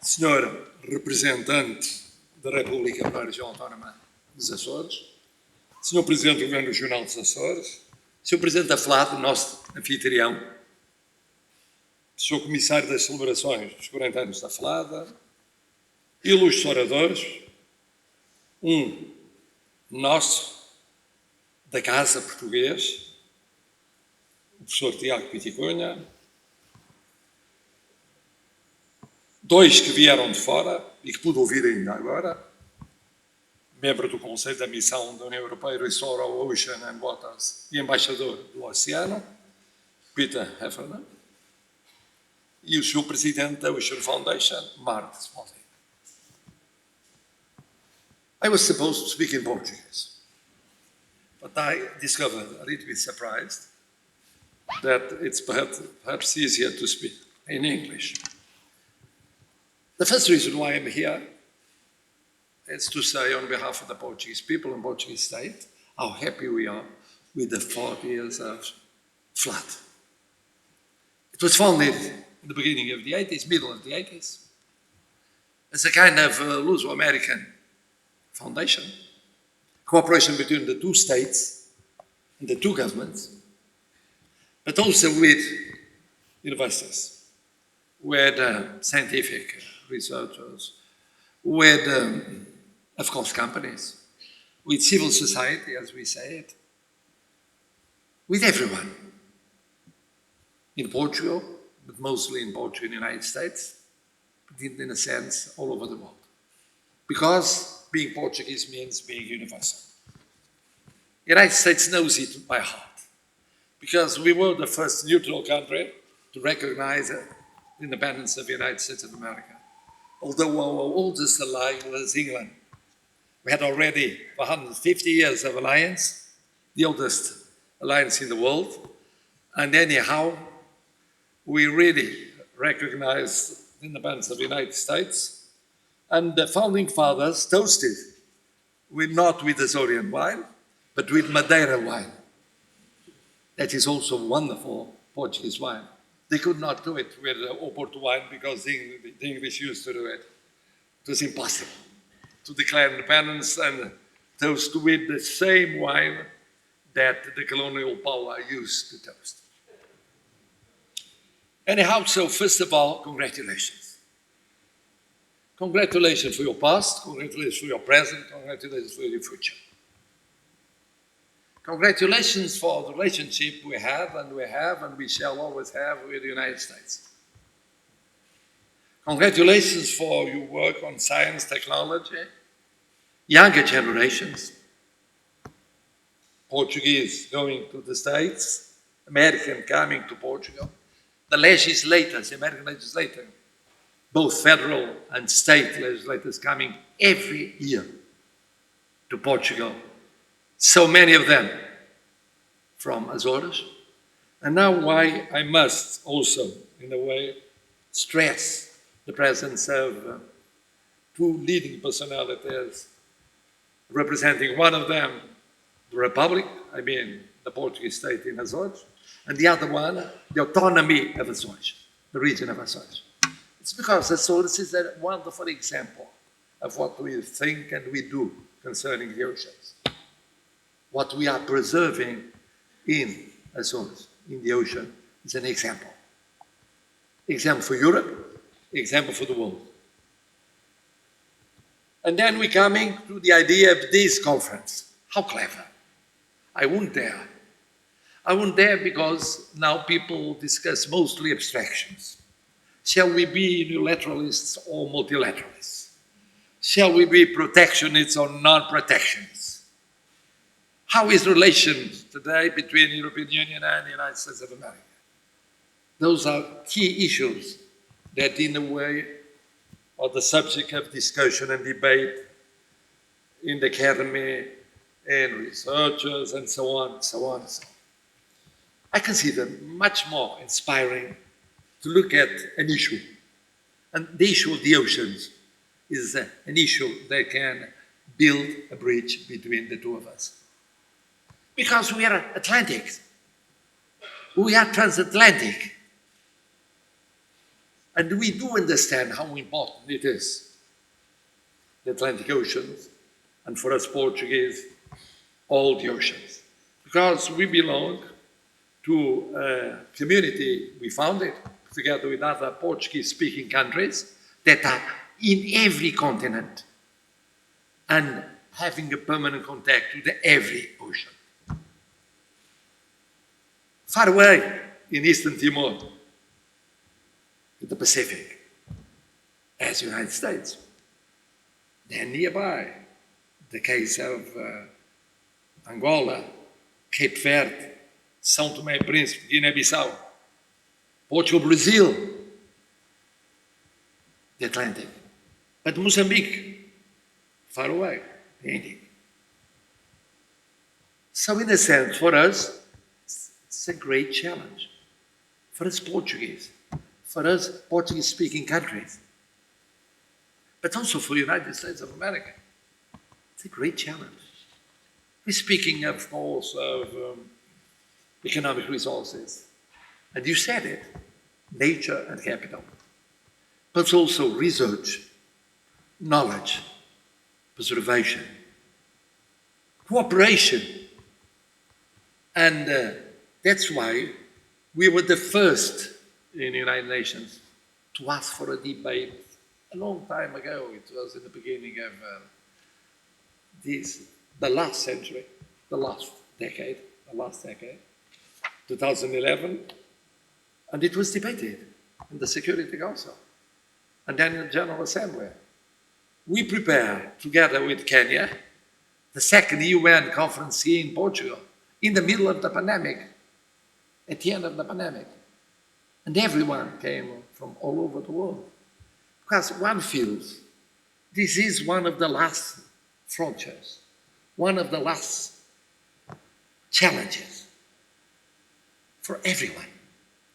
Senhor representante da República para a Região Autónoma dos Açores, Senhor Presidente do Governo Regional dos Açores, Senhor Presidente da FLAD, nosso anfitrião, Senhor Comissário das Celebrações dos 40 anos da FLAD, ilustres oradores, um nosso, da Casa Português, o professor Tiago Pitta, dois que vieram de fora e que pude ouvir ainda agora, membro do Conselho da Missão da União Europeia, Restore Our Ocean and Waters e embaixador do Oceano, Peter Heffernan. e o seu presidente da Ocean Foundation, Mark. I was supposed to speak in Portuguese, but I discovered, a little bit surprised, that it's perhaps easier to speak in English. The first reason why I'm here is to say on behalf of the Portuguese people and Portuguese state how happy we are with the 40 years of FLAD. It was founded in the beginning of the 80s, middle of the 80s, as a kind of Luso-American foundation, cooperation between the two states and the two governments, but also with universities, with scientific researchers, with, of course, companies, with civil society, as we say it, with everyone. In Portugal, but mostly in Portugal and the United States, but in a sense, all over the world. Because being Portuguese means being universal. The United States knows it by heart, because we were the first neutral country to recognize the independence of the United States of America. Although our oldest ally was England. We had already 150 years of alliance, the oldest alliance in the world, and anyhow, we really recognized the independence of the United States, and the founding fathers toasted not with Azorian wine, but with Madeira wine. That is also wonderful Portuguese wine. They could not do it with Oporto wine because the English used to do it. It was impossible to declare independence and toast with the same wine that the colonial power used to toast. Anyhow, so first of all, congratulations. Congratulations for your past, congratulations for your present, congratulations for your future. Congratulations for the relationship we have and we shall always have with the United States. Congratulations for your work on science, technology, younger generations, Portuguese going to the States, American coming to Portugal, the legislators, American legislators, both federal and state legislators coming every year to Portugal. So many of them from Azores. And now why I must also, in a way, stress the presence of two leading personalities, representing one of them, the Republic, I mean the Portuguese state in Azores, and the other one, the autonomy of Azores, the region of Azores. It's because Azores is a wonderful example of what we think and we do concerning the oceans. What we are preserving in Azores, in the ocean, is an example. Example for Europe, example for the world. And then we're coming to the idea of this conference. How clever. I wouldn't dare. I wouldn't dare because now people discuss mostly abstractions. Shall we be unilateralists or multilateralists? Shall we be protectionists or non-protectionists? How is relations today between the European Union and the United States of America? Those are key issues that in a way are the subject of discussion and debate in the academy and researchers and so on, so on, so on. I consider much more inspiring to look at an issue. And the issue of the oceans is an issue that can build a bridge between the two of us. Because we are Atlantic. We are transatlantic. And we do understand how important it is, the Atlantic Oceans, and for us Portuguese, all the oceans. Because we belong to a community we founded together with other Portuguese-speaking countries that are in every continent and having a permanent contact with every ocean. Far away in Eastern Timor, in the Pacific, as the United States. Then nearby, the case of Angola, Cape Verde, São Tomé e Príncipe, Guiné-Bissau, Portugal, Brazil, the Atlantic. But Mozambique, far away, the Indian. So in a sense, for us, it's a great challenge. For us Portuguese, for us Portuguese-speaking countries, but also for the United States of America. It's a great challenge. We're speaking, of course, of economic resources. And you said it, nature and capital. But also research, knowledge, preservation, cooperation. And that's why we were the first in the United Nations to ask for a debate a long time ago. It was in the beginning of the last century, the last decade, 2011, and it was debated in the Security Council and then in the General Assembly. We prepared, together with Kenya, the second UN conference here in Portugal, in the middle of the pandemic, at the end of the pandemic. And everyone came from all over the world. Because one feels this is one of the last frontiers, one of the last challenges for everyone.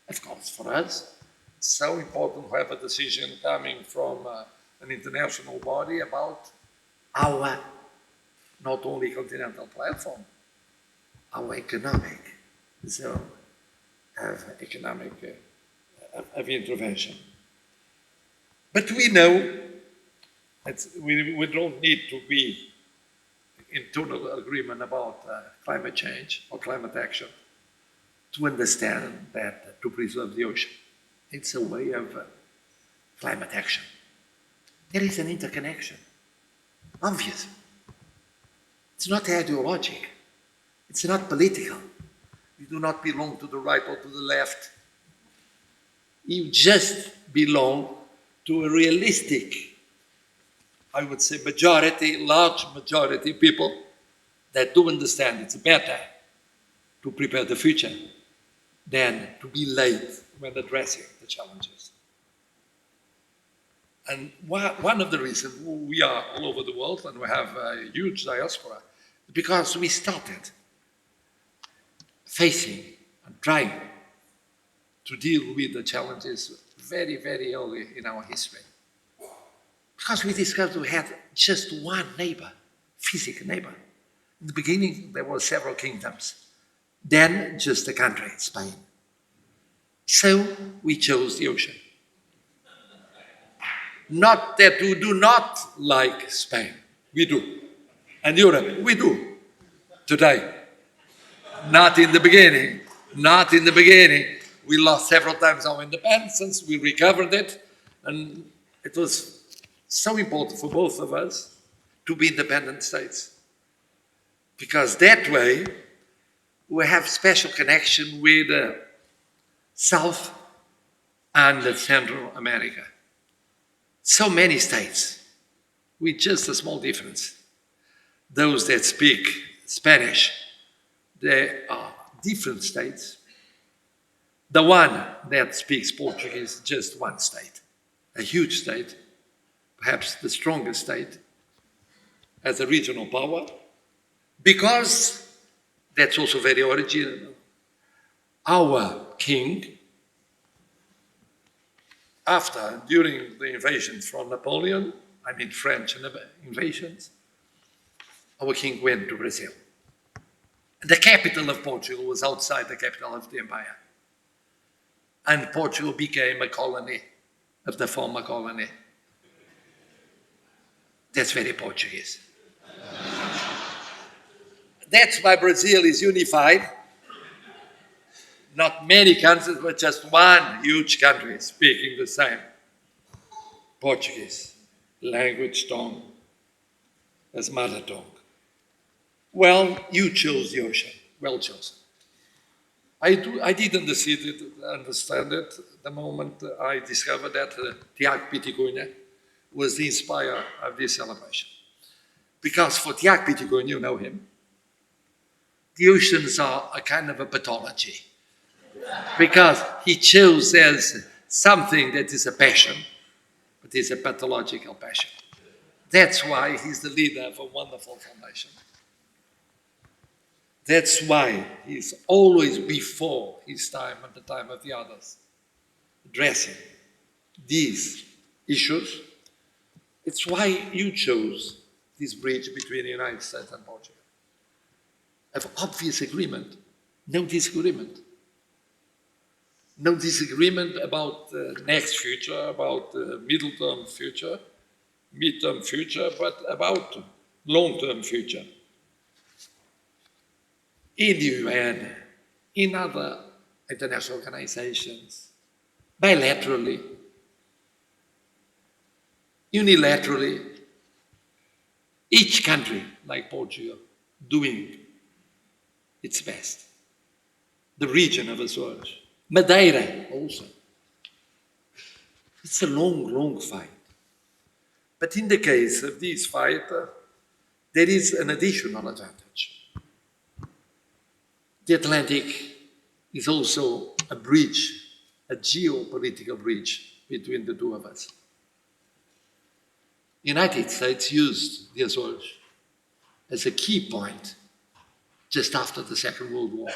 Of course, for us, it's so important to have a decision coming from an international body about our not only continental platform, our economic zone of intervention. But we know that we don't need to be in total agreement about climate change or climate action to understand that to preserve the ocean, it's a way of climate action. There is an interconnection, obvious. It's not ideological. It's not political. You do not belong to the right or to the left. You just belong to a realistic, I would say large majority people that do understand it's better to prepare the future than to be late when addressing the challenges. And one of the reasons we are all over the world and we have a huge diaspora is because we started facing and trying to deal with the challenges very, very early in our history. Because we discovered we had just one neighbor, physical neighbor. In the beginning, there were several kingdoms. Then just a country, Spain. So we chose the ocean. Not that we do not like Spain. We do. And Europe, we do. Today. Not in the beginning. Not in the beginning. We lost several times our independence. We recovered it. And it was so important for both of us to be independent states. Because that way, we have special connection with South and Central America. So many states, with just a small difference. Those that speak Spanish, they are different states. The one that speaks Portuguese, just one state, a huge state, perhaps the strongest state, as a regional power, because that's also very original. Our king, during the invasions from Napoleon, French invasions, our king went to Brazil. The capital of Portugal was outside the capital of the empire. And Portugal became a colony of the former colony. That's very Portuguese. That's why Brazil is unified. Not many countries, but just one huge country speaking the same Portuguese language tongue as mother tongue. Well, you chose the ocean. Well chosen. I didn't understand it the moment I discovered that Tiago Pitta was the inspirer of this celebration. Because for Tiago Pitta, you know him, the oceans are a kind of a pathology. Because he chose as something that is a passion, but It is a pathological passion. That's why he's the leader of a wonderful foundation. That's why he's always before his time and the time of the others, addressing these issues. It's why you chose this bridge between the United States and Portugal. Of obvious agreement, no disagreement. No disagreement about the next future, about the middle-term future, mid-term future, but about long-term future. In the UN, in other international organizations, bilaterally, unilaterally, each country, like Portugal, doing its best. The region of Azores, Madeira also. It's a long, long fight. But in the case of this fight, there is an additional advantage. The Atlantic is also a bridge, a geopolitical bridge between the two of us. The United States used the Azores as a key point just after the Second World War.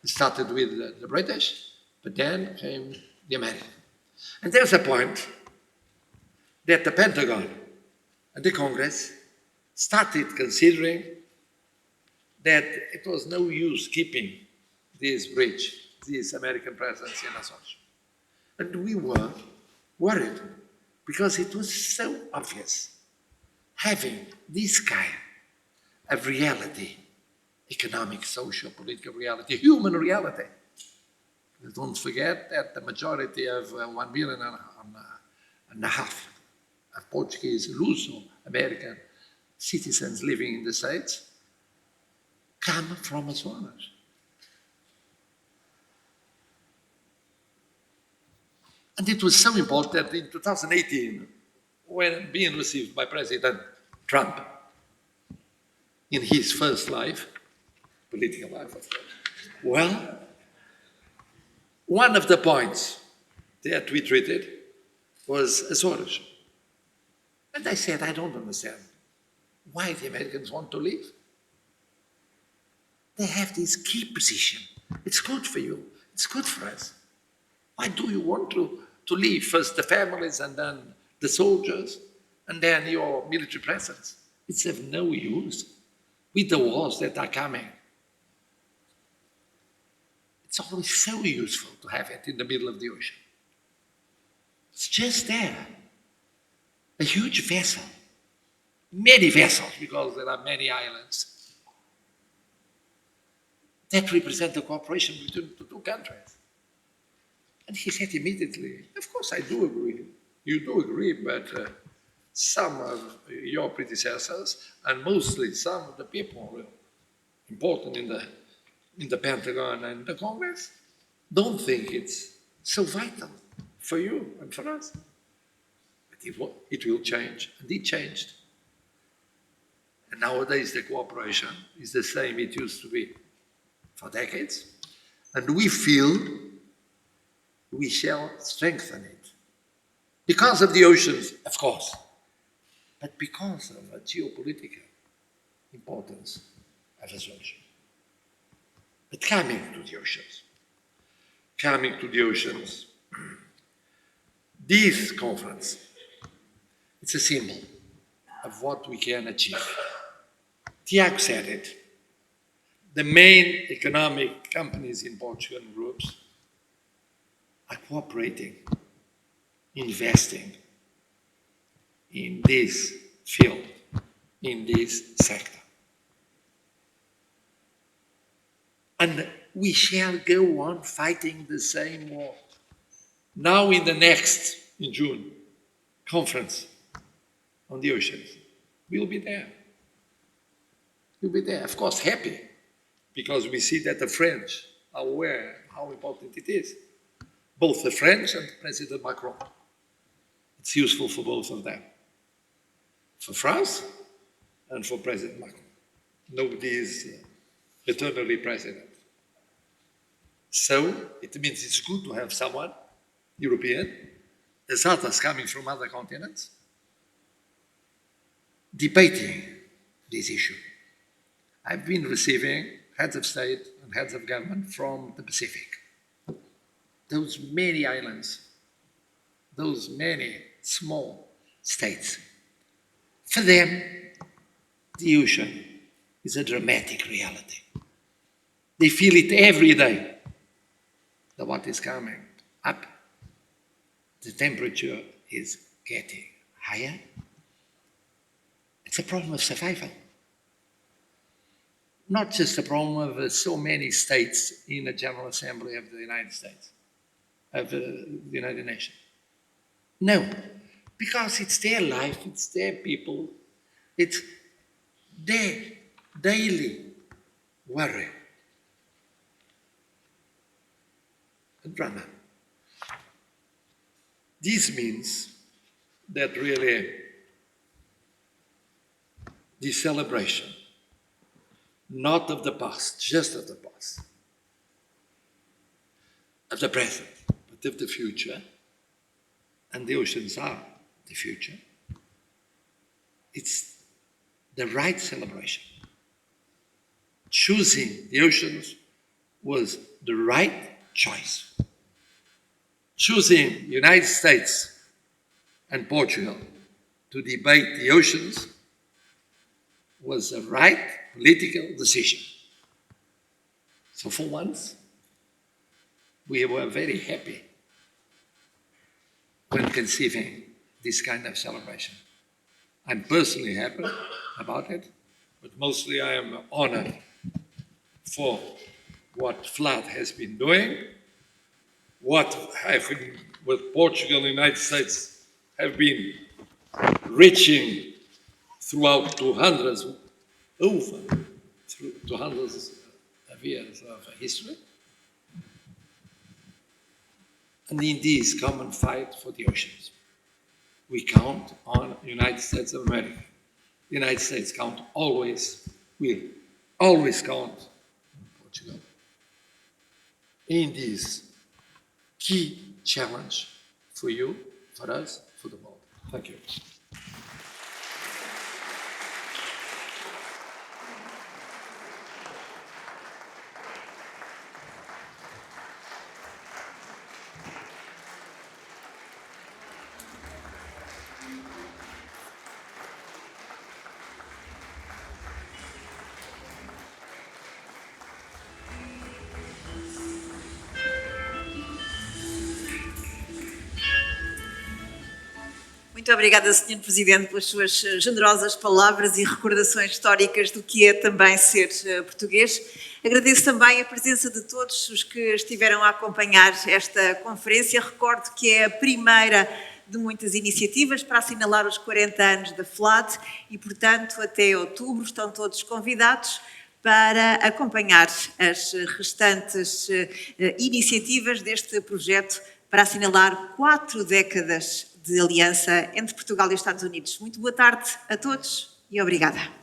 It started with the British, but then came the Americans. And there's a point that the Pentagon and the Congress started considering that it was no use keeping this bridge, this American presence in Azores. And we were worried because it was so obvious having this kind of reality, economic, social, political reality, human reality. Don't forget that the majority of 1.5 million of Portuguese, Luso-American citizens living in the States come from Azores. And it was so important that in 2018, when being received by President Trump in his first life, political life, of course, well, one of the points that we treated was Azores. And I said, I don't understand why the Americans want to leave. They have this key position. It's good for you. It's good for us. Why do you want to leave? First the families, and then the soldiers, and then your military presence. It's of no use with the wars that are coming. It's always so useful to have it in the middle of the ocean. It's just there. A huge vessel. Many vessels, because there are many islands. That represent the cooperation between the two countries. And he said immediately, of course I do agree. You do agree, but some of your predecessors, and mostly some of the people important in the Pentagon and the Congress, don't think it's so vital for you and for us. But it will change, and it changed. And nowadays the cooperation is the same it used to be for decades, and we feel we shall strengthen it. Because of the oceans, of course, but because of the geopolitical importance of Azores. But coming to the oceans, this conference, it's a symbol of what we can achieve. Tiago said it. The main economic companies in Portugal and groups are cooperating, investing in this field, in this sector. And we shall go on fighting the same war. Now in June, conference on the oceans, we'll be there. We'll be there, of course, happy, because we see that the French are aware how important it is. Both the French and President Macron. It's useful for both of them. For France and for President Macron. Nobody is eternally president. So it means it's good to have someone, European, as others coming from other continents, debating this issue. I've been receiving heads of state and heads of government from the Pacific. Those many islands, those many small states. For them, the ocean is a dramatic reality. They feel it every day, that what is coming up, the temperature is getting higher. It's a problem of survival. Not just a problem of so many states in the General Assembly of the United States, of the United Nations. No, because it's their life, it's their people, it's their daily worry and drama. This means that really the celebration, not of the past, just of the past, of the present, but of the future, and the oceans are the future, it's the right celebration. Choosing the oceans was the right choice. Choosing the United States and Portugal to debate the oceans was the right political decision. So for once, we were very happy when conceiving this kind of celebration. I'm personally happy about it, but mostly I am honored for what FLAD has been doing, what Portugal and the United States have been reaching throughout 200 of years of history, and in this common fight for the oceans. We count on the United States of America. The United States will always count on Portugal in this key challenge for you, for us, for the world. Thank you.
Muito obrigada, Sr. Presidente, pelas suas generosas palavras e recordações históricas do que é também ser português. Agradeço também a presença de todos os que estiveram a acompanhar esta conferência. Recordo que é a primeira de muitas iniciativas para assinalar os 40 anos da FLAD e, portanto, até outubro estão todos convidados para acompanhar as restantes iniciativas deste projeto para assinalar 4 décadas de aliança entre Portugal e os Estados Unidos. Muito boa tarde a todos e obrigada.